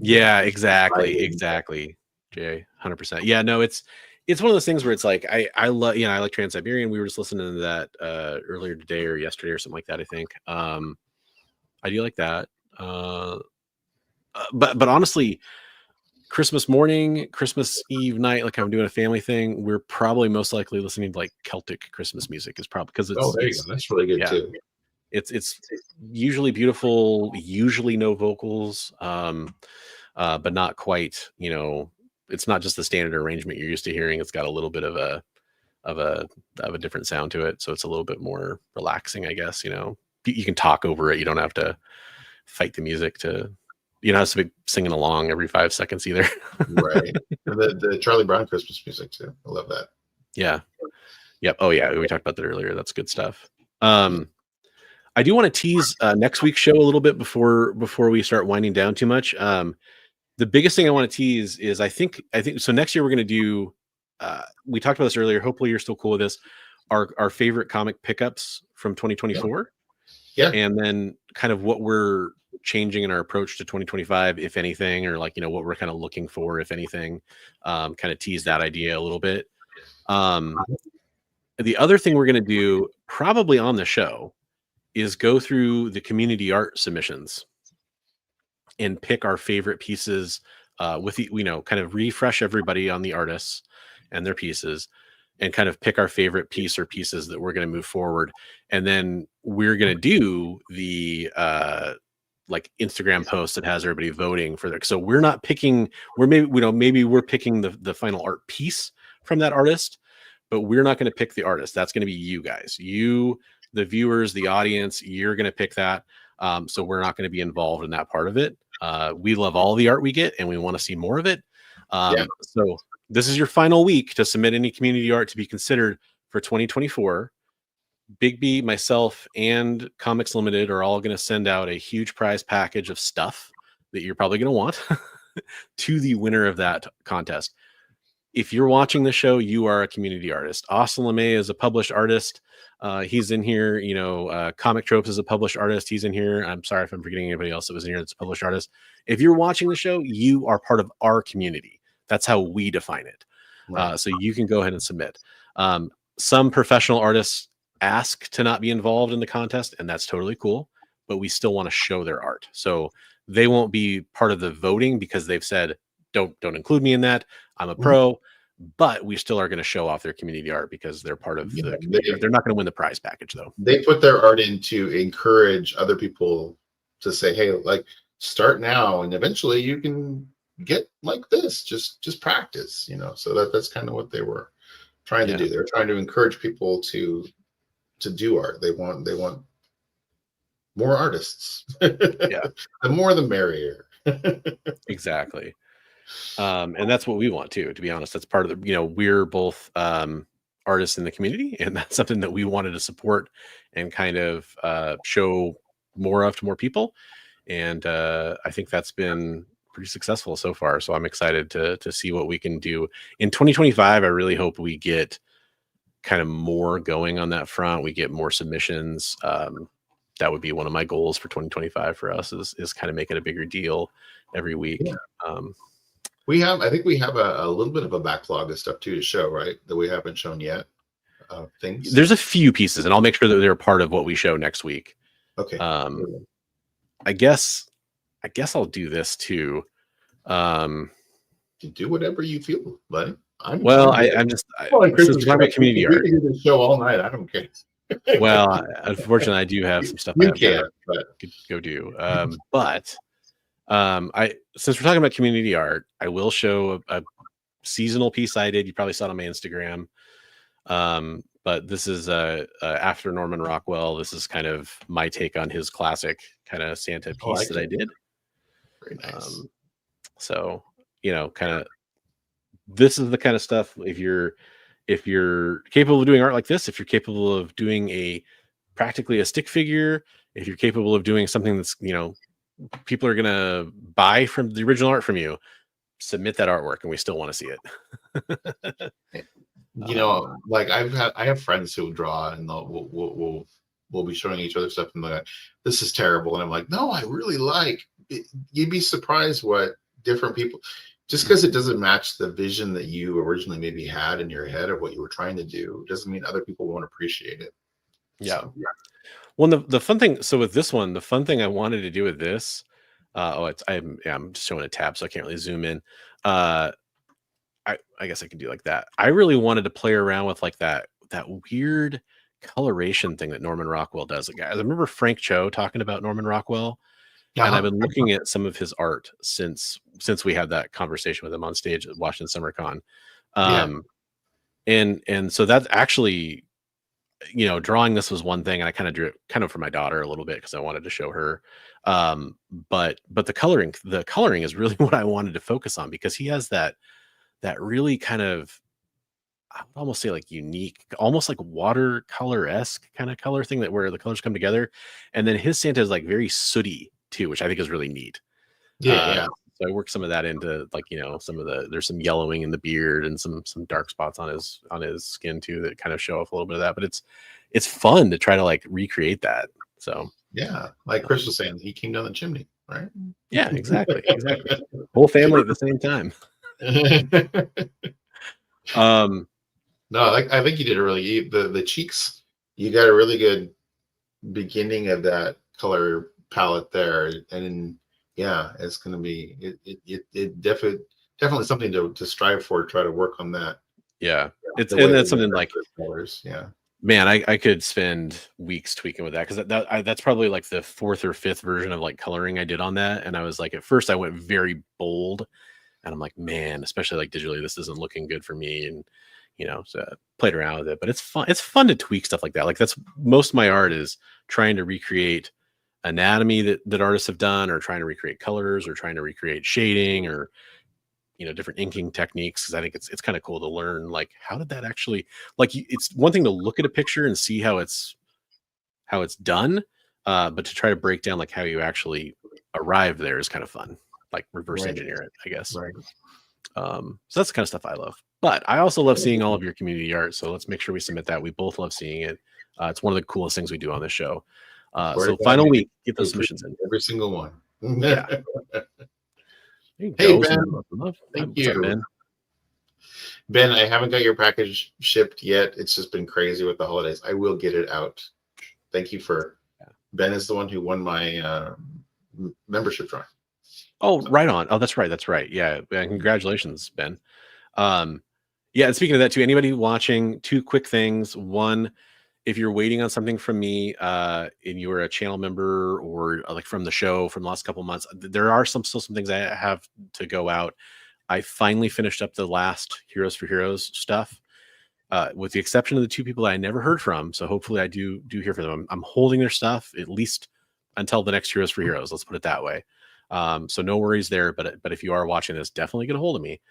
Yeah, exactly. Jay, 100%. Yeah, no, it's one of those things where it's like I love, I like Trans-Siberian. We were just listening to that earlier today or yesterday or something like that, I think. I do like that. But honestly, Christmas morning, Christmas Eve night, like I'm doing a family thing, we're probably most likely listening to like Celtic Christmas music is probably because it's there you go. That's really good too. It's usually beautiful, usually no vocals, but not quite, it's not just the standard arrangement you're used to hearing. It's got a little bit of a different sound to it. So it's a little bit more relaxing, I guess. You can talk over it. You don't have to fight the music to, you don't have to be singing along every 5 seconds either. Right. And the Charlie Brown Christmas music too. I love that. Yeah. Yep. Oh yeah. We talked about that earlier. That's good stuff. I do want to tease next week's show a little bit before we start winding down too much. The biggest thing I want to tease is I think so next year we're going to do, we talked about this earlier. Hopefully you're still cool with this. Our favorite comic pickups from 2024. Yeah. And then kind of what we're changing in our approach to 2025, if anything, or like, what we're kind of looking for, if anything, kind of tease that idea a little bit. The other thing we're going to do probably on the show is go through the community art submissions and pick our favorite pieces with the, kind of refresh everybody on the artists and their pieces and kind of pick our favorite piece or pieces that we're going to move forward. And then we're going to do the like Instagram post that has everybody voting for their, so we're not picking, maybe we're picking the final art piece from that artist, but we're not going to pick the artist. That's going to be you guys, the viewers, the audience, you're going to pick that. So we're not going to be involved in that part of it. We love all the art we get and we want to see more of it. So this is your final week to submit any community art to be considered for 2024. Bigby, myself, and Comics Limited are all going to send out a huge prize package of stuff that you're probably going to want to the winner of that contest. If you're watching the show, you are a community artist. Austin LeMay is a published artist. He's in here. Comic Tropes is a published artist. He's in here. I'm sorry if I'm forgetting anybody else that was in here that's a published artist. If you're watching the show, you are part of our community. That's how we define it. Right. So you can go ahead and submit. Some professional artists ask to not be involved in the contest, and that's totally cool, but we still want to show their art. So they won't be part of the voting because they've said, don't include me in that. I'm a pro, but we still are going to show off their community art because they're part of the community art. They're not going to win the prize package though. They put their art in to encourage other people to say, hey, like, start now and eventually you can get like this. Just practice, So that's kind of what they were trying to do. They're trying to encourage people to do art. They want more artists. The more the merrier. Exactly. And that's what we want too, to be honest. That's part of the, we're both artists in the community, and that's something that we wanted to support and kind of show more of to more people. And I think that's been pretty successful so far. So I'm excited to see what we can do in 2025. I really hope we get kind of more going on that front. We get more submissions. That would be one of my goals for 2025 for us is kind of make it a bigger deal every week. I think we have a little bit of a backlog of stuff too to show, right? That we haven't shown yet. Things. There's a few pieces, and I'll make sure that they're part of what we show next week. Okay. I guess I'll do this too. Do whatever you feel, buddy. I'm just since we're talking about community art. We can do the show all night. I don't care. Well, unfortunately, I do have some stuff I have to go do. But since we're talking about community art, I will show a seasonal piece I did. You probably saw it on my Instagram. But this is after Norman Rockwell. This is kind of my take on his classic kind of Santa piece that I did. Very nice. So, kind of this is the kind of stuff if you're capable of doing art like this, if you're capable of doing practically a stick figure, if you're capable of doing something that's, people are going to buy from the original art from you, submit that artwork and we still want to see it. Like I have friends who draw and we'll be showing each other stuff and they're like, this is terrible. And I'm like, no, I really like it. You'd be surprised what different people, just because it doesn't match the vision that you originally maybe had in your head of what you were trying to do, doesn't mean other people won't appreciate it. Yeah. So, well, the fun thing, so with this one, the fun thing I wanted to do with this, I'm just showing a tab, so I can't really zoom in. I guess I can do like that. I really wanted to play around with like that weird coloration thing that Norman Rockwell does. Guys, I remember Frank Cho talking about Norman Rockwell, and I've been looking at some of his art since we had that conversation with him on stage at Washington Summer Con. And so that's actually, drawing this was one thing, and I kind of drew it kind of for my daughter a little bit because I wanted to show her. But the coloring is really what I wanted to focus on, because he has that really kind of, I would almost say like unique, almost like watercolor-esque kind of color thing where the colors come together. And then his Santa is like very sooty too, which I think is really neat. So I worked some of that into like, there's some yellowing in the beard and some dark spots on his skin too that kind of show off a little bit of that. But it's fun to try to like recreate that. So yeah, like Chris was saying, he came down the chimney, right? Yeah, exactly. Whole family at the same time. No, I think you did the cheeks. You got a really good beginning of that color palette there, and it's going to be it definitely something to strive for. Try to work on that. Yeah, that's something like colors. Yeah, man, I could spend weeks tweaking with that, because that's probably like the fourth or fifth version of like coloring I did on that, and I was like, at first I went very bold. And I'm like, man, especially like digitally, this isn't looking good for me. And, so I played around with it, but it's fun. It's fun to tweak stuff like that. Like that's most of my art is trying to recreate anatomy that artists have done, or trying to recreate colors, or trying to recreate shading, or, different inking techniques. Cause I think it's kind of cool to learn, like, how did that actually, like, it's one thing to look at a picture and see how it's done. But to try to break down like how you actually arrived there is kind of fun. Like reverse engineer it, I guess. Right. So that's the kind of stuff I love. But I also love seeing all of your community art. So let's make sure we submit that. We both love seeing it. It's one of the coolest things we do on this show. So final week, get those submissions in. Every single one. Yeah. Hey, Ben. Thank you. Up, Ben? Ben, I haven't got your package shipped yet. It's just been crazy with the holidays. I will get it out. Thank you for. Ben is the one who won my membership drawing. Oh, right on. Oh, that's right. That's right. Yeah. Congratulations, Ben. Yeah. And speaking of that too, anybody watching, two quick things. One, if you're waiting on something from me, and you are a channel member or like from the show from the last couple of months, there are still some things I have to go out. I finally finished up the last Heroes for Heroes stuff, with the exception of the two people that I never heard from. So hopefully I do hear from them. I'm holding their stuff at least until the next Heroes for Heroes. Let's put it that way. So no worries there. But if you are watching this, definitely get a hold of me.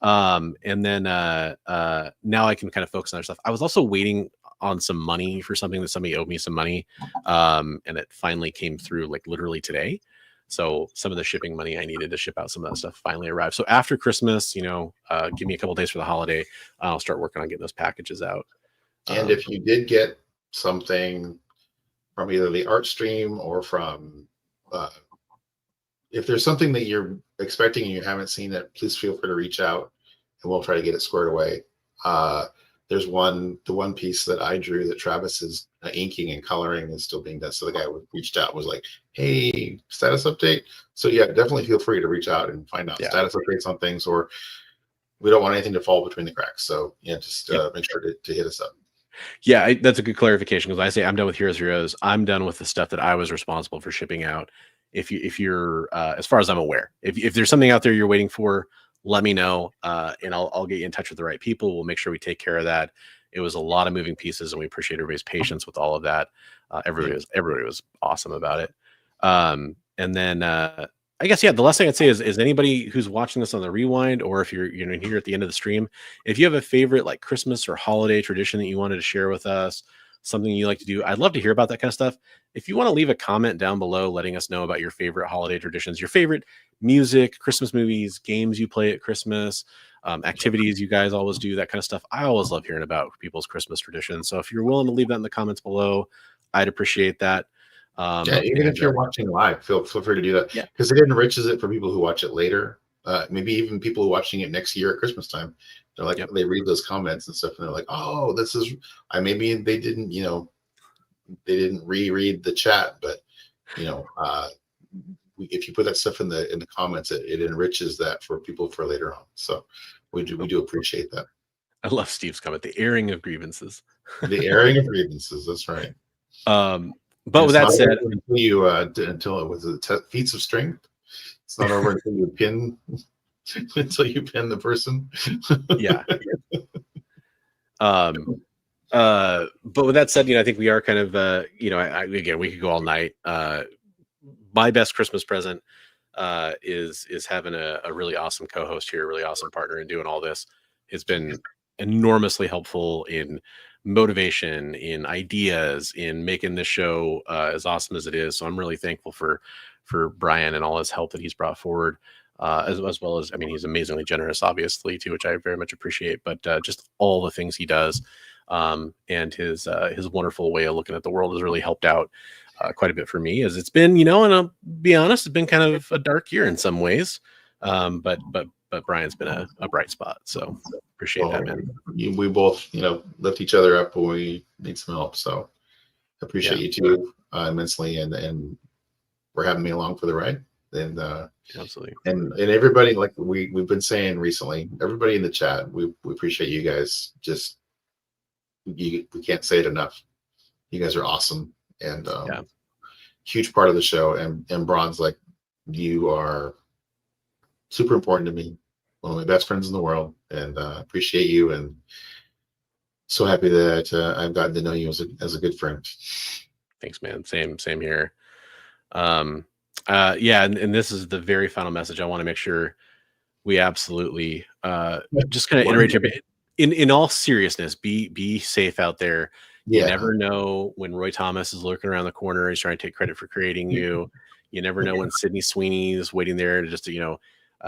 And then now I can kind of focus on other stuff. I was also waiting on some money for something that somebody owed me some money, and it finally came through like literally today. So some of the shipping money I needed to ship out some of that stuff finally arrived. So after Christmas, give me a couple days for the holiday, I'll start working on getting those packages out. And if you did get something from either the art stream or from, if there's something that you're expecting and you haven't seen it, please feel free to reach out and we'll try to get it squared away. There's the one piece that I drew that Travis is inking and coloring is still being done. So the guy who reached out was like, hey, status update. So yeah, definitely feel free to reach out and find out status updates on things, or we don't want anything to fall between the cracks. So yeah, just make sure to hit us up. Yeah, that's a good clarification, because I say I'm done with Heroes. I'm done with the stuff that I was responsible for shipping out. If you're as far as I'm aware, if there's something out there you're waiting for, let me know, and I'll get you in touch with the right people. We'll make sure we take care of that. It was a lot of moving pieces, and we appreciate everybody's patience with all of that. Everybody was awesome about it. And then I guess the last thing I'd say is anybody who's watching this on the rewind, or if you're here at the end of the stream, if you have a favorite like Christmas or holiday tradition that you wanted to share with us, something you like to do, I'd love to hear about that kind of stuff. If you want to leave a comment down below letting us know about your favorite holiday traditions, your favorite music, Christmas movies, games you play at Christmas, activities you guys always do, that kind of stuff. I always love hearing about people's Christmas traditions. So if you're willing to leave that in the comments below, I'd appreciate that. Even if you're watching live, feel free to do that, because it enriches it for people who watch it later. Maybe even people who are watching it next year at Christmas time. They're like, they read those comments and stuff, and they're like, oh, this is. Maybe they didn't, they didn't reread the chat, but if you put that stuff in the comments, it enriches that for people for later on. So we do appreciate that. I love Steve's comment, the airing of grievances. The airing of grievances. That's right. But with that said, until it was feats of strength. It's not over until you pin the person. Yeah. But with that said, I think we are kind of again, we could go all night. My best Christmas present is having a really awesome co-host here, a really awesome partner in doing all this. It's been enormously helpful in motivation, in ideas, in making this show as awesome as it is. So I'm really thankful for Brian and all his help that he's brought forward, as well as, he's amazingly generous, obviously, too, which I very much appreciate, but just all the things he does, and his wonderful way of looking at the world has really helped out quite a bit for me, as it's been, and I'll be honest, it's been kind of a dark year in some ways, but Brian's been a bright spot, so appreciate that, man. We both, lift each other up when we need some help, so appreciate you too immensely, and for having me along for the ride. And absolutely, and everybody, like we've been saying recently, everybody in the chat, we appreciate you guys. Just we can't say it enough. You guys are awesome, and huge part of the show. And Bronze, like, you are super important to me, one of my best friends in the world, and appreciate you, and so happy that I've gotten to know you as a good friend. Thanks, man. Same here. And this is the very final message. I want to make sure we absolutely just kind of iterate here. In all seriousness, be safe out there. You never know when Roy Thomas is lurking around the corner. He's trying to take credit for creating you. You never know when Sydney Sweeney is waiting there to just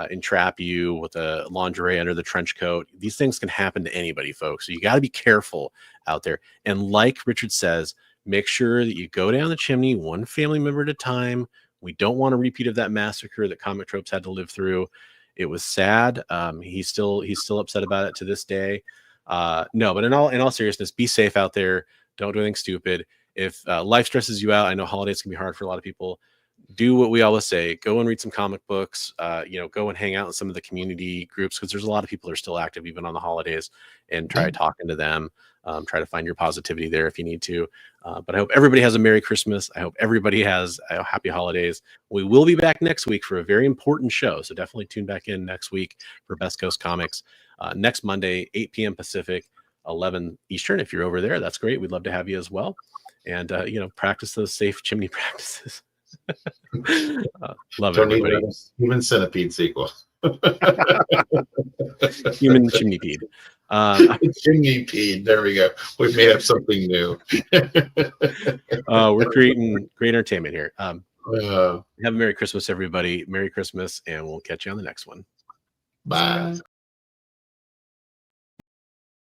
entrap you with a lingerie under the trench coat. These things can happen to anybody, folks. So you got to be careful out there. And like Richard says, make sure that you go down the chimney one family member at a time. We don't want a repeat of that massacre that Comic Tropes had to live through. It was sad. He's still upset about it to this day. No, but in all seriousness, be safe out there. Don't do anything stupid. If life stresses you out, I know holidays can be hard for a lot of people. Do what we always say. Go and read some comic books. Go and hang out in some of the community groups, because there's a lot of people that are still active even on the holidays, and try talking to them. Try to find your positivity there if you need to. But I hope everybody has a Merry Christmas. I hope everybody has a happy holidays. We will be back next week for a very important show, so definitely tune back in next week for Best Coast Comics. Next Monday, 8 p.m. Pacific, 11 Eastern. If you're over there, that's great. We'd love to have you as well. And practice those safe chimney practices. Love it, everybody. Human centipede sequel. Human chimneypede. Chimneypede. There we go. We may have something new. We're creating great entertainment here. Have a Merry Christmas, everybody. Merry Christmas, and we'll catch you on the next one. Bye.